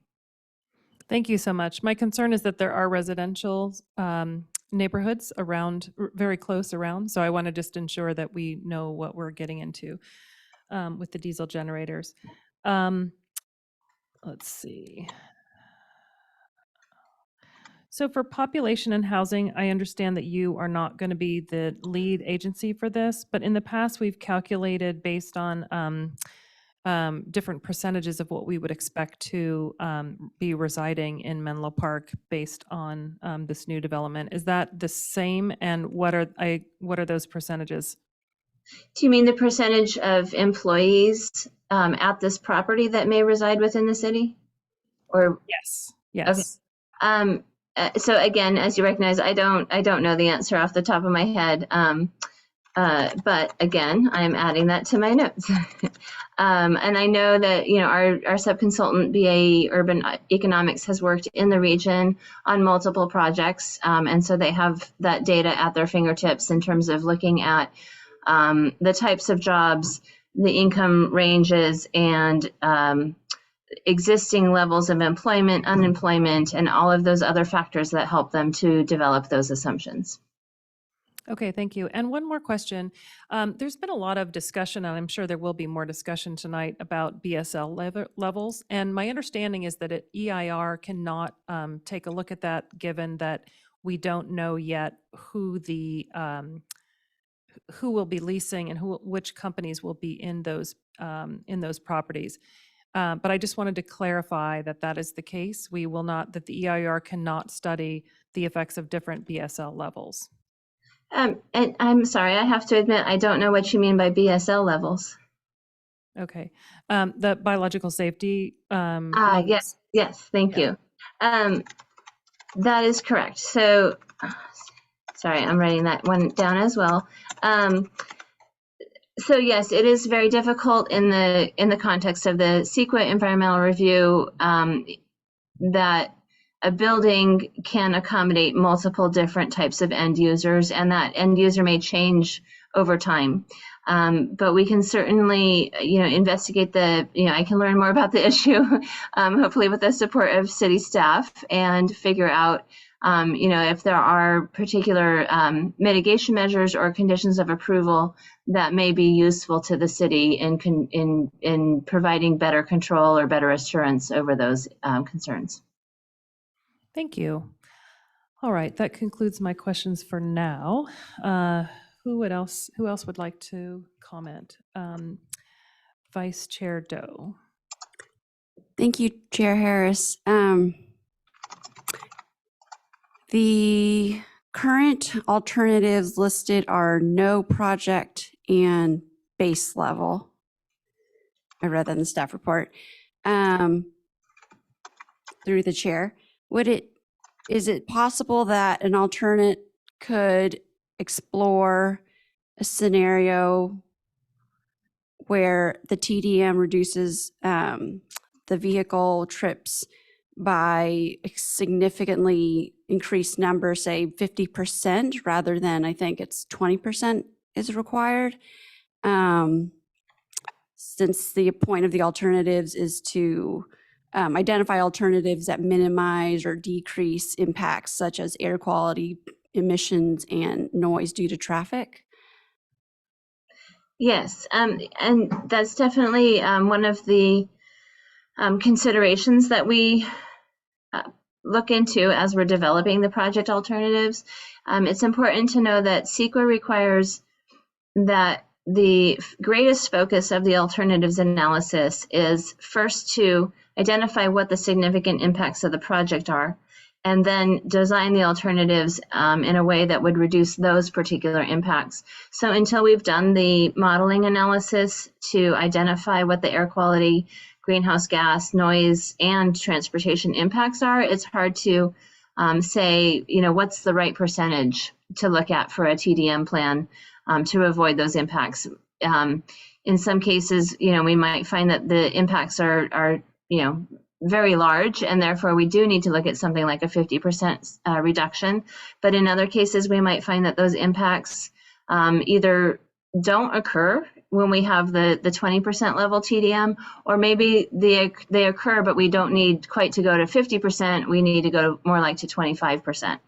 Thank you so much. My concern is that there are residential neighborhoods around, very close around. So I want to just ensure that we know what we're getting into with the diesel generators. Let's see. So for population and housing, I understand that you are not going to be the lead agency for this, but in the past, we've calculated based on different percentages of what we would expect to be residing in Menlo Park based on this new development. Is that the same? And what are those percentages? Do you mean the percentage of employees at this property that may reside within the city? Or yes, yes. Okay. So again, as you recognize, I don't know the answer off the top of my head. But again, I'm adding that to my notes. And I know that, our subconsultant, BAE Urban Economics, has worked in the region on multiple projects. And so they have that data at their fingertips in terms of looking at the types of jobs, the income ranges, and existing levels of employment, unemployment, and all of those other factors that help them to develop those assumptions. Okay, thank you. And one more question. There's been a lot of discussion, and I'm sure there will be more discussion tonight about BSL levels. And my understanding is that EIR cannot take a look at that, given that we don't know yet who will be leasing and which companies will be in those properties. But I just wanted to clarify that is the case. That the EIR cannot study the effects of different BSL levels. And I'm sorry, I have to admit, I don't know what you mean by BSL levels. Okay. The biological safety. Yes, thank you. That is correct. So, sorry, I'm writing that one down as well. So yes, it is very difficult in the context of the CEQA environmental review that a building can accommodate multiple different types of end users, and that end user may change over time. But we can certainly, investigate I can learn more about the issue, hopefully with the support of city staff, and figure out, if there are particular mitigation measures or conditions of approval that may be useful to the city in providing better control or better assurance over those concerns. Thank you. All right, that concludes my questions for now. Who else would like to comment? Vice Chair Doe. Thank you, Chair Harris. The current alternatives listed are no project and base level. I read that in the staff report. Through the chair, is it possible that an alternate could explore a scenario where the TDM reduces the vehicle trips by a significantly increased number, say 50%, rather than I think it's 20% is required? Since the point of the alternatives is to identify alternatives that minimize or decrease impacts such as air quality, emissions, and noise due to traffic. Yes, and that's definitely one of the considerations that we look into as we're developing the project alternatives. It's important to know that CEQA requires that the greatest focus of the alternatives analysis is first to identify what the significant impacts of the project are, and then design the alternatives in a way that would reduce those particular impacts. So until we've done the modeling analysis to identify what the air quality, greenhouse gas, noise, and transportation impacts are, it's hard to say, what's the right percentage to look at for a TDM plan to avoid those impacts. In some cases, we might find that the impacts are very large, and therefore we do need to look at something like a 50% reduction. But in other cases, we might find that those impacts either don't occur when we have the 20% level TDM, or maybe they occur, but we don't need quite to go to 50%. We need to go more like to 25%.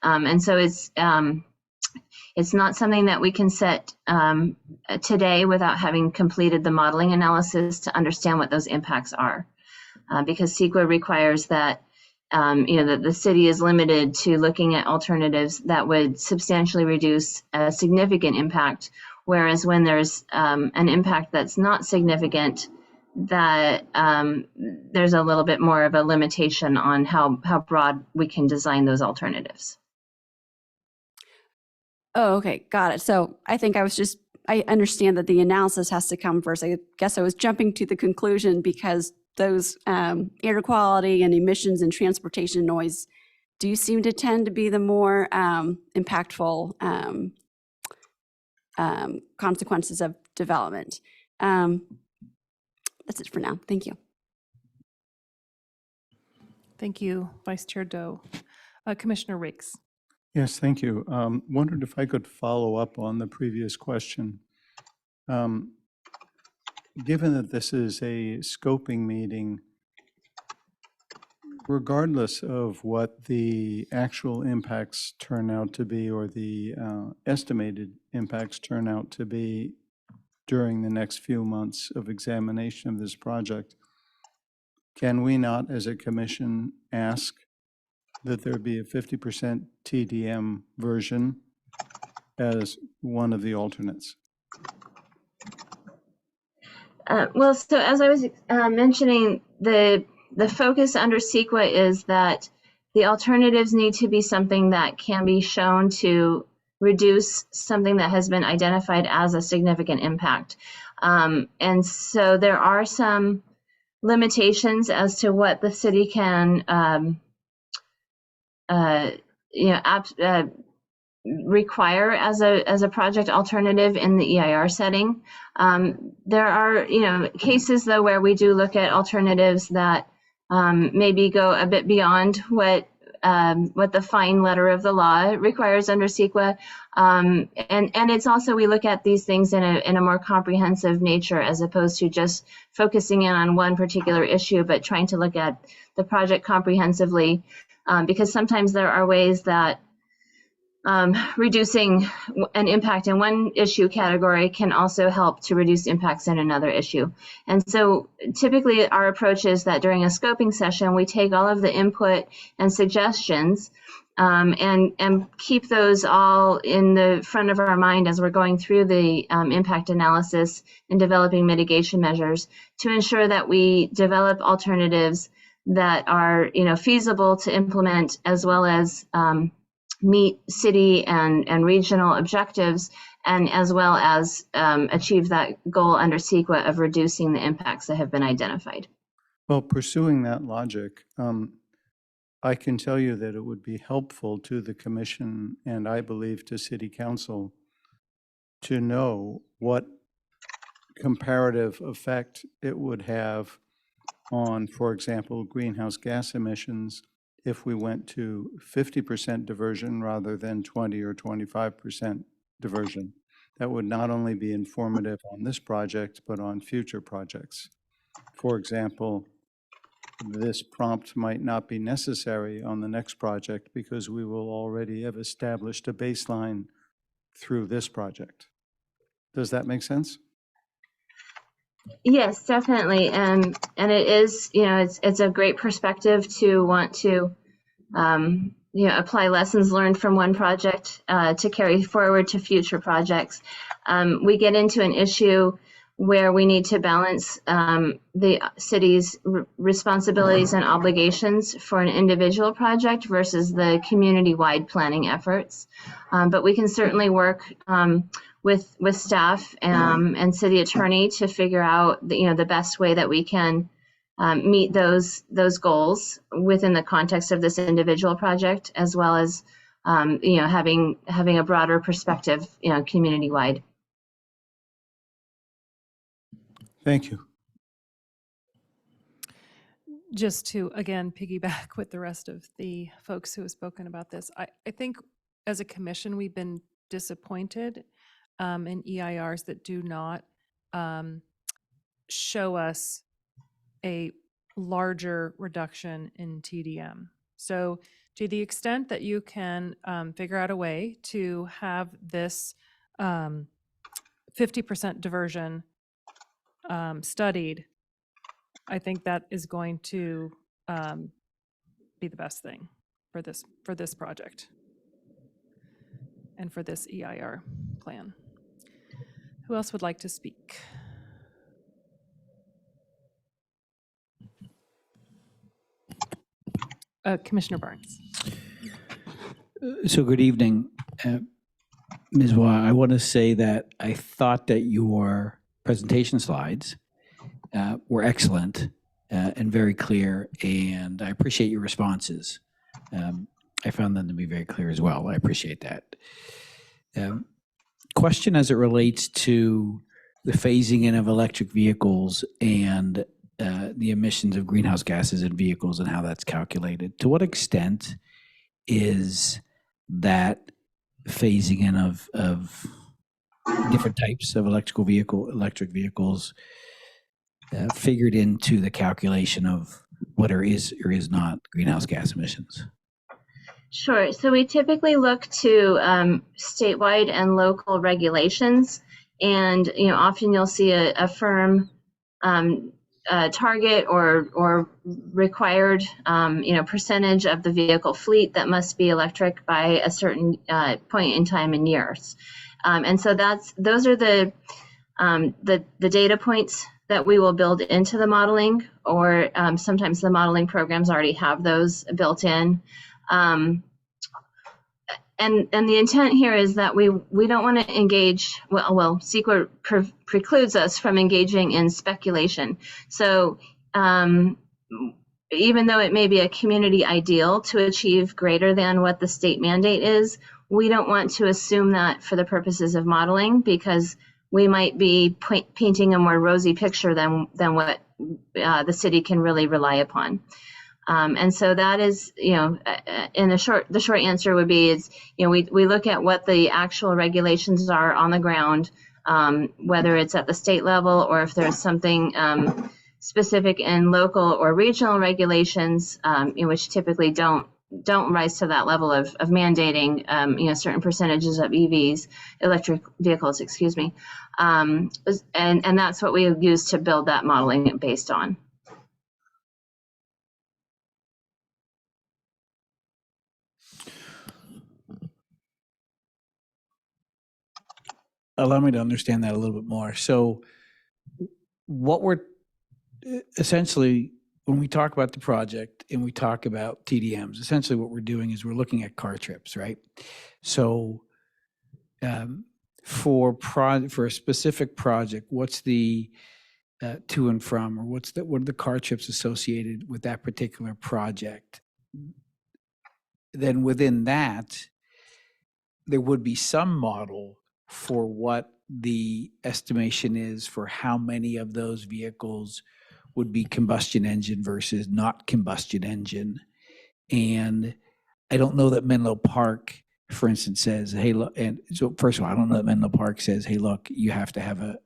And so it's not something that we can set today without having completed the modeling analysis to understand what those impacts are. Because CEQA requires that that the city is limited to looking at alternatives that would substantially reduce a significant impact, whereas when there's an impact that's not significant, that there's a little bit more of a limitation on how broad we can design those alternatives. Oh, okay, got it. So I think I understand that the analysis has to come first. I guess I was jumping to the conclusion because those air quality and emissions and transportation noise do seem to tend to be the more impactful consequences of development. That's it for now. Thank you. Thank you, Vice Chair Doe. Commissioner Riggs. Yes, thank you. Wondered if I could follow up on the previous question. Given that this is a scoping meeting, regardless of what the actual impacts turn out to be or the estimated impacts turn out to be during the next few months of examination of this project, can we not, as a commission, ask that there be a 50% TDM version as one of the alternates? Well, so as I was mentioning, the focus under CEQA is that the alternatives need to be something that can be shown to reduce something that has been identified as a significant impact. And so there are some limitations as to what the city can require as a project alternative in the EIR setting. There are cases though where we do look at alternatives that maybe go a bit beyond what the fine letter of the law requires under CEQA, and it's also we look at these things in a more comprehensive nature as opposed to just focusing in on one particular issue, but trying to look at the project comprehensively, because sometimes there are ways that reducing an impact in one issue category can also help to reduce impacts in another issue. And so typically our approach is that during a scoping session, we take all of the input and suggestions and keep those all in the front of our mind as we're going through the impact analysis and developing mitigation measures to ensure that we develop alternatives that are feasible to implement, as well as meet city and regional objectives, and as well as achieve that goal under CEQA of reducing the impacts that have been identified. Well, pursuing that logic, I can tell you that it would be helpful to the commission, and I believe to City Council, to know what comparative effect it would have on, for example, greenhouse gas emissions if we went to 50% diversion rather than 20 or 25% diversion. That would not only be informative on this project, but on future projects. For example, this prompt might not be necessary on the next project because we will already have established a baseline through this project. Does that make sense? Yes, definitely, and it is, it's a great perspective to want to, apply lessons learned from one project to carry forward to future projects. We get into an issue where we need to balance the city's responsibilities and obligations for an individual project versus the community-wide planning efforts. But we can certainly work with staff and city attorney to figure out the best way that we can meet those goals within the context of this individual project, as well as having a broader perspective, community-wide. Thank you. just to, again, piggyback with the rest of the folks who have spoken about this, I think as a commission, we've been disappointed in EIRs that do not show us a larger reduction in TDM. So to the extent that you can figure out a way to have this 50% diversion studied, I think that is going to be the best thing for this project and for this EIR plan. Who else would like to speak? Commissioner Barnes. So good evening, Ms. Waugh. I want to say that I thought that your presentation slides were excellent and very clear, and I appreciate your responses. I found them to be very clear as well. I appreciate that. Question as it relates to the phasing in of electric vehicles and the emissions of greenhouse gases in vehicles and how that's calculated. To what extent is that phasing in of different types of electric vehicles figured into the calculation of what is or is not greenhouse gas emissions? Sure. So we typically look to statewide and local regulations, and often you'll see a firm target or required percentage of the vehicle fleet that must be electric by a certain point in time in years, and so those are the data points that we will build into the modeling, or sometimes the modeling programs already have those built in. And the intent here is that we don't want to engage, well, CEQA precludes us from engaging in speculation. So even though it may be a community ideal to achieve greater than what the state mandate is, we don't want to assume that for the purposes of modeling, because we might be painting a more rosy picture than what the city can really rely upon. And so that is, in the short answer would be is, we look at what the actual regulations are on the ground, whether it's at the state level or if there's something specific in local or regional regulations, which typically don't rise to that level of mandating, certain percentages of EVs, electric vehicles, excuse me. And that's what we use to build that modeling based on. Allow me to understand that a little bit more. So what we're essentially, when we talk about the project and we talk about TDMs, essentially what we're doing is we're looking at car trips, right? So for a specific project, what's the to and from, or what are the car trips associated with that particular project? Then within that, there would be some model for what the estimation is for how many of those vehicles would be combustion engine versus not combustion engine. And I don't know that Menlo Park, for instance, says, hey, look, and so first of all, I don't know that Menlo Park says, hey, look, you have to have a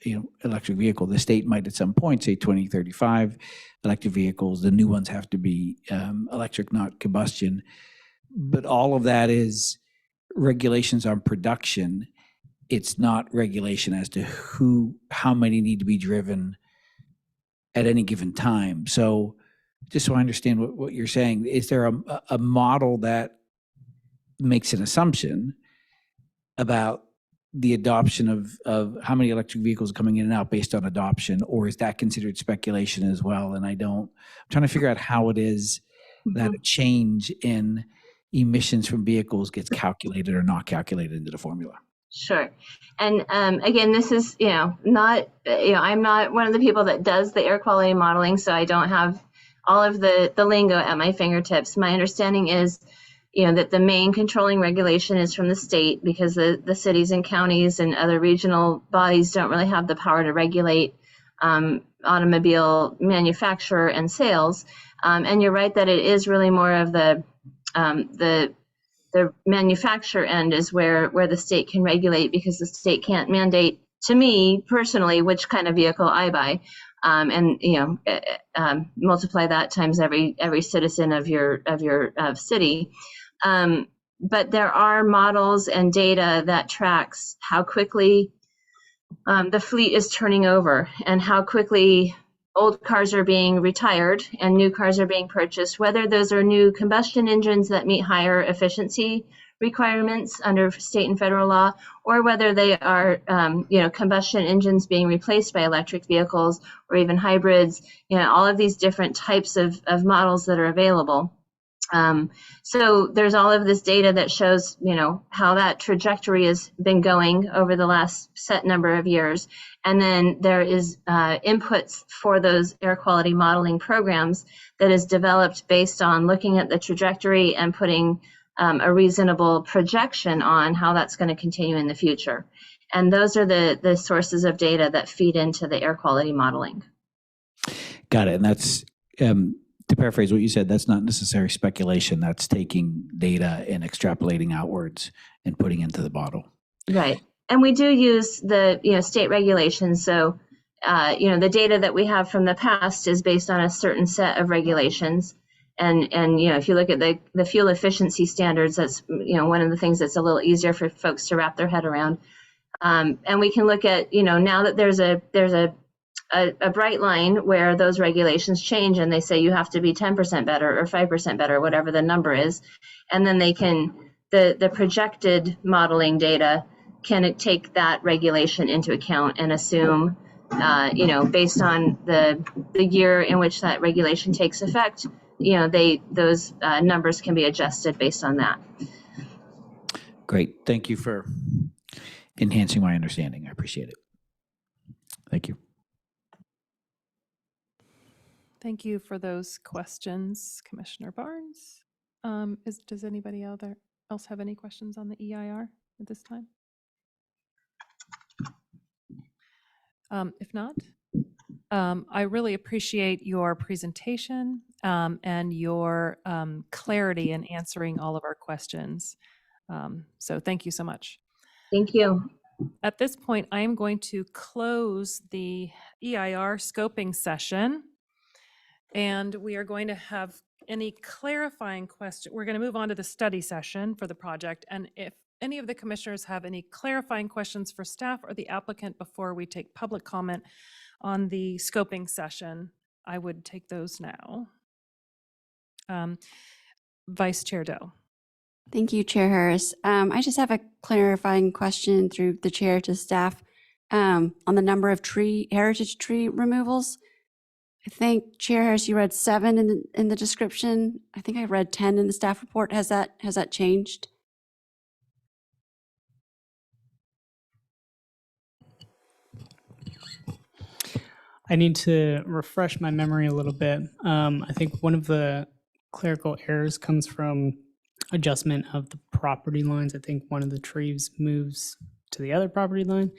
electric vehicle. The state might at some point say 2035 electric vehicles, the new ones have to be electric, not combustion. But all of that is regulations on production. It's not regulation as to how many need to be driven at any given time. So just so I understand what you're saying, is there a model that makes an assumption about the adoption of how many electric vehicles are coming in and out based on adoption, or is that considered speculation as well? And I'm trying to figure out how it is that a change in emissions from vehicles gets calculated or not calculated into the formula. Sure. And again, this is, not, I'm not one of the people that does the air quality modeling, so I don't have all of the lingo at my fingertips. My understanding is, that the main controlling regulation is from the state, because the cities and counties and other regional bodies don't really have the power to regulate automobile manufacture and sales. And you're right that it is really more of the manufacturer end is where the state can regulate, because the state can't mandate to me personally which kind of vehicle I buy. And multiply that times every citizen of your city. But there are models and data that tracks how quickly the fleet is turning over and how quickly old cars are being retired and new cars are being purchased, whether those are new combustion engines that meet higher efficiency requirements under state and federal law, or whether they are combustion engines being replaced by electric vehicles or even hybrids, all of these different types of models that are available. So there's all of this data that shows, how that trajectory has been going over the last set number of years. And then there is inputs for those air quality modeling programs that is developed based on looking at the trajectory and putting a reasonable projection on how that's going to continue in the future. And those are the sources of data that feed into the air quality modeling. Got it. And that's, to paraphrase what you said, that's not necessary speculation. That's taking data and extrapolating outwards and putting into the model. Right. And we do use the state regulations. So, the data that we have from the past is based on a certain set of regulations. And if you look at the fuel efficiency standards, that's one of the things that's a little easier for folks to wrap their head around. And we can look at now that there's a bright line where those regulations change and they say you have to be 10% better or 5% better, whatever the number is, and then they can the projected modeling data can take that regulation into account and assume based on the year in which that regulation takes effect. Those numbers can be adjusted based on that. Great. Thank you for enhancing my understanding. I appreciate it. Thank you. Thank you for those questions, Commissioner Barnes. Does anybody else have any questions on the EIR at this time? If not, I really appreciate your presentation and your clarity in answering all of our questions. So thank you so much. Thank you. At this point, I am going to close the EIR scoping session. And we are going to have any clarifying question. We're going to move on to the study session for the project. And if any of the commissioners have any clarifying questions for staff or the applicant before we take public comment on the scoping session, I would take those now. Vice Chair Doe. Thank you, Chair Harris. I just have a clarifying question through the chair to staff on the number of heritage tree removals. I think, Chair Harris, you read 7 in the description. I think I read 10 in the staff report. Has that changed? I need to refresh my memory a little bit. I think one of the clerical errors comes from adjustment of the property lines. I think one of the trees moves to the other property line.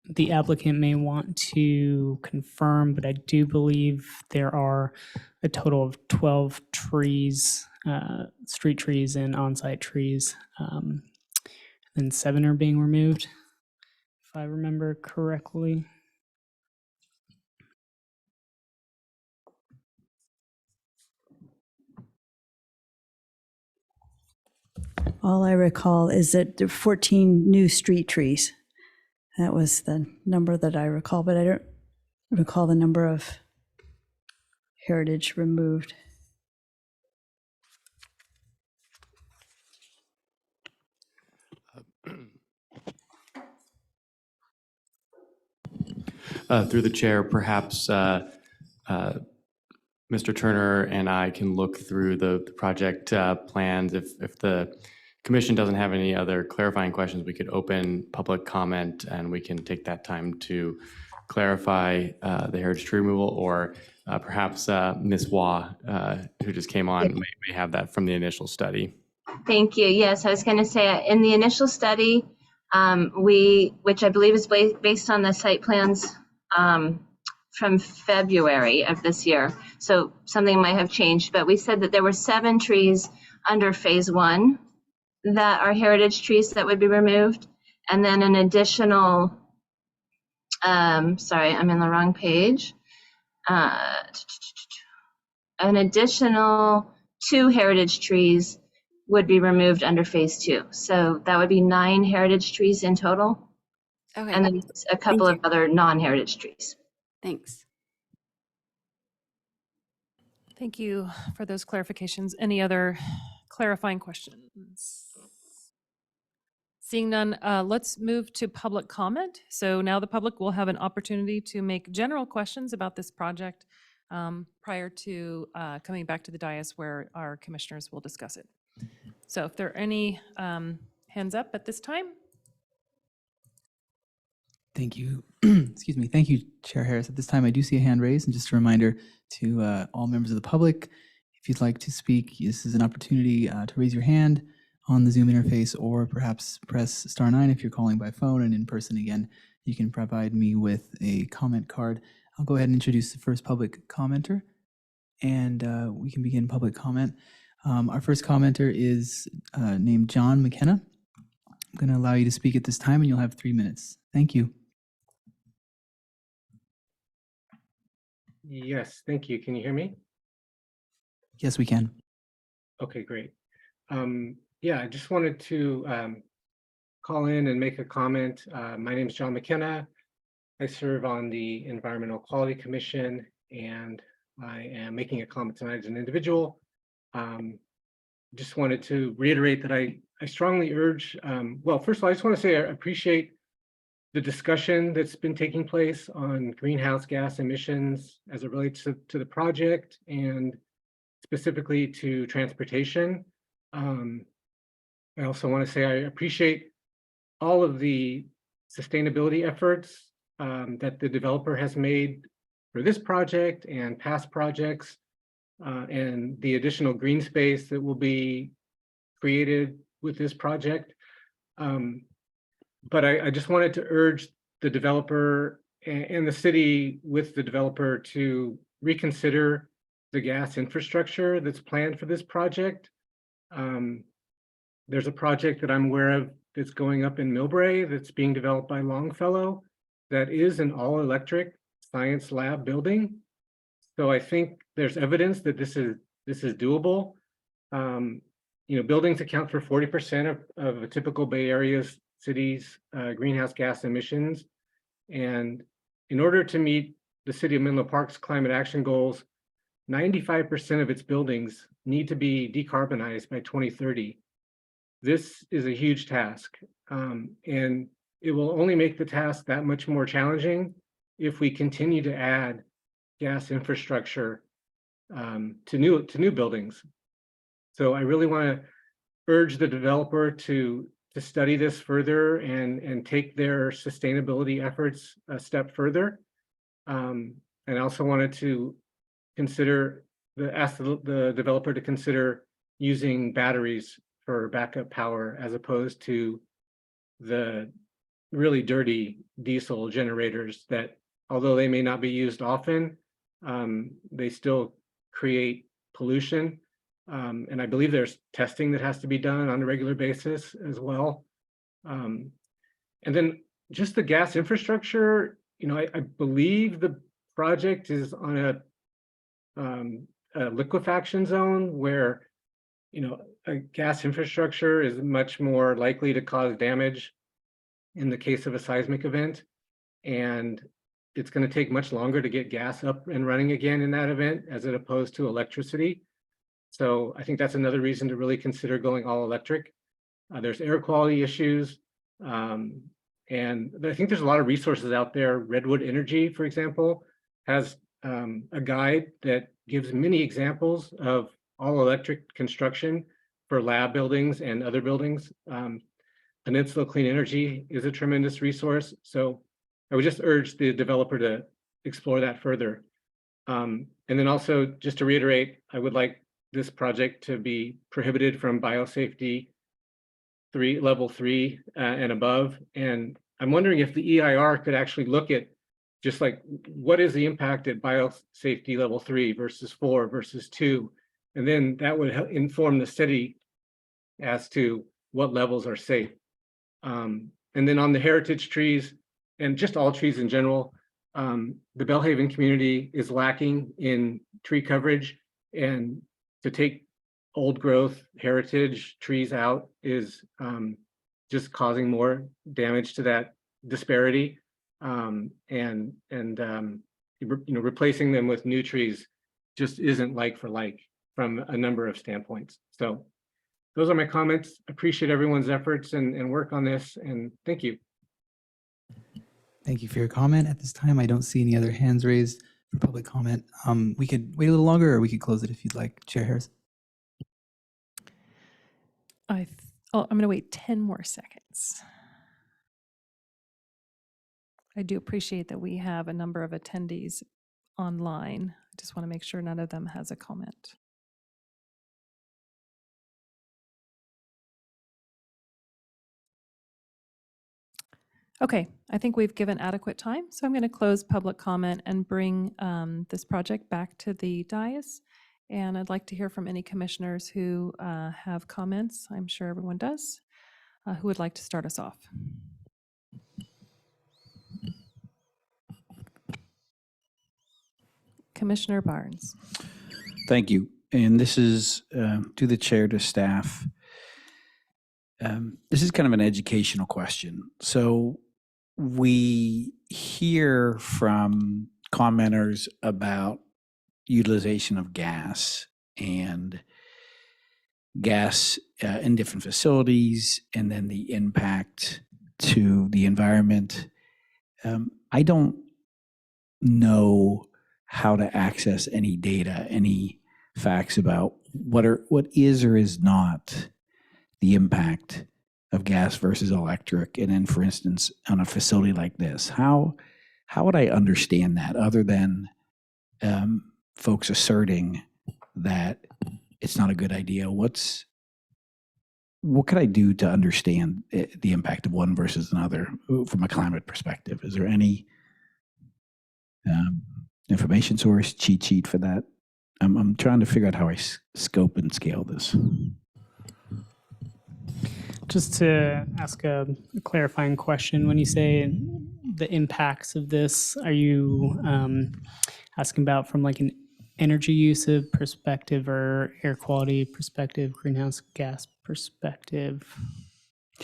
The applicant may want to confirm, but I do believe there are a total of 12 trees, street trees and on-site trees, and 7 are being removed, if I remember correctly. All I recall is that there are 14 new street trees. That was the number that I recall, but I don't recall the number of heritage removed. Through the chair, perhaps Mr. Turner and I can look through the project plans. If the commission doesn't have any other clarifying questions, we could open public comment and we can take that time to clarify the heritage tree removal, or perhaps Ms. Waugh, who just came on, may have that from the initial study. Thank you. Yes, I was going to say in the initial study, which I believe is based on the site plans from February of this year. So something might have changed, but we said that there were 7 trees under phase 1 that are heritage trees that would be removed. And then an additional, sorry, I'm in the wrong page. An additional 2 heritage trees would be removed under phase 2. So that would be 9 heritage trees in total. Okay. And then a couple of other non-heritage trees. Thanks. Thank you for those clarifications. Any other clarifying questions? Seeing none, let's move to public comment. So now the public will have an opportunity to make general questions about this project prior to coming back to the dais where our commissioners will discuss it. So if there are any hands up at this time. Thank you. Excuse me. Thank you, Chair Harris. At this time, I do see a hand raised, and just a reminder to all members of the public, if you'd like to speak, this is an opportunity to raise your hand on the Zoom interface, or perhaps press *9 if you're calling by phone, and in person again, you can provide me with a comment card. I'll go ahead and introduce the first public commenter, and we can begin public comment. Our first commenter is named John McKenna. I'm going to allow you to speak at this time, and you'll have 3 minutes. Thank you. Yes, thank you. Can you hear me? Yes, we can. Okay, great. Yeah, I just wanted to call in and make a comment. My name is John McKenna. I serve on the Environmental Quality Commission, and I am making a comment tonight as an individual. Just wanted to reiterate that I strongly urge, well, first of all, I just want to say I appreciate the discussion that's been taking place on greenhouse gas emissions as it relates to the project and specifically to transportation. I also want to say I appreciate all of the sustainability efforts that the developer has made for this project and past projects, and the additional green space that will be created with this project. But I just wanted to urge the developer and the city with the developer to reconsider the gas infrastructure that's planned for this project. There's a project that I'm aware of that's going up in Millbrae that's being developed by Longfellow that is an all-electric science lab building. So I think there's evidence that this is doable. You know, buildings account for 40% of a typical Bay Area city's greenhouse gas emissions. And in order to meet the City of Menlo Park's climate action goals, 95% of its buildings need to be decarbonized by 2030. This is a huge task, and it will only make the task that much more challenging if we continue to add gas infrastructure to new buildings. So I really want to urge the developer to study this further and take their sustainability efforts a step further. And I also wanted to ask the developer to consider using batteries for backup power as opposed to the really dirty diesel generators that, although they may not be used often, they still create pollution. And I believe there's testing that has to be done on a regular basis as well. And then just the gas infrastructure, you know, I believe the project is on a liquefaction zone where, you know, a gas infrastructure is much more likely to cause damage in the case of a seismic event. And it's going to take much longer to get gas up and running again in that event as opposed to electricity. So I think that's another reason to really consider going all electric. There's air quality issues. And I think there's a lot of resources out there. Redwood Energy, for example, has a guide that gives many examples of all electric construction for lab buildings and other buildings. Peninsula Clean Energy is a tremendous resource. So I would just urge the developer to explore that further. And then also, just to reiterate, I would like this project to be prohibited from biosafety level 3 and above. And I'm wondering if the EIR could actually look at just like what is the impact at biosafety level 3 versus 4 versus 2? And then that would inform the city as to what levels are safe. And then on the heritage trees and just all trees in general, the Belhaven community is lacking in tree coverage, and to take old growth heritage trees out is just causing more damage to that disparity. Replacing them with new trees just isn't like for like from a number of standpoints. So those are my comments. Appreciate everyone's efforts and work on this, and thank you. Thank you for your comment. At this time, I don't see any other hands raised for public comment. We could wait a little longer, or we could close it if you'd like, Chair Harris. I'm going to wait 10 more seconds. I do appreciate that we have a number of attendees online. I just want to make sure none of them has a comment. Okay, I think we've given adequate time, so I'm going to close public comment and bring this project back to the dais. And I'd like to hear from any commissioners who have comments. I'm sure everyone does. Who would like to start us off? Commissioner Barnes. Thank you. And this is to the chair, to staff. This is kind of an educational question. So we hear from commenters about utilization of gas and gas in different facilities, and then the impact to the environment. I don't know how to access any data, any facts about what is or is not the impact of gas versus electric. And then, for instance, on a facility like this, how would I understand that other than folks asserting that it's not a good idea? What could I do to understand the impact of one versus another from a climate perspective? Is there any information source, cheat sheet for that? I'm trying to figure out how I scope and scale this. Just to ask a clarifying question, when you say the impacts of this, are you asking about from like an energy use perspective or air quality perspective, greenhouse gas perspective,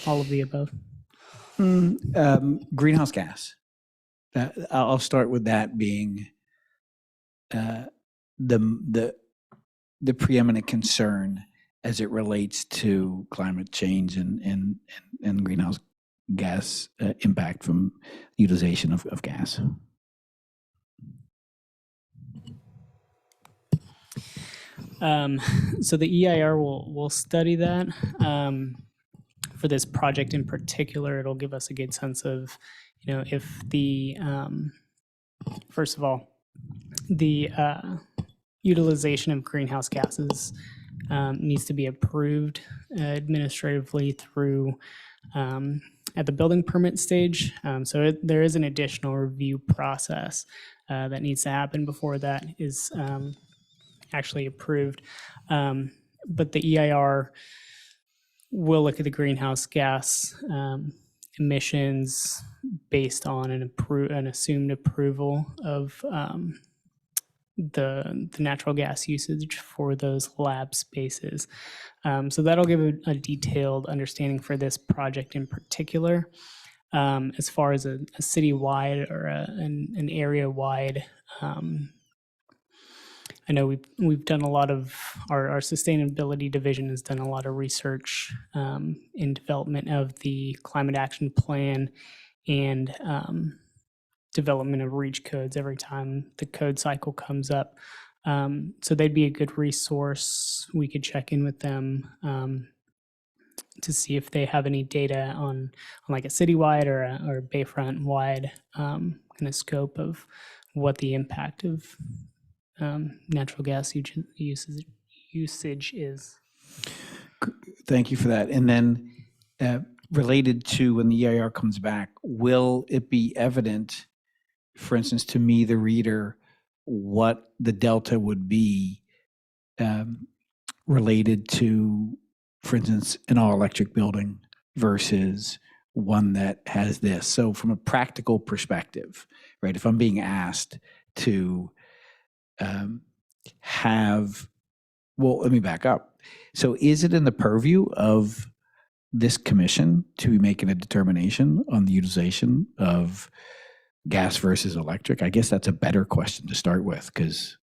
all of the above? Greenhouse gas. I'll start with that being the preeminent concern as it relates to climate change and greenhouse gas impact from utilization of gas. So the EIR will study that. For this project in particular, it'll give us a good sense of, if the, first of all, the utilization of greenhouse gases needs to be approved administratively through at the building permit stage. So there is an additional review process that needs to happen before that is actually approved. But the EIR will look at the greenhouse gas emissions based on an assumed approval of the natural gas usage for those lab spaces. So that'll give a detailed understanding for this project in particular. As far as a citywide or an area-wide, I know we've done a lot of, our sustainability division has done a lot of research in development of the climate action plan and development of REACH codes every time the code cycle comes up. So they'd be a good resource. We could check in with them to see if they have any data on like a citywide or Bayfront-wide kind of scope of what the impact of natural gas usage is. Thank you for that. And then related to when the EIR comes back, will it be evident for instance, to me, the reader, what the delta would be related to, for instance, an all-electric building versus one that has this. So from a practical perspective, right, if I'm being asked to well, let me back up. So is it in the purview of this commission to be making a determination on the utilization of gas versus electric? I guess that's a better question to start with, because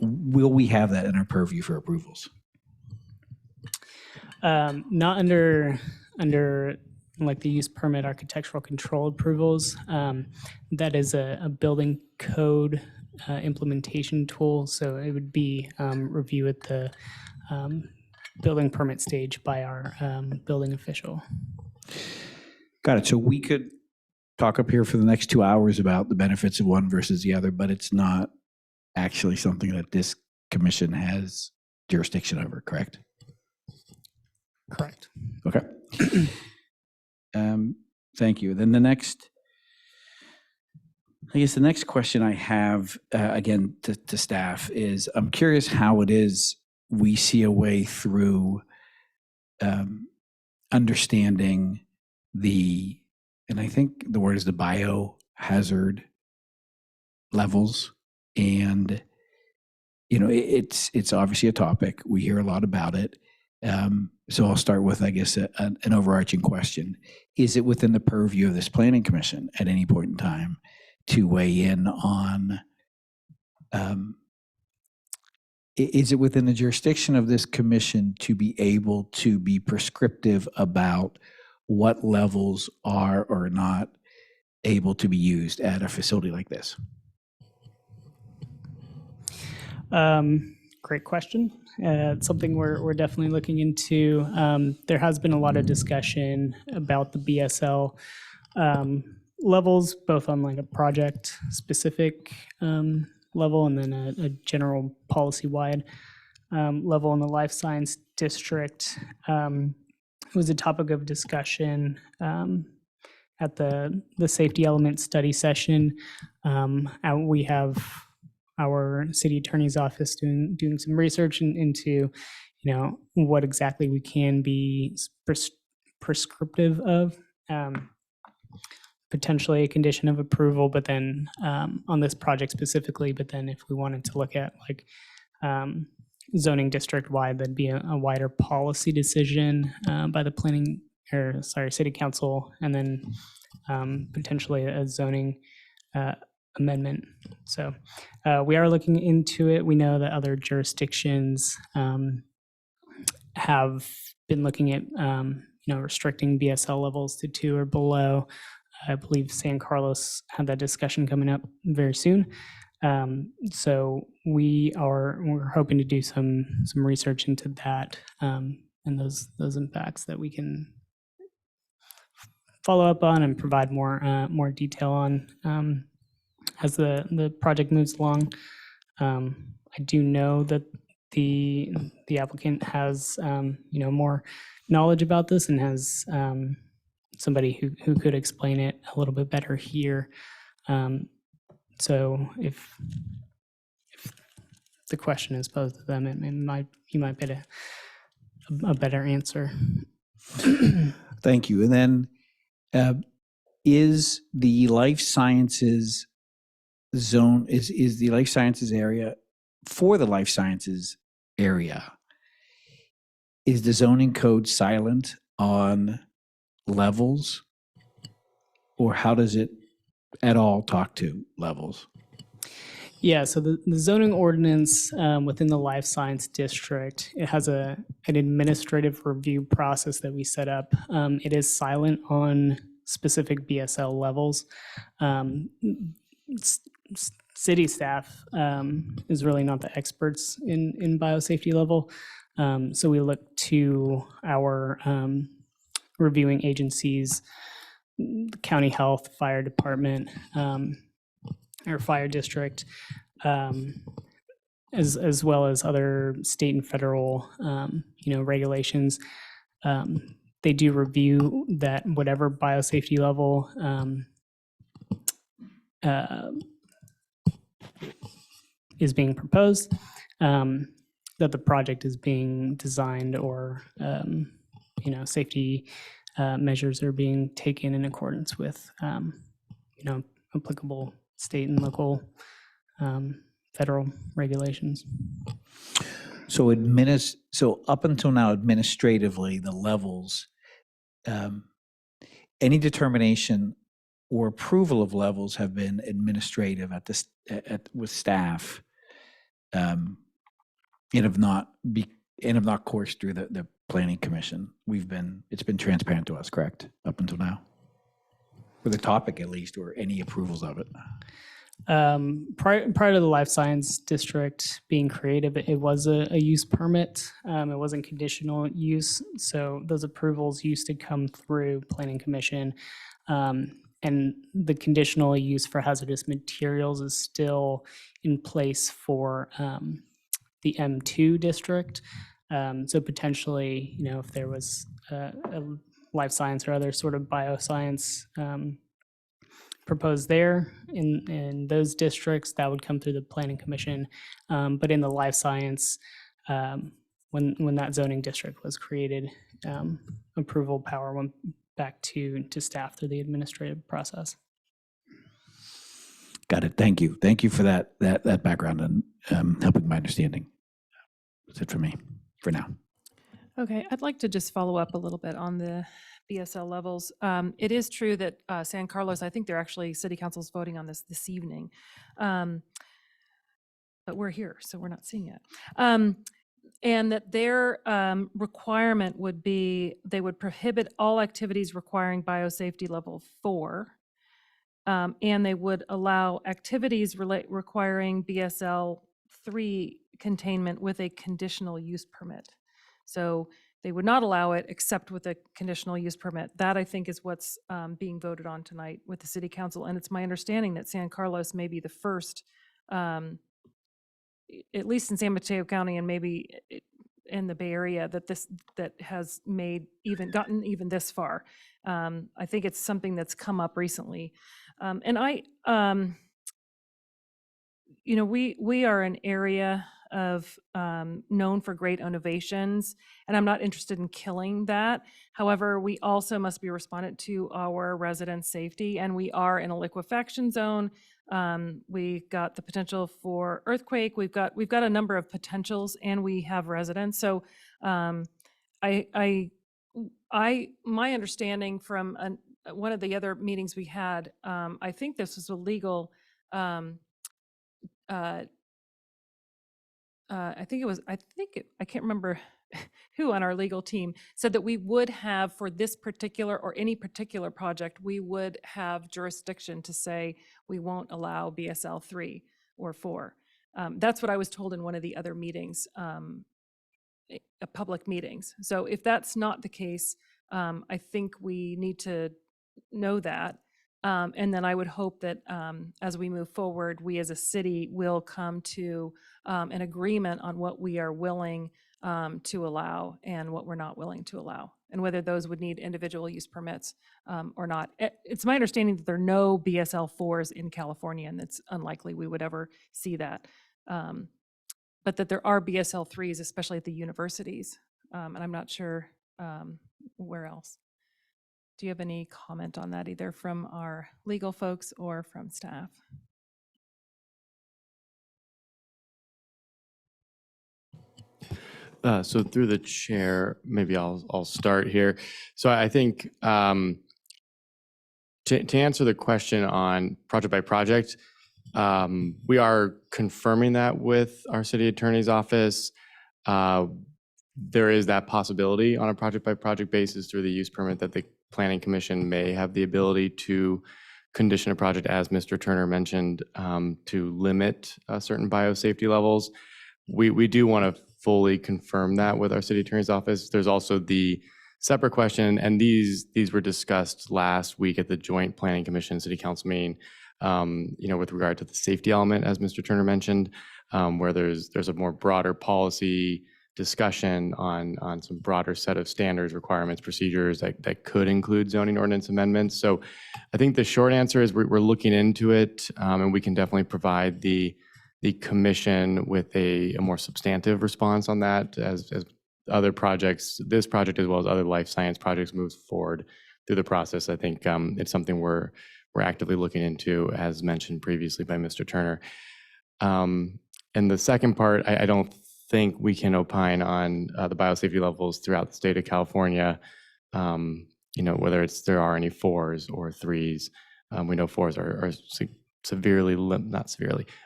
will we have that in our purview for approvals? Not under like the use permit architectural control approvals. That is a building code implementation tool. So it would be review at the building permit stage by our building official. Got it. So we could talk up here for the next 2 hours about the benefits of one versus the other, but it's not actually something that this commission has jurisdiction over, correct? Correct. Okay. Thank you. Then the next question I have, again, to staff is, I'm curious how it is we see a way through understanding and I think the word is the biohazard levels. And, it's obviously a topic. We hear a lot about it. So I'll start with, I guess, an overarching question. Is it within the purview of this planning commission at any point in time to weigh in on, is it within the jurisdiction of this commission to be able to be prescriptive about what levels are or not able to be used at a facility like this? Great question. It's something we're definitely looking into. There has been a lot of discussion about the BSL levels, both on like a project specific level and then a general policy-wide level in the life science district. It was a topic of discussion at the safety element study session. We have our city attorney's office doing some research into, what exactly we can be prescriptive of, potentially a condition of approval, but then on this project specifically, but then if we wanted to look at like zoning district-wide, that'd be a wider policy decision by the city council, and then potentially a zoning amendment. So we are looking into it. We know that other jurisdictions have been looking at restricting BSL levels to 2 or below. I believe San Carlos had that discussion coming up very soon. So we're hoping to do some research into that and those impacts that we can follow up on and provide more detail on as the project moves along. I do know that the applicant has more knowledge about this and has somebody who could explain it a little bit better here. So if the question is posed to them, you might get a better answer. Thank you. And then is the life sciences zone, is the life sciences area, for the life sciences area, is the zoning code silent on levels, or how does it at all talk to levels? Yeah, so the zoning ordinance within the life science district, it has an administrative review process that we set up. It is silent on specific BSL levels. City staff is really not the experts in biosafety level. So we look to our reviewing agencies, the county health, fire department, or fire district, as well as other state and federal, regulations. They do review that whatever biosafety level is being proposed, that the project is being designed or, safety measures are being taken in accordance with, applicable state and local federal regulations. So so up until now, administratively, the levels, any determination or approval of levels have been administrative with staff, and have not coursed through the planning commission. It's been transparent to us, correct? Up until now, for the topic at least, or any approvals of it. Prior to the life science district being created, it was a use permit. It wasn't conditional use, so those approvals used to come through planning commission. And the conditional use for hazardous materials is still in place for the M2 district. So potentially, if there was a life science or other sort of bioscience proposed there in those districts, that would come through the planning commission. But in the life science, when that zoning district was created, approval power went back to staff through the administrative process. Got it. Thank you. Thank you for that background and helping my understanding. That's it for me for now. Okay, I'd like to just follow up a little bit on the BSL levels. It is true that San Carlos, I think they're actually, City Council's voting on this evening. But we're here, so we're not seeing it. And that their requirement would be, they would prohibit all activities requiring biosafety level 4. And they would allow activities requiring BSL 3 containment with a conditional use permit. So they would not allow it except with a conditional use permit. That, I think, is what's being voted on tonight with the City Council. And it's my understanding that San Carlos may be the first, at least in San Mateo County and maybe in the Bay Area, that has gotten even this far. I think it's something that's come up recently. We are an area of known for great innovations, and I'm not interested in killing that. However, we also must be respondent to our residents' safety, and we are in a liquefaction zone. We got the potential for earthquake. We've got a number of potentials, and we have residents. So, my understanding from one of the other meetings we had, I think this was a legal. I can't remember who on our legal team said that we would have, for this particular or any particular project, we would have jurisdiction to say we won't allow BSL 3 or 4. That's what I was told in one of the other meetings, public meetings. So if that's not the case, I think we need to know that. And then I would hope that as we move forward, we as a city will come to an agreement on what we are willing to allow and what we're not willing to allow, and whether those would need individual use permits or not. It's my understanding that there are no BSL 4s in California, and it's unlikely we would ever see that. But that there are BSL 3s, especially at the universities, and I'm not sure where else. Do you have any comment on that, either from our legal folks or from staff? So through the chair, maybe I'll start here. So I think to answer the question on project by project, we are confirming that with our city attorney's office. There is that possibility on a project by project basis through the use permit that the Planning Commission may have the ability to condition a project, as Mr. Turner mentioned, to limit certain biosafety levels. We do want to fully confirm that with our city attorney's office. There's also the separate question, and these were discussed last week at the joint Planning Commission City Council meeting, with regard to the safety element, as Mr. Turner mentioned, where there's a more broader policy discussion on some broader set of standards, requirements, procedures that could include zoning ordinance amendments. So I think the short answer is we're looking into it, and we can definitely provide the commission with a more substantive response on that as other projects, this project as well as other life science projects moves forward through the process. I think it's something we're actively looking into, as mentioned previously by Mr. Turner. And the second part, I don't think we can opine on the biosafety levels throughout the state of California. Whether there are any 4s or 3s. We know 4s are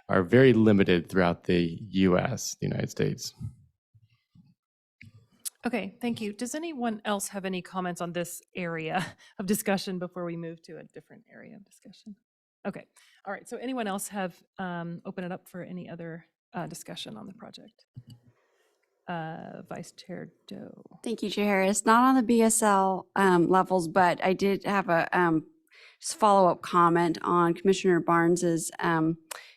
are very limited throughout the U.S., the United States. Okay, thank you. Does anyone else have any comments on this area of discussion before we move to a different area of discussion? Okay, all right. So anyone else have open it up for any other discussion on the project? Vice Chair Doe. Thank you, Chair Harris. Not on the BSL levels, but I did have a just follow-up comment on Commissioner Barnes's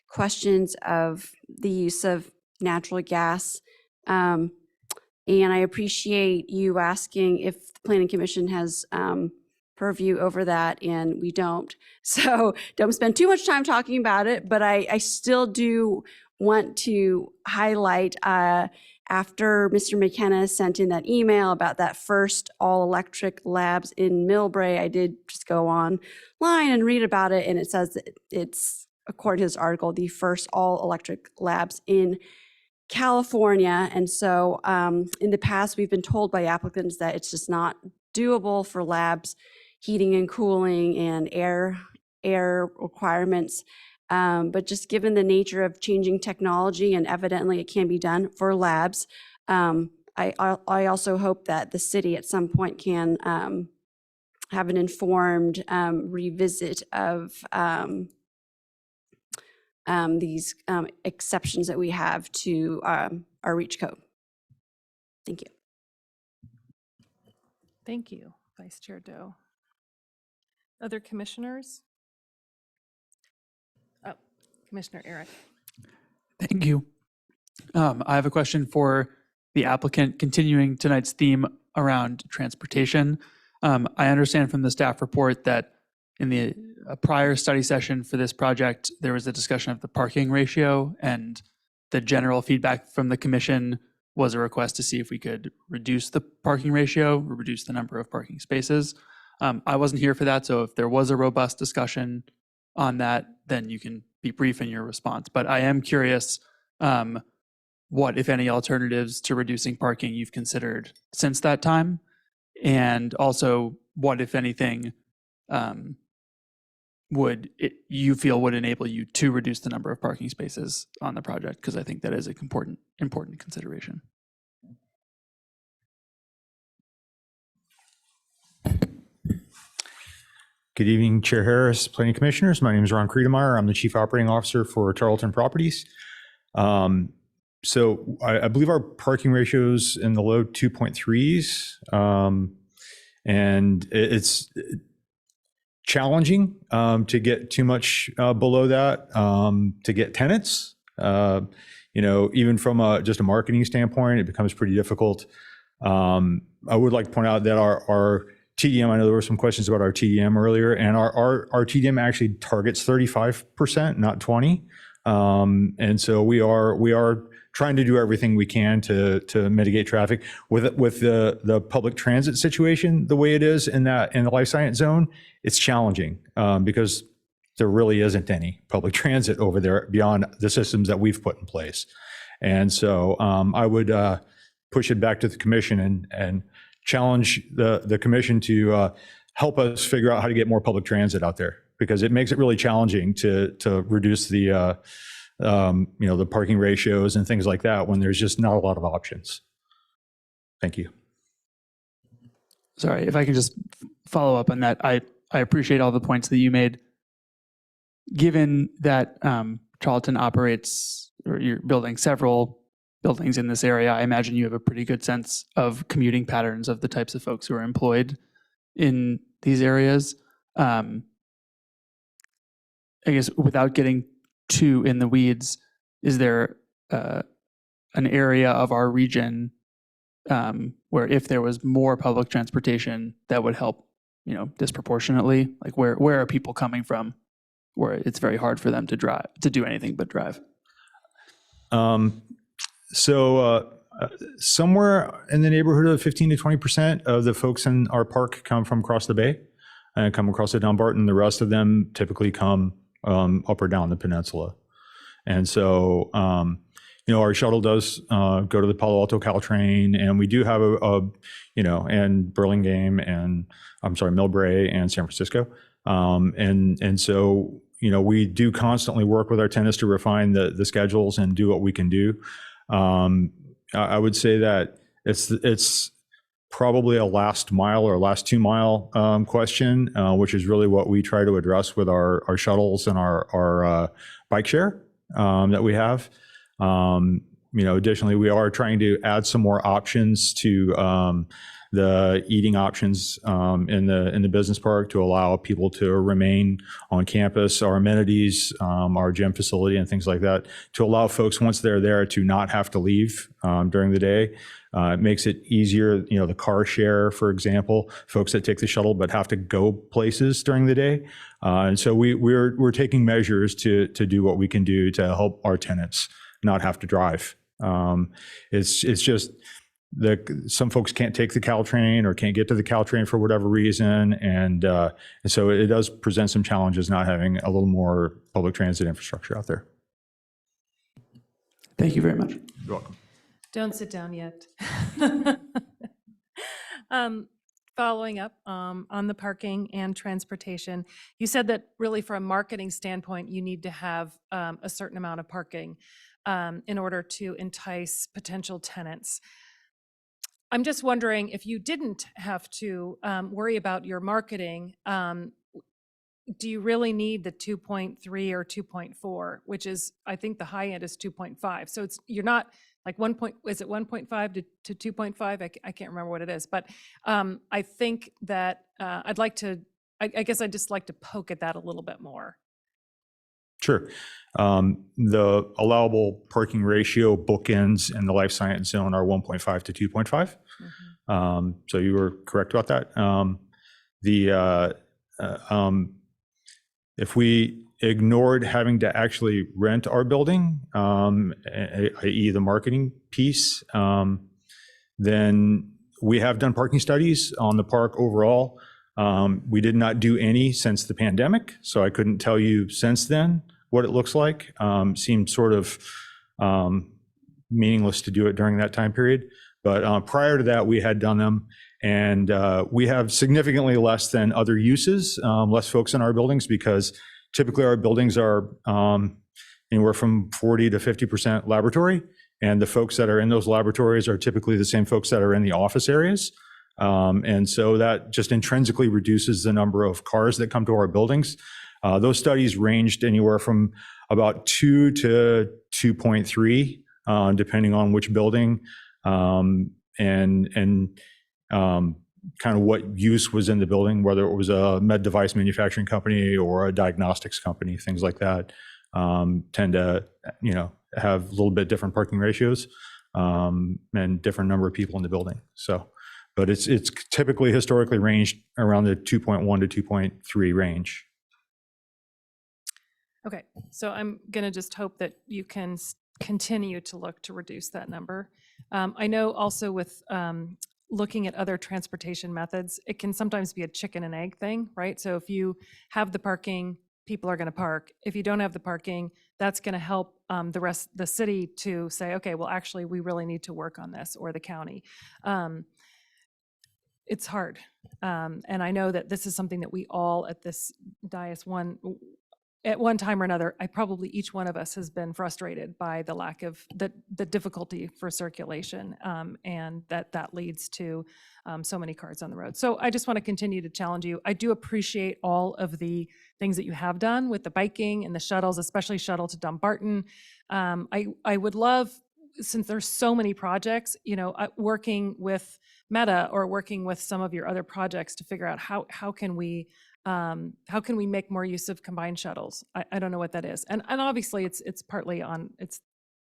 questions of the use of natural gas. And I appreciate you asking if the Planning Commission has purview over that, and we don't. So don't spend too much time talking about it, but I still do want to highlight after Mr. McKenna sent in that email about that first all-electric labs in Millbrae, I did just go online and read about it, and it says that it's, according to this article, the first all-electric labs in California. And so in the past, we've been told by applicants that it's just not doable for labs, heating and cooling and air requirements. But just given the nature of changing technology, and evidently it can be done for labs, I also hope that the city at some point can have an informed revisit of these exceptions that we have to our REACH code. Thank you. Thank you, Vice Chair Doe. Other commissioners? Oh, Commissioner Eric. Thank you. I have a question for the applicant, continuing tonight's theme around transportation. I understand from the staff report that in the prior study session for this project, there was a discussion of the parking ratio, and the general feedback from the commission was a request to see if we could reduce the parking ratio or reduce the number of parking spaces. I wasn't here for that, so if there was a robust discussion on that, then you can be brief in your response. But I am curious what, if any, alternatives to reducing parking you've considered since that time, and also what, if anything, you feel would enable you to reduce the number of parking spaces on the project, because I think that is an important consideration. Good evening, Chair Harris, Planning Commissioners. My name is Ron Kriedemeyer. I'm the Chief Operating Officer for Tarleton Properties. So I believe our parking ratios in the low 2.3s, and it's challenging to get too much below that to get tenants. Even from just a marketing standpoint, it becomes pretty difficult. I would like to point out that our TDM, I know there were some questions about our TDM earlier, and our TDM actually targets 35%, not 20. And so we are trying to do everything we can to mitigate traffic. With the public transit situation the way it is in the life science zone, it's challenging because there really isn't any public transit over there beyond the systems that we've put in place. And so I would push it back to the commission and challenge the commission to help us figure out how to get more public transit out there, because it makes it really challenging to reduce the parking ratios and things like that when there's just not a lot of options. Thank you. Sorry, if I can just follow up on that. I appreciate all the points that you made. Given that Tarleton operates, or you're building several buildings in this area, I imagine you have a pretty good sense of commuting patterns of the types of folks who are employed in these areas. I guess without getting too in the weeds, is there an area of our region where if there was more public transportation, that would help, disproportionately? Like where are people coming from where it's very hard for them to do anything but drive? Somewhere in the neighborhood of 15 to 20% of the folks in our park come from across the bay and come across the Dumbarton. The rest of them typically come up or down the peninsula. And so, our shuttle does go to the Palo Alto Caltrain, and we do have and Burlingame and Millbrae and San Francisco. And so, we do constantly work with our tenants to refine the schedules and do what we can do. I would say that it's probably a last mile or last 2 mile question, which is really what we try to address with our shuttles and our bike share that we have. Additionally, we are trying to add some more options to the eating options in the business park to allow people to remain on campus, our amenities, our gym facility and things like that, to allow folks once they're there to not have to leave during the day. It makes it easier, the car share, for example, folks that take the shuttle but have to go places during the day. And so we're taking measures to do what we can do to help our tenants not have to drive. It's just some folks can't take the Caltrain or can't get to the Caltrain for whatever reason. And so it does present some challenges not having a little more public transit infrastructure out there. Thank you very much. You're welcome. Don't sit down yet. Following up on the parking and transportation, you said that really from a marketing standpoint, you need to have a certain amount of parking in order to entice potential tenants. I'm just wondering if you didn't have to worry about your marketing, do you really need the 2.3 or 2.4, which is, I think the high end is 2.5. So you're not like is it 1.5 to 2.5? I can't remember what it is, but I think that I guess I'd just like to poke at that a little bit more. Sure. The allowable parking ratio bookends in the life science zone are 1.5 to 2.5. So you were correct about that. If we ignored having to actually rent our building, i.e. the marketing piece, then we have done parking studies on the park overall. We did not do any since the pandemic, so I couldn't tell you since then what it looks like. Seemed sort of meaningless to do it during that time period. But prior to that, we had done them, and we have significantly less than other uses, less folks in our buildings, because typically our buildings are anywhere from 40 to 50% laboratory, and the folks that are in those laboratories are typically the same folks that are in the office areas. And so that just intrinsically reduces the number of cars that come to our buildings. Those studies ranged anywhere from about 2 to 2.3, depending on which building, and kind of what use was in the building, whether it was a med device manufacturing company or a diagnostics company, things like that, tend to, have a little bit different parking ratios, and different number of people in the building. So, but it's typically historically ranged around the 2.1 to 2.3 range. Okay, so I'm going to just hope that you can continue to look to reduce that number. I know also with looking at other transportation methods, it can sometimes be a chicken and egg thing, right? So if you have the parking, people are going to park. If you don't have the parking, that's going to help the city to say, okay, well, actually, we really need to work on this, or the county. It's hard. And I know that this is something that we all at this dais at one time or another, each one of us has been frustrated by the lack of the difficulty for circulation, and that leads to so many cars on the road. So I just want to continue to challenge you. I do appreciate all of the things that you have done with the biking and the shuttles, especially shuttle to Dumbarton. I would love, since there's so many projects, working with Meta or working with some of your other projects to figure out how can we make more use of combined shuttles? I don't know what that is. And obviously it's partly on, it's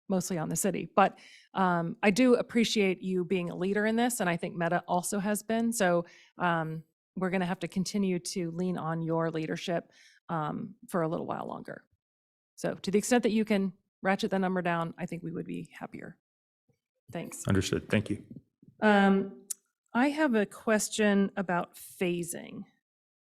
mostly on the city. But I do appreciate you being a leader in this, and I think Meta also has been. So we're going to have to continue to lean on your leadership for a little while longer. So to the extent that you can ratchet the number down, I think we would be happier. Thanks. Understood. Thank you. I have a question about phasing.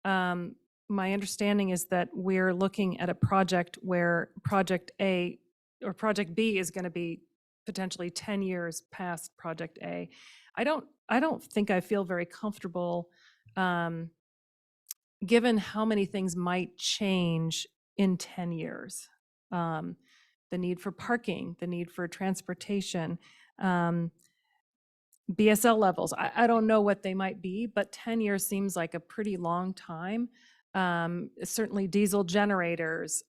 My understanding is that we're looking at a project where Project A or Project B is going to be potentially 10 years past Project A. I don't think I feel very comfortable given how many things might change in 10 years. The need for parking, the need for transportation, BSL levels. I don't know what they might be, but 10 years seems like a pretty long time. Certainly diesel generators,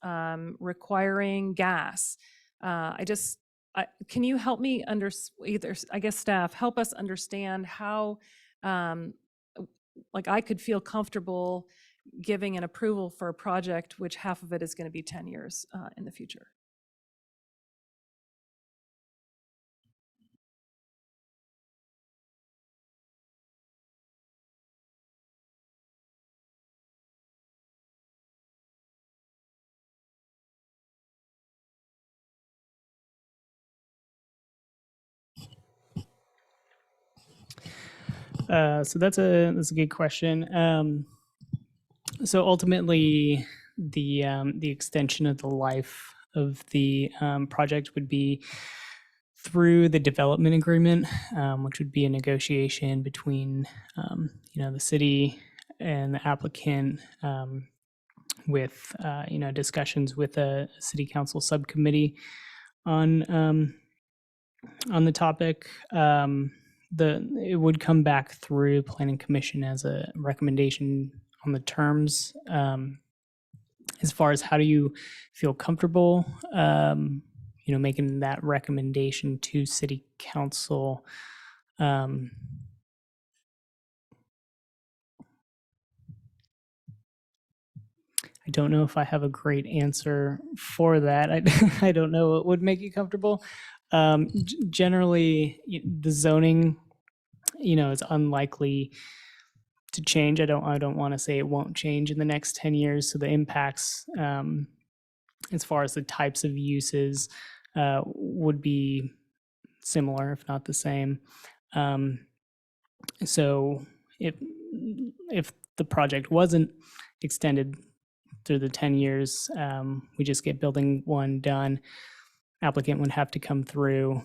requiring gas. Can you help me either, I guess staff, help us understand how, like I could feel comfortable giving an approval for a project which half of it is going to be 10 years in the future. So that's a good question. So ultimately, the extension of the life of the project would be through the development agreement, which would be a negotiation between the city and the applicant, with discussions with a city council subcommittee on the topic. It would come back through Planning Commission as a recommendation on the terms. As far as how do you feel comfortable, making that recommendation to City Council? I don't know if I have a great answer for that. I don't know what would make you comfortable. Generally, the zoning, is unlikely to change. I don't want to say it won't change in the next 10 years. So the impacts, as far as the types of uses, would be similar, if not the same. So if the project wasn't extended through the 10 years, we just get building 1 done. Applicant would have to come through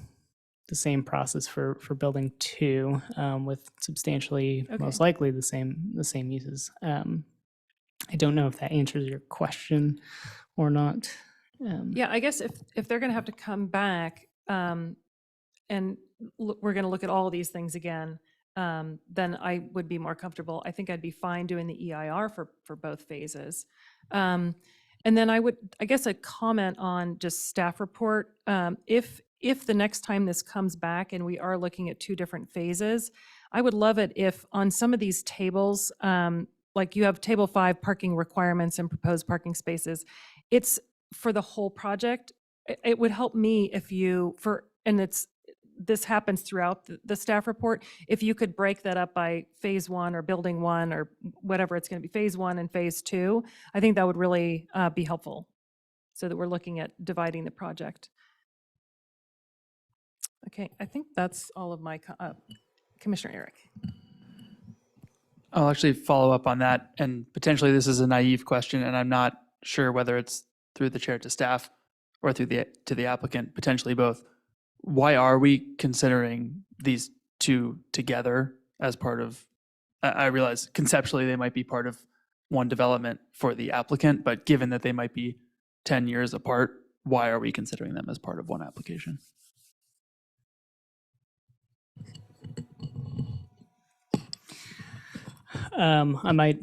the same process for building 2, with substantially, most likely the same uses. I don't know if that answers your question or not. Yeah, I guess if they're going to have to come back and we're going to look at all of these things again, then I would be more comfortable. I think I'd be fine doing the EIR for both phases. And then I guess a comment on just staff report. If the next time this comes back and we are looking at 2 different phases, I would love it if on some of these tables, like you have table 5 parking requirements and proposed parking spaces, it's for the whole project. It would help me if this happens throughout the staff report, if you could break that up by phase 1 or building 1 or whatever it's going to be, phase 1 and phase 2, I think that would really be helpful so that we're looking at dividing the project. Okay, I think that's all of my, Commissioner Eric. I'll actually follow up on that, and potentially this is a naive question, and I'm not sure whether it's through the chair to staff or to the applicant, potentially both. Why are we considering these 2 together as part of, I realize conceptually they might be part of one development for the applicant, but given that they might be 10 years apart, why are we considering them as part of one application? I might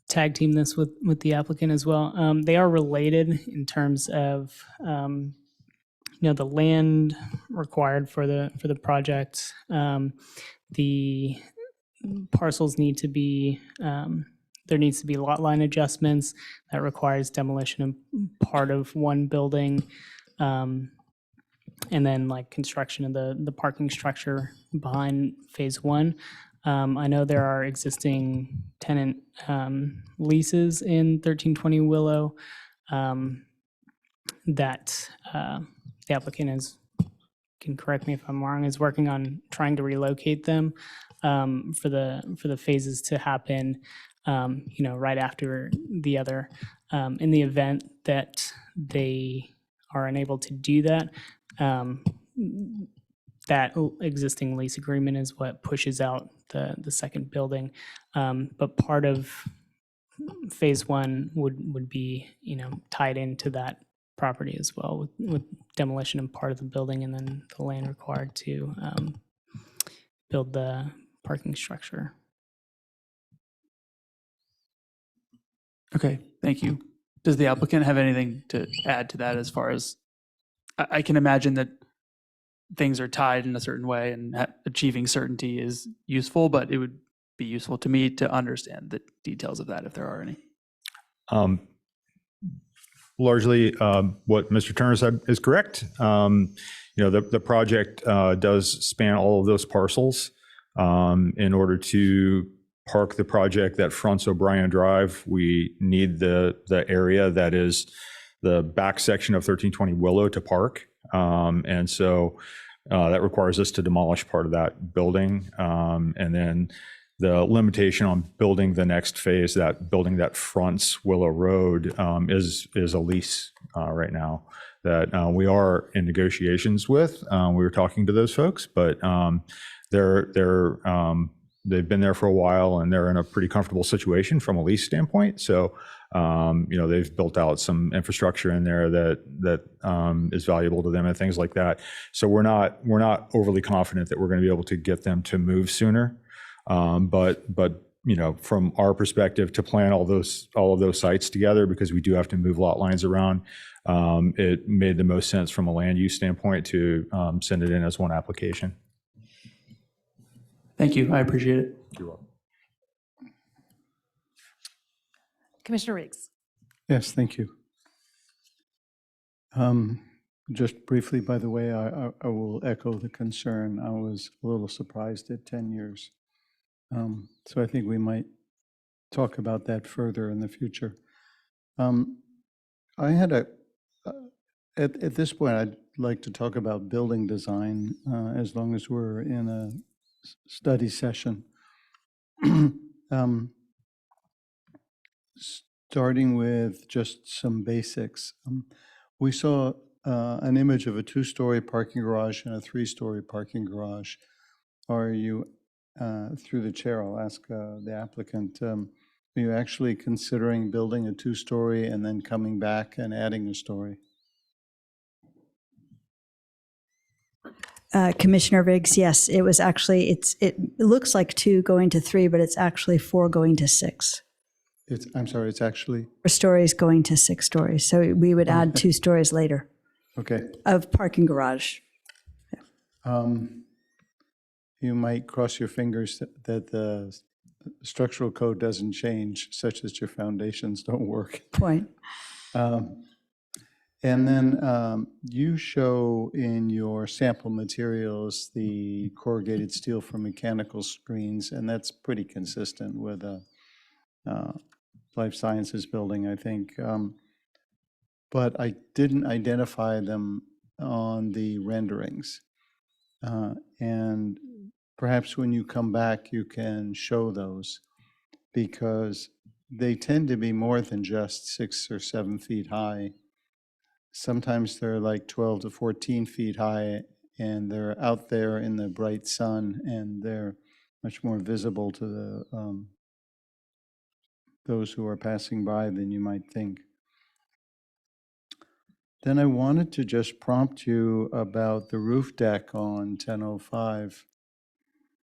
tag team this with the applicant as well. They are related in terms of the land required for the project. The parcels need to be there needs to be lot line adjustments that requires demolition of part of one building. and then like construction of the parking structure behind phase one. I know there are existing tenant leases in 1320 Willow that the applicant is, can correct me if I'm wrong, is working on trying to relocate them for the phases to happen, right after the other. In the event that they are unable to do that, that existing lease agreement is what pushes out the second building. But part of phase one would be, tied into that property as well with demolition of part of the building and then the land required to build the parking structure. Okay, thank you. Does the applicant have anything to add to that as far as, I can imagine that things are tied in a certain way and achieving certainty is useful, but it would be useful to me to understand the details of that if there are any. Largely, what Mr. Turner said is correct. The project does span all of those parcels. In order to park the project that fronts O'Brien Drive, we need the area that is the back section of 1320 Willow to park. And so that requires us to demolish part of that building. And then the limitation on building the next phase, that building that fronts Willow Road, is a lease right now that we are in negotiations with. We were talking to those folks, but they've been there for a while and they're in a pretty comfortable situation from a lease standpoint. So, they've built out some infrastructure in there that is valuable to them and things like that. So we're not overly confident that we're going to be able to get them to move sooner. But from our perspective, to plan all of those sites together, because we do have to move lot lines around, it made the most sense from a land use standpoint to send it in as one application. Thank you. I appreciate it. You're welcome. Commissioner Riggs. Yes, thank you. Just briefly, by the way, I will echo the concern. I was a little surprised at 10 years. So I think we might talk about that further in the future. I had at this point, I'd like to talk about building design as long as we're in a study session. Starting with just some basics. We saw an image of a 2-story parking garage and a 3-story parking garage. Are you, through the chair, I'll ask the applicant, are you actually considering building a 2-story and then coming back and adding a story? Commissioner Riggs, yes, it was actually, it looks like 2 going to 3, but it's actually 4 going to 6. I'm sorry, it's actually? 4 stories going to 6 stories. So we would add 2 stories later. Okay. Of parking garage. You might cross your fingers that the structural code doesn't change, such that your foundations don't work. Point. And then you show in your sample materials the corrugated steel for mechanical screens, and that's pretty consistent with a life sciences building, I think. But I didn't identify them on the renderings. And perhaps when you come back, you can show those, because they tend to be more than just 6 or 7 feet high. Sometimes they're like 12 to 14 feet high, and they're out there in the bright sun, and they're much more visible to the those who are passing by than you might think. Then I wanted to just prompt you about the roof deck on 1005,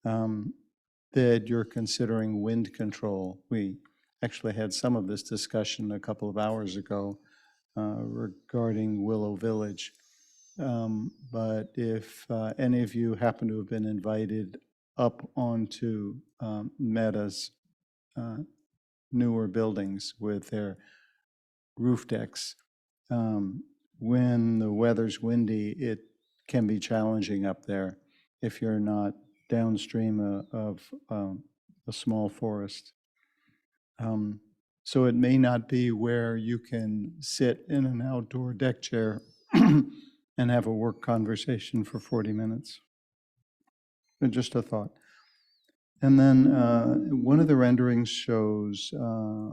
that you're considering wind control. We actually had some of this discussion a couple of hours ago regarding Willow Village. But if any of you happen to have been invited up onto Meta's newer buildings with their roof decks, when the weather's windy, it can be challenging up there if you're not downstream of a small forest. So it may not be where you can sit in an outdoor deck chair and have a work conversation for 40 minutes. But just a thought. And then one of the renderings shows a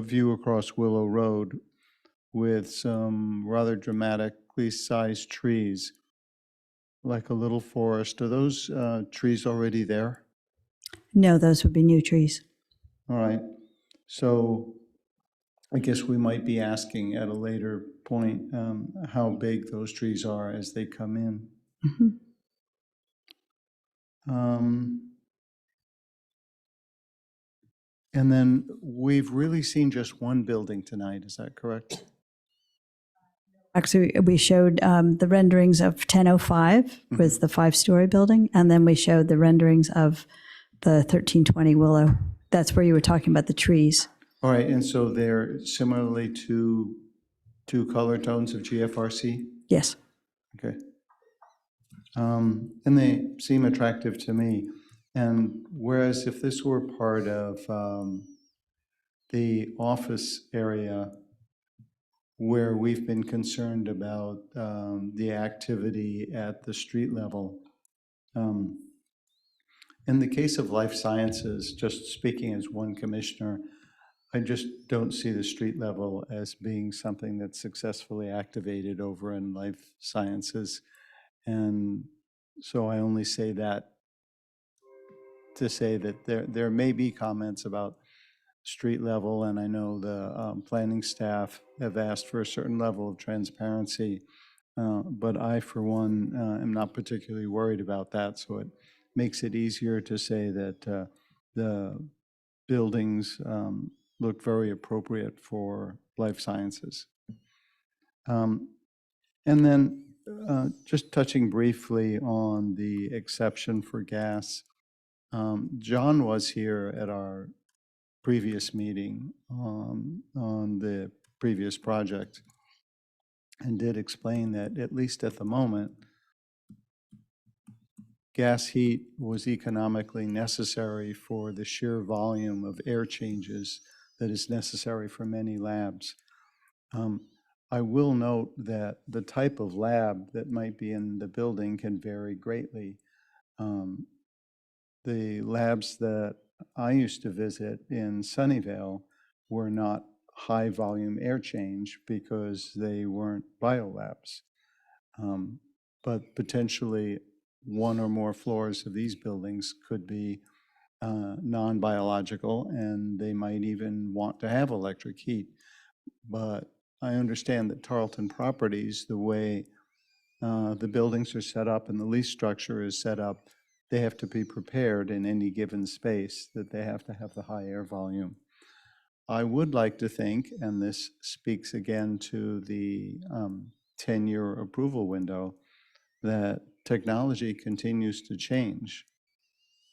view across Willow Road with some rather dramatically sized trees, like a little forest. Are those trees already there? No, those would be new trees. All right. So I guess we might be asking at a later point how big those trees are as they come in. Mhm. And then we've really seen just one building tonight, is that correct? Actually, we showed the renderings of 1005 was the 5-story building, and then we showed the renderings of the 1320 Willow. That's where you were talking about the trees. All right, and so they're similarly to two color tones of GFRC? Yes. Okay. And they seem attractive to me. And whereas if this were part of the office area where we've been concerned about the activity at the street level, in the case of life sciences, just speaking as one commissioner, I just don't see the street level as being something that's successfully activated over in life sciences. And so I only say that to say that there may be comments about street level, and I know the planning staff have asked for a certain level of transparency, but I, for one, am not particularly worried about that, so it makes it easier to say that the buildings look very appropriate for life sciences. And then just touching briefly on the exception for gas, John was here at our previous meeting on the previous project and did explain that, at least at the moment, gas heat was economically necessary for the sheer volume of air changes that is necessary for many labs. I will note that the type of lab that might be in the building can vary greatly. The labs that I used to visit in Sunnyvale were not high volume air change because they weren't biolabs. But potentially one or more floors of these buildings could be non-biological, and they might even want to have electric heat. But I understand that Tarleton Properties, the way the buildings are set up and the lease structure is set up, they have to be prepared in any given space that they have to have the high air volume. I would like to think, and this speaks again to the 10-year approval window, that technology continues to change.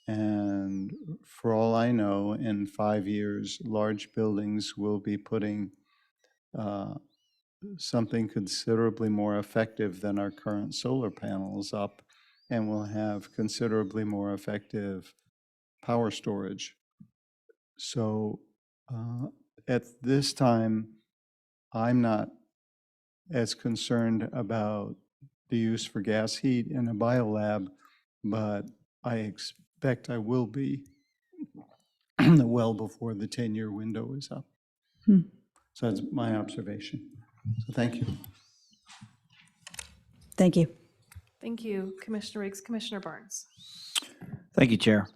And for all I know, in 5 years, large buildings will be putting something considerably more effective than our current solar panels up, and will have considerably more effective power storage. So at this time, I'm not as concerned about the use for gas heat in a biolab, but I expect I will be well before the 10-year window is up. So that's my observation. So thank you. Thank you. Thank you, Commissioner Riggs. Commissioner Barnes. Thank you, Chair.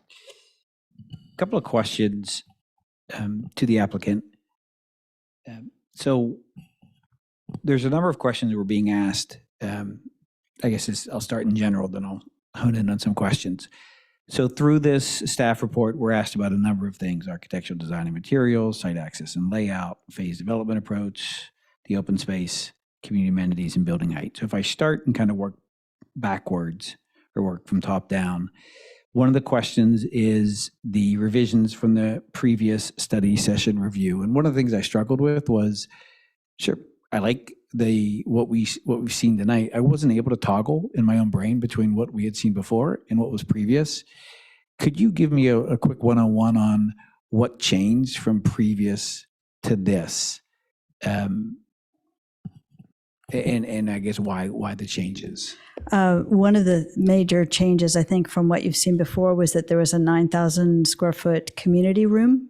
A couple of questions to the applicant. So there's a number of questions that were being asked. I guess I'll start in general, then I'll hone in on some questions. So through this staff report, we're asked about a number of things: architectural design and materials, site access and layout, phase development approach, the open space, community amenities, and building height. So if I start and kind of work backwards or work from top down, one of the questions is the revisions from the previous study session review. And one of the things I struggled with was, sure, I like what we've seen tonight, I wasn't able to toggle in my own brain between what we had seen before and what was previous. Could you give me a quick one-on-one on what changed from previous to this? And I guess why the changes? One of the major changes, I think, from what you've seen before was that there was a 9,000 square foot community room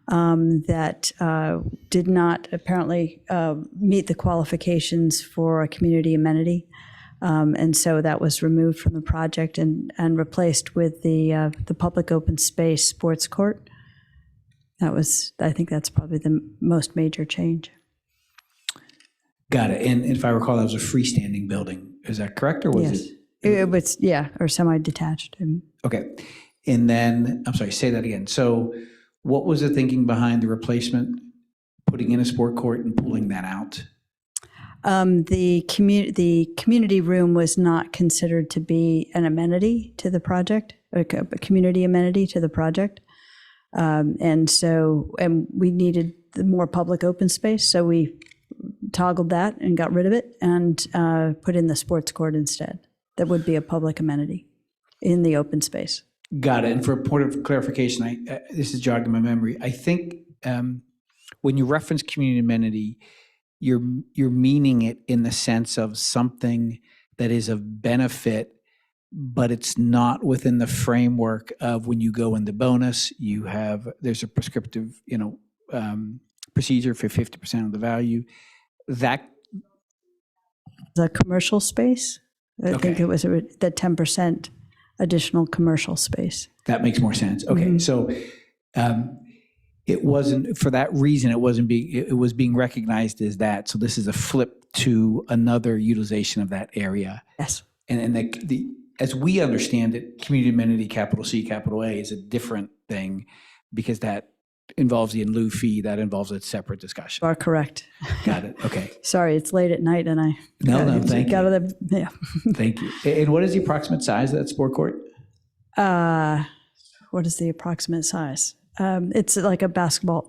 that did not apparently meet the qualifications for a community amenity. And so that was removed from the project and replaced with the public open space sports court. I think that's probably the most major change. Got it. And if I recall, that was a freestanding building. Is that correct, or was Yes. it? It was, yeah, or semi-detached. Okay. And then, I'm sorry, say that again. So what was the thinking behind the replacement, putting in a sport court and pulling that out? The community room was not considered to be an amenity to the project, a community amenity to the project. And we needed the more public open space, so we toggled that and got rid of it and put in the sports court instead. That would be a public amenity in the open space. Got it. And for a point of clarification, this is jogging my memory. I think when you reference community amenity, you're meaning it in the sense of something that is of benefit, but it's not within the framework of when you go in the bonus, there's a prescriptive, procedure for 50% of the value. That the commercial space, I think it was the 10% additional commercial space. That makes more sense. Okay, so it wasn't for that reason. It was being recognized as that. So this is a flip to another utilization of that area. Yes. And as we understand it, community amenity, capital C, capital A, is a different thing because that involves the in lieu fee. That involves a separate discussion. You are correct. Got it. Okay. Sorry, it's late at night and I. Thank you. Yeah. Thank you. And what is the approximate size of that sport court? What is the approximate size? It's like a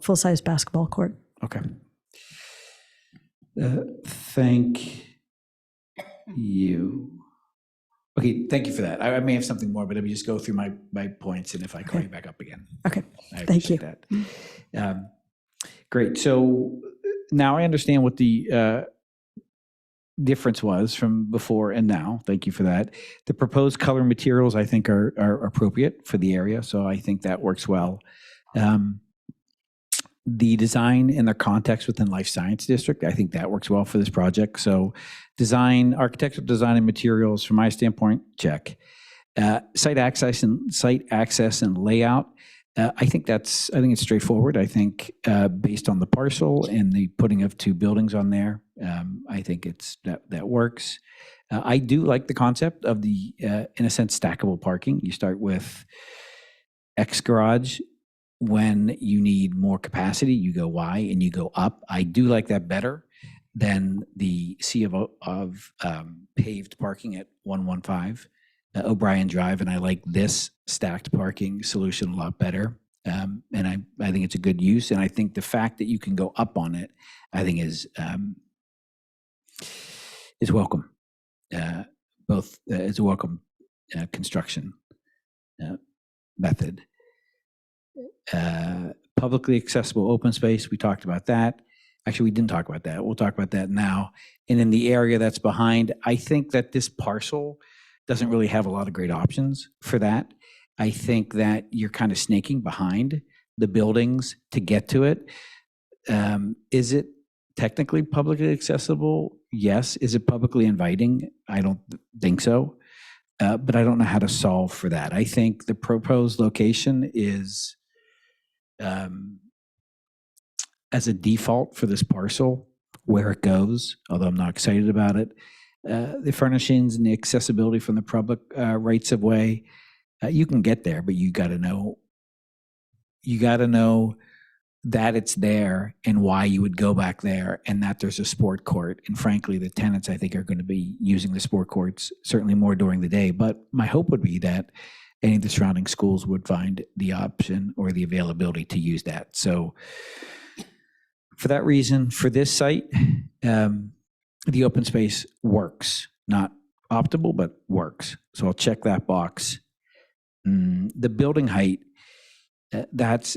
full-size basketball court. Okay. Thank you. Okay, thank you for that. I may have something more, but let me just go through my points, and if I call you back up again. Okay, thank you. That. Great. So now I understand what the difference was from before and now. Thank you for that. The proposed color materials, I think, are appropriate for the area, so I think that works well. The design and the context within Life Science District, I think that works well for this project. So architectural design and materials, from my standpoint, check. Site access and layout, I think it's straightforward. I think based on the parcel and the putting of two buildings on there, I think that works. I do like the concept of the, in a sense, stackable parking. You start with X garage. When you need more capacity, you go Y and you go up. I do like that better than the sea of paved parking at 115 O'Brien Drive, and I like this stacked parking solution a lot better. And I think it's a good use, and I think the fact that you can go up on it, I think is welcome. Both is a welcome construction method. Publicly accessible open space, we talked about that. Actually, we didn't talk about that. We'll talk about that now. And in the area that's behind, I think that this parcel doesn't really have a lot of great options for that. I think that you're kind of snaking behind the buildings to get to it. Is it technically publicly accessible? Yes. Is it publicly inviting? I don't think so. But I don't know how to solve for that. I think the proposed location is as a default for this parcel where it goes, although I'm not excited about it. The furnishings and the accessibility from the public rights of way, you can get there, but you got to know that it's there and why you would go back there, and that there's a sport court. And frankly, the tenants, I think, are going to be using the sport courts certainly more during the day. But my hope would be that any of the surrounding schools would find the option or the availability to use that. So for that reason, for this site, the open space works, not optimal, but works. So I'll check that box. The building height,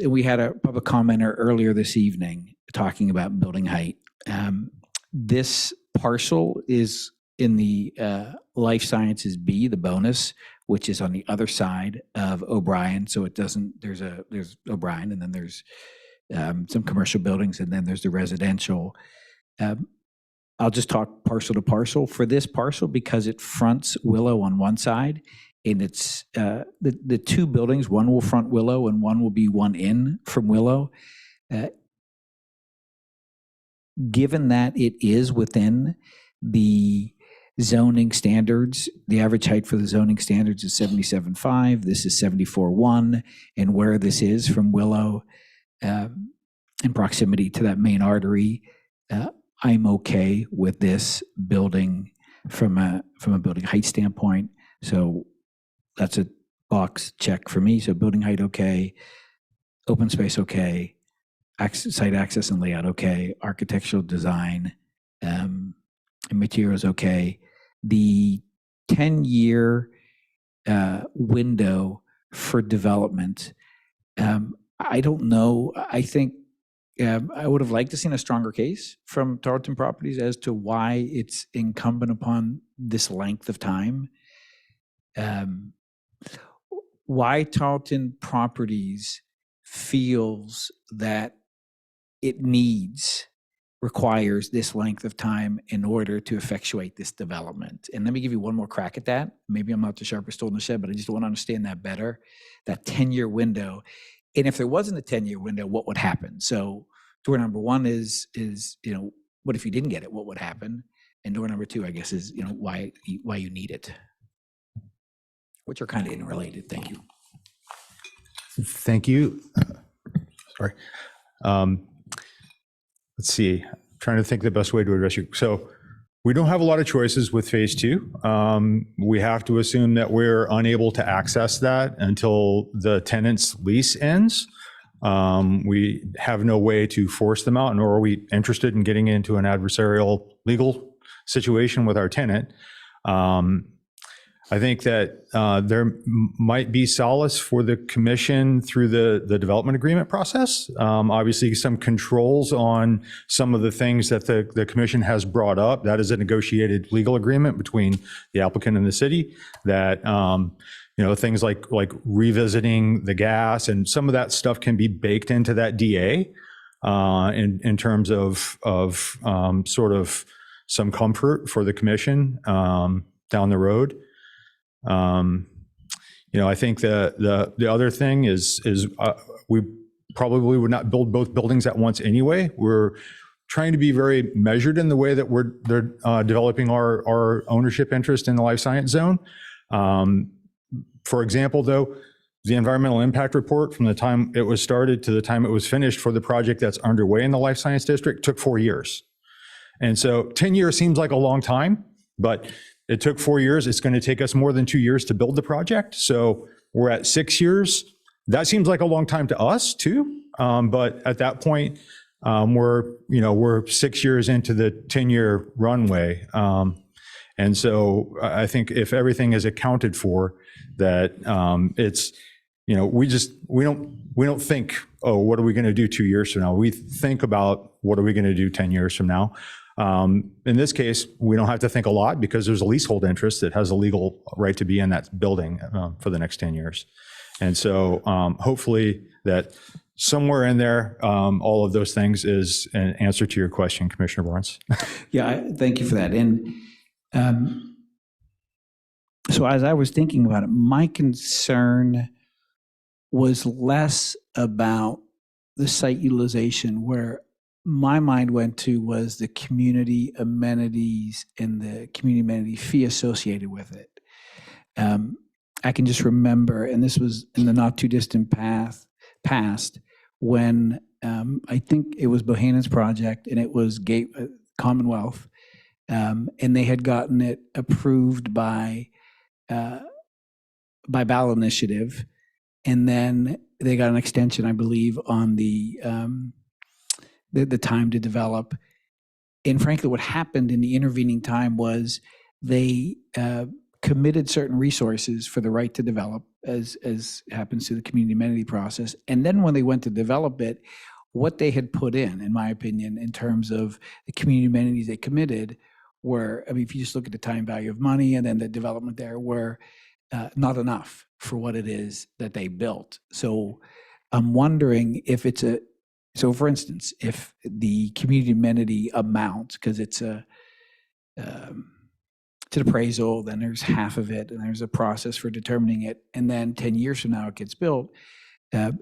we had a public commenter earlier this evening talking about building height. This parcel is in the Life Sciences B, the bonus, which is on the other side of O'Brien. So it doesn't, there's O'Brien, and then there's some commercial buildings, and then there's the residential. I'll just talk parcel to parcel. For this parcel, because it fronts Willow on one side, and it's the two buildings, one will front Willow and one will be one in from Willow. Given that it is within the zoning standards, the average height for the zoning standards is 77.5. This is 74.1, and where this is from Willow, in proximity to that main artery, I'm okay with this building from a building height standpoint. So that's a box check for me. So building height okay, open space okay, site access and layout okay, architectural design and materials okay. The 10-year window for development, I don't know. I think I would have liked to seen a stronger case from Tarleton Properties as to why it's incumbent upon this length of time. Why Tarleton Properties feels that it requires this length of time in order to effectuate this development. And let me give you one more crack at that. Maybe I'm not the sharpest tool in the shed, but I just want to understand that better, that 10-year window. And if there wasn't a 10-year window, what would happen? So door number one is, what if you didn't get it? What would happen? And door number two, I guess, is, why you need it, which are kind of interrelated. Thank you. Thank you. Sorry. Let's see. I'm trying to think the best way to address you. So we don't have a lot of choices with phase two. We have to assume that we're unable to access that until the tenant's lease ends. We have no way to force them out, nor are we interested in getting into an adversarial legal situation with our tenant. I think that there might be solace for the commission through the development agreement process. Obviously, some controls on some of the things that the commission has brought up. That is a negotiated legal agreement between the applicant and the city. That things like revisiting the gas and some of that stuff can be baked into that DA in terms of sort of some comfort for the commission down the road. I think the other thing is we probably would not build both buildings at once anyway. We're trying to be very measured in the way that they're developing our ownership interest in the life science zone. For example, though, the environmental impact report from the time it was started to the time it was finished for the project that's underway in the life science district took 4 years. And so 10 years seems like a long time, but it took 4 years. It's going to take us more than 2 years to build the project. So we're at 6 years. That seems like a long time to us too. But at that point, we're 6 years into the 10-year runway. And so I think if everything is accounted for, that it's, we don't think, oh, what are we going to do 2 years from now? We think about what are we going to do 10 years from now. In this case, we don't have to think a lot because there's a leasehold interest that has a legal right to be in that building for the next 10 years. And so hopefully that somewhere in there, all of those things is an answer to your question, Commissioner Barnes. Yeah, thank you for that. And so as I was thinking about it, my concern was less about the site utilization. Where my mind went to was the community amenities and the community amenity fee associated with it. I can just remember, and this was in the not too distant past, when I think it was Bohannon's project and it was Commonwealth, and they had gotten it approved by ballot initiative, and then they got an extension, I believe, on the time to develop. And frankly, what happened in the intervening time was they committed certain resources for the right to develop, as happens to the community amenity process. And then when they went to develop it, what they had put in my opinion, in terms of the community amenities they committed were, I mean, if you just look at the time value of money and then the development there, were not enough for what it is that they built. So I'm wondering if it's so for instance, if the community amenity amount, because it's an appraisal, then there's half of it, and there's a process for determining it, and then 10 years from now it gets built,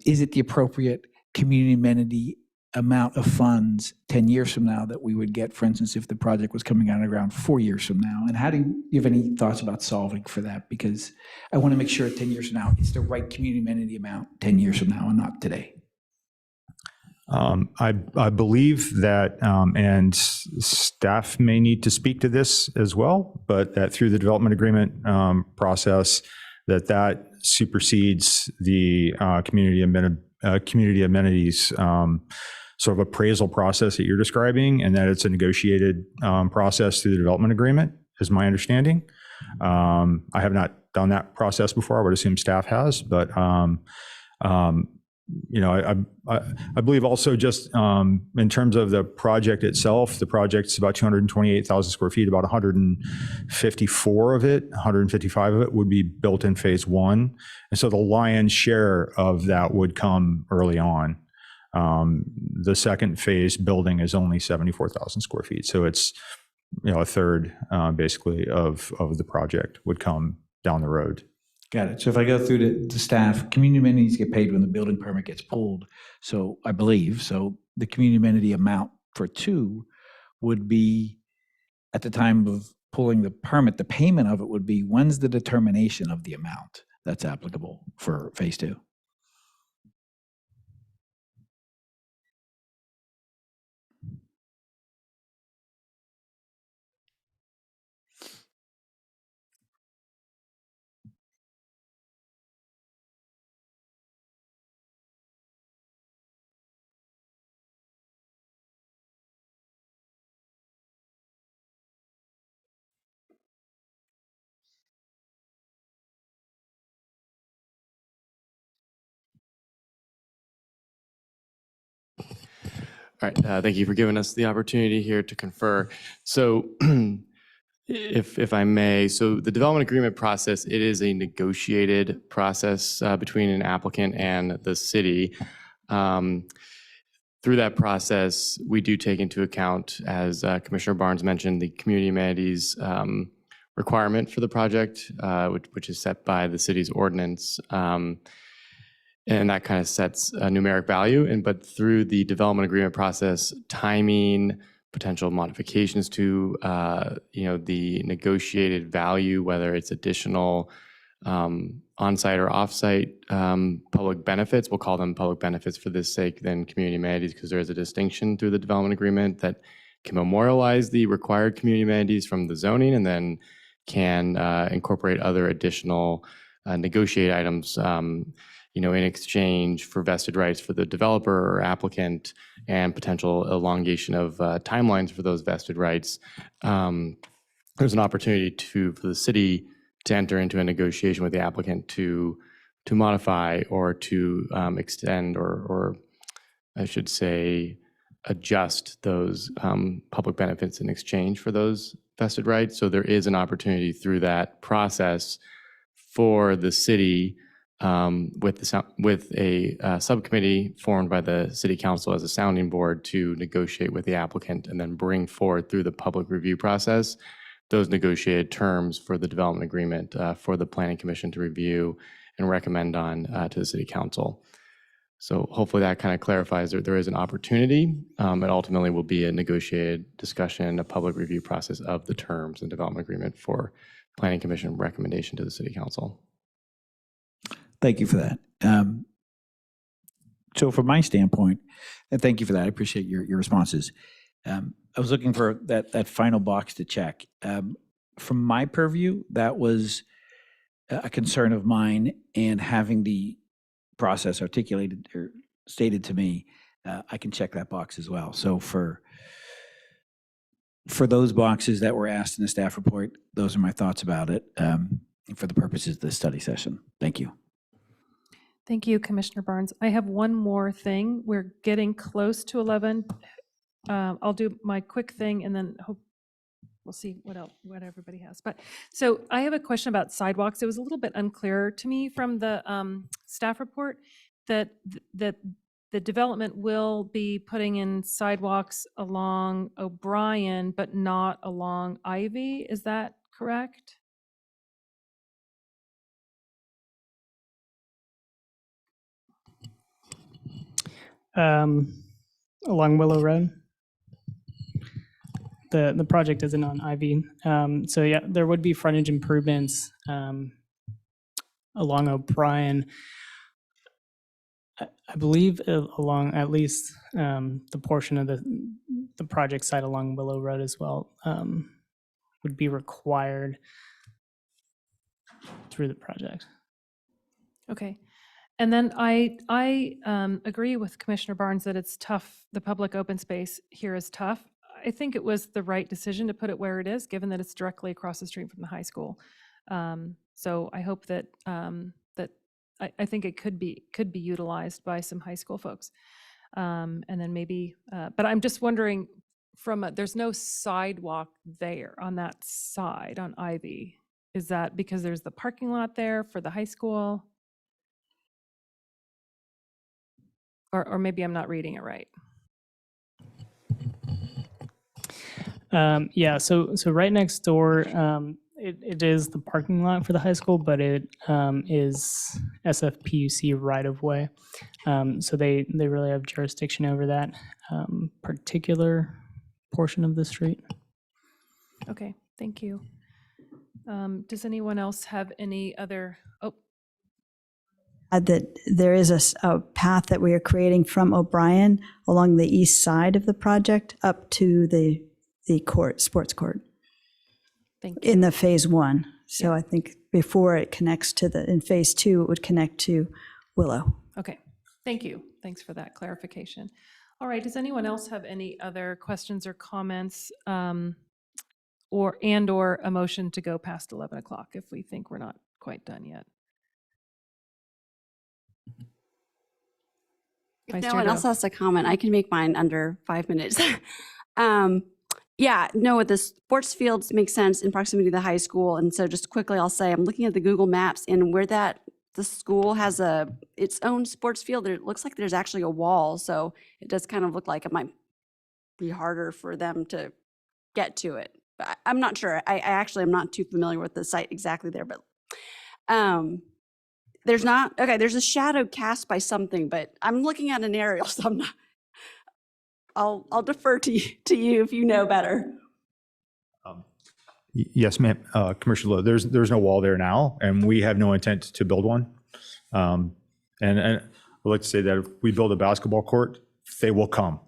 is it the appropriate community amenity amount of funds 10 years from now that we would get, for instance, if the project was coming out of the ground 4 years from now? And how do you have any thoughts about solving for that? Because I want to make sure 10 years from now, it's the right community amenity amount 10 years from now and not today. I believe that, and staff may need to speak to this as well, but that through the development agreement process, that supersedes the community amenities sort of appraisal process that you're describing, and that it's a negotiated process through the development agreement, is my understanding. I have not done that process before. I would assume staff has, but you know, I believe also just in terms of the project itself, the project's about 228,000 square feet, about 155 of it would be built in phase one. And so the lion's share of that would come early on. The second phase building is only 74,000 square feet. So it's, you know, a third basically of the project would come down the road. Got it. So if I go through the staff, community amenities get paid when the building permit gets pulled. So I believe, so the community amenity amount for 2 would be at the time of pulling the permit, the payment of it would be, when's the determination of the amount that's applicable for phase 2? All right, thank you for giving us the opportunity here to confer. So if I may, so the development agreement process, it is a negotiated process between an applicant and the city. Through that process, we do take into account, as Commissioner Barnes mentioned, the community amenities requirement for the project, which is set by the city's ordinance. And that kind of sets a numeric value. But through the development agreement process, timing, potential modifications to the negotiated value, whether it's additional on-site or off-site public benefits, we'll call them public benefits for this sake, than community amenities, because there is a distinction through the development agreement that can memorialize the required community amenities from the zoning, and then can incorporate other additional negotiated items in exchange for vested rights for the developer or applicant, and potential elongation of timelines for those vested rights. There's an opportunity for the city to enter into a negotiation with the applicant to modify or to extend or I should say adjust those public benefits in exchange for those vested rights. So there is an opportunity through that process for the city, with a subcommittee formed by the city council as a sounding board, to negotiate with the applicant and then bring forward through the public review process those negotiated terms for the development agreement for the Planning Commission to review and recommend on to the city council. So hopefully that kind of clarifies that there is an opportunity. It ultimately will be a negotiated discussion, a public review process of the terms and development agreement for Planning Commission recommendation to the city council. Thank you for that. So from my standpoint, and thank you for that, I appreciate your responses. I was looking for that final box to check. From my purview, that was a concern of mine, and having the process articulated or stated to me, I can check that box as well. So for for those boxes that were asked in the staff report, those are my thoughts about it for the purposes of this study session. Thank you. Thank you, Commissioner Barnes. I have one more thing. We're getting close to 11. I'll do my quick thing and then hope we'll see what everybody has. But so I have a question about sidewalks. It was a little bit unclear to me from the staff report that the development will be putting in sidewalks along O'Brien, but not along Ivy. Is that correct? Along Willow Road. The project isn't on Ivy. So yeah, there would be frontage improvements along O'Brien. I believe along at least the portion of the project site along Willow Road as well would be required through the project. Okay. And then I agree with Commissioner Barnes that it's tough. The public open space here is tough. I think it was the right decision to put it where it is, given that it's directly across the street from the high school. So I hope that I think it could be utilized by some high school folks. And then maybe, but I'm just wondering there's no sidewalk there on that side on Ivy. Is that because there's the parking lot there for the high school? Or maybe I'm not reading it right. Yeah, so right next door, it is the parking lot for the high school, but it is SFPUC right of way. So they really have jurisdiction over that particular portion of the street. Okay, thank you. Does anyone else have any other? That there is a path that we are creating from O'Brien along the east side of the project up to the sports court. Thank you. In the phase 1. So I think before it connects in phase 2, it would connect to Willow. Okay, thank you. Thanks for that clarification. All right, does anyone else have any other questions or comments or a motion to go past 11 o'clock if we think we're not quite done yet? If no one else has to comment, I can make mine under 5 minutes. Yeah, no, the sports fields make sense in proximity to the high school. And so just quickly, I'll say, I'm looking at the Google Maps, and where the school has its own sports field, it looks like there's actually a wall. So it does kind of look like it might be harder for them to get to it. But I'm not sure. I actually am not too familiar with the site exactly there, but there's a shadow cast by something, but I'm looking at an aerial, so I'm not. I'll defer to you if you know better. Yes, ma'am. Commissioner Lowe, there's no wall there now, and we have no intent to build one. And I'd like to say that if we build a basketball court, they will come.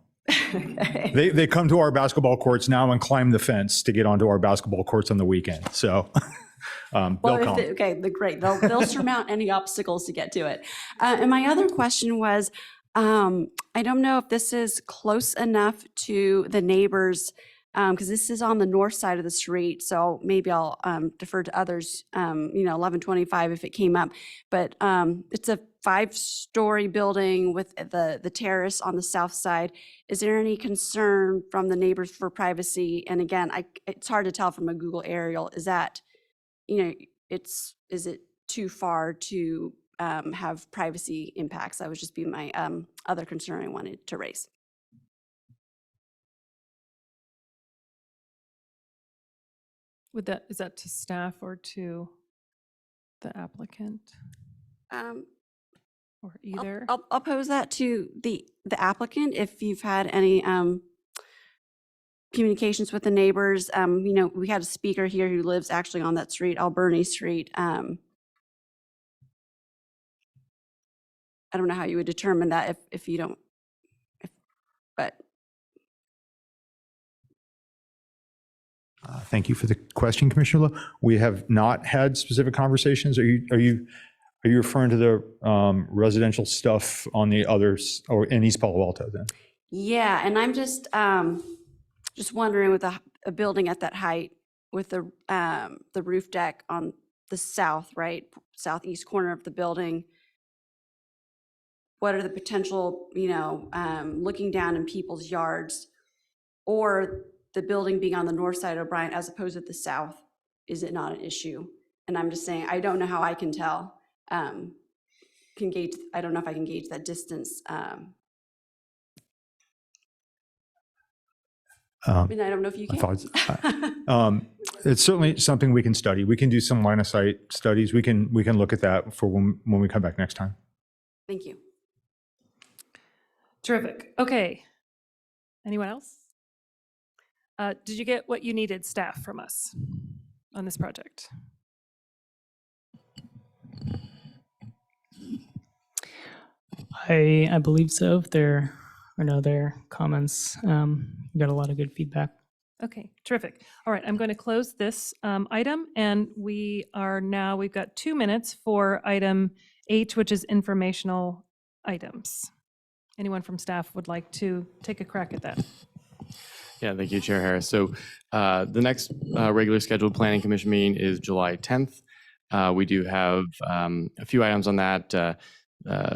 Okay. They come to our basketball courts now and climb the fence to get onto our basketball courts on the weekend. So they'll come. Great. They'll surmount any obstacles to get to it. And my other question was, I don't know if this is close enough to the neighbors, because this is on the north side of the street. So maybe I'll defer to others, 1125 if it came up. But it's a 5-story building with the terrace on the south side. Is there any concern from the neighbors for privacy? And again, it's hard to tell from a Google aerial. Is that, is it too far to have privacy impacts? That would just be my other concern I wanted to raise. Is that to staff or to the applicant? Or either? I'll pose that to the applicant. If you've had any communications with the neighbors, we had a speaker here who lives actually on that street, Alberni Street. I don't know how you would determine that if you don't, but. Thank you for the question, Commissioner Lowe. We have not had specific conversations. Are you referring to the residential stuff on the others or in East Palo Alto then? Yeah, and I'm just wondering with a building at that height with the roof deck on the southeast corner of the building. What are the potential, looking down in people's yards, or the building being on the north side of O'Brien as opposed to the south? Is it not an issue? And I'm just saying, I don't know how I can tell. I don't know if I can gauge that distance. And I don't know if you can. It's certainly something we can study. We can do some line of sight studies. We can look at that for when we come back next time. Thank you. Terrific. Okay. Anyone else? Did you get what you needed, staff, from us on this project? I believe so. If there are no other comments, we got a lot of good feedback. Okay, terrific. All right, I'm going to close this item, and we've got 2 minutes for item 8, which is informational items. Anyone from staff would like to take a crack at that? Yeah, thank you, Chair Harris. So the next regular scheduled Planning Commission meeting is July 10th. We do have a few items on that,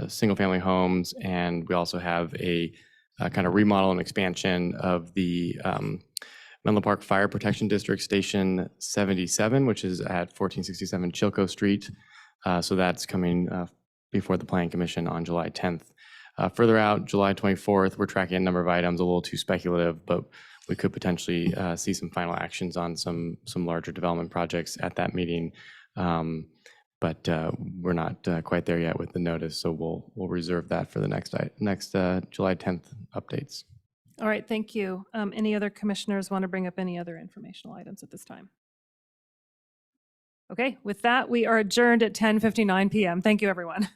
single-family homes, and we also have a kind of remodel and expansion of the Menlo Park Fire Protection District Station 77, which is at 1467 Chilco Street. So that's coming before the Planning Commission on July 10th. Further out, July 24th, we're tracking a number of items, a little too speculative, but we could potentially see some final actions on some larger development projects at that meeting. But we're not quite there yet with the notice, so we'll reserve that for the next July 10th updates. All right, thank you. Any other commissioners want to bring up any other informational items at this time? Okay, with that, we are adjourned at 10:59 p.m. Thank you, everyone.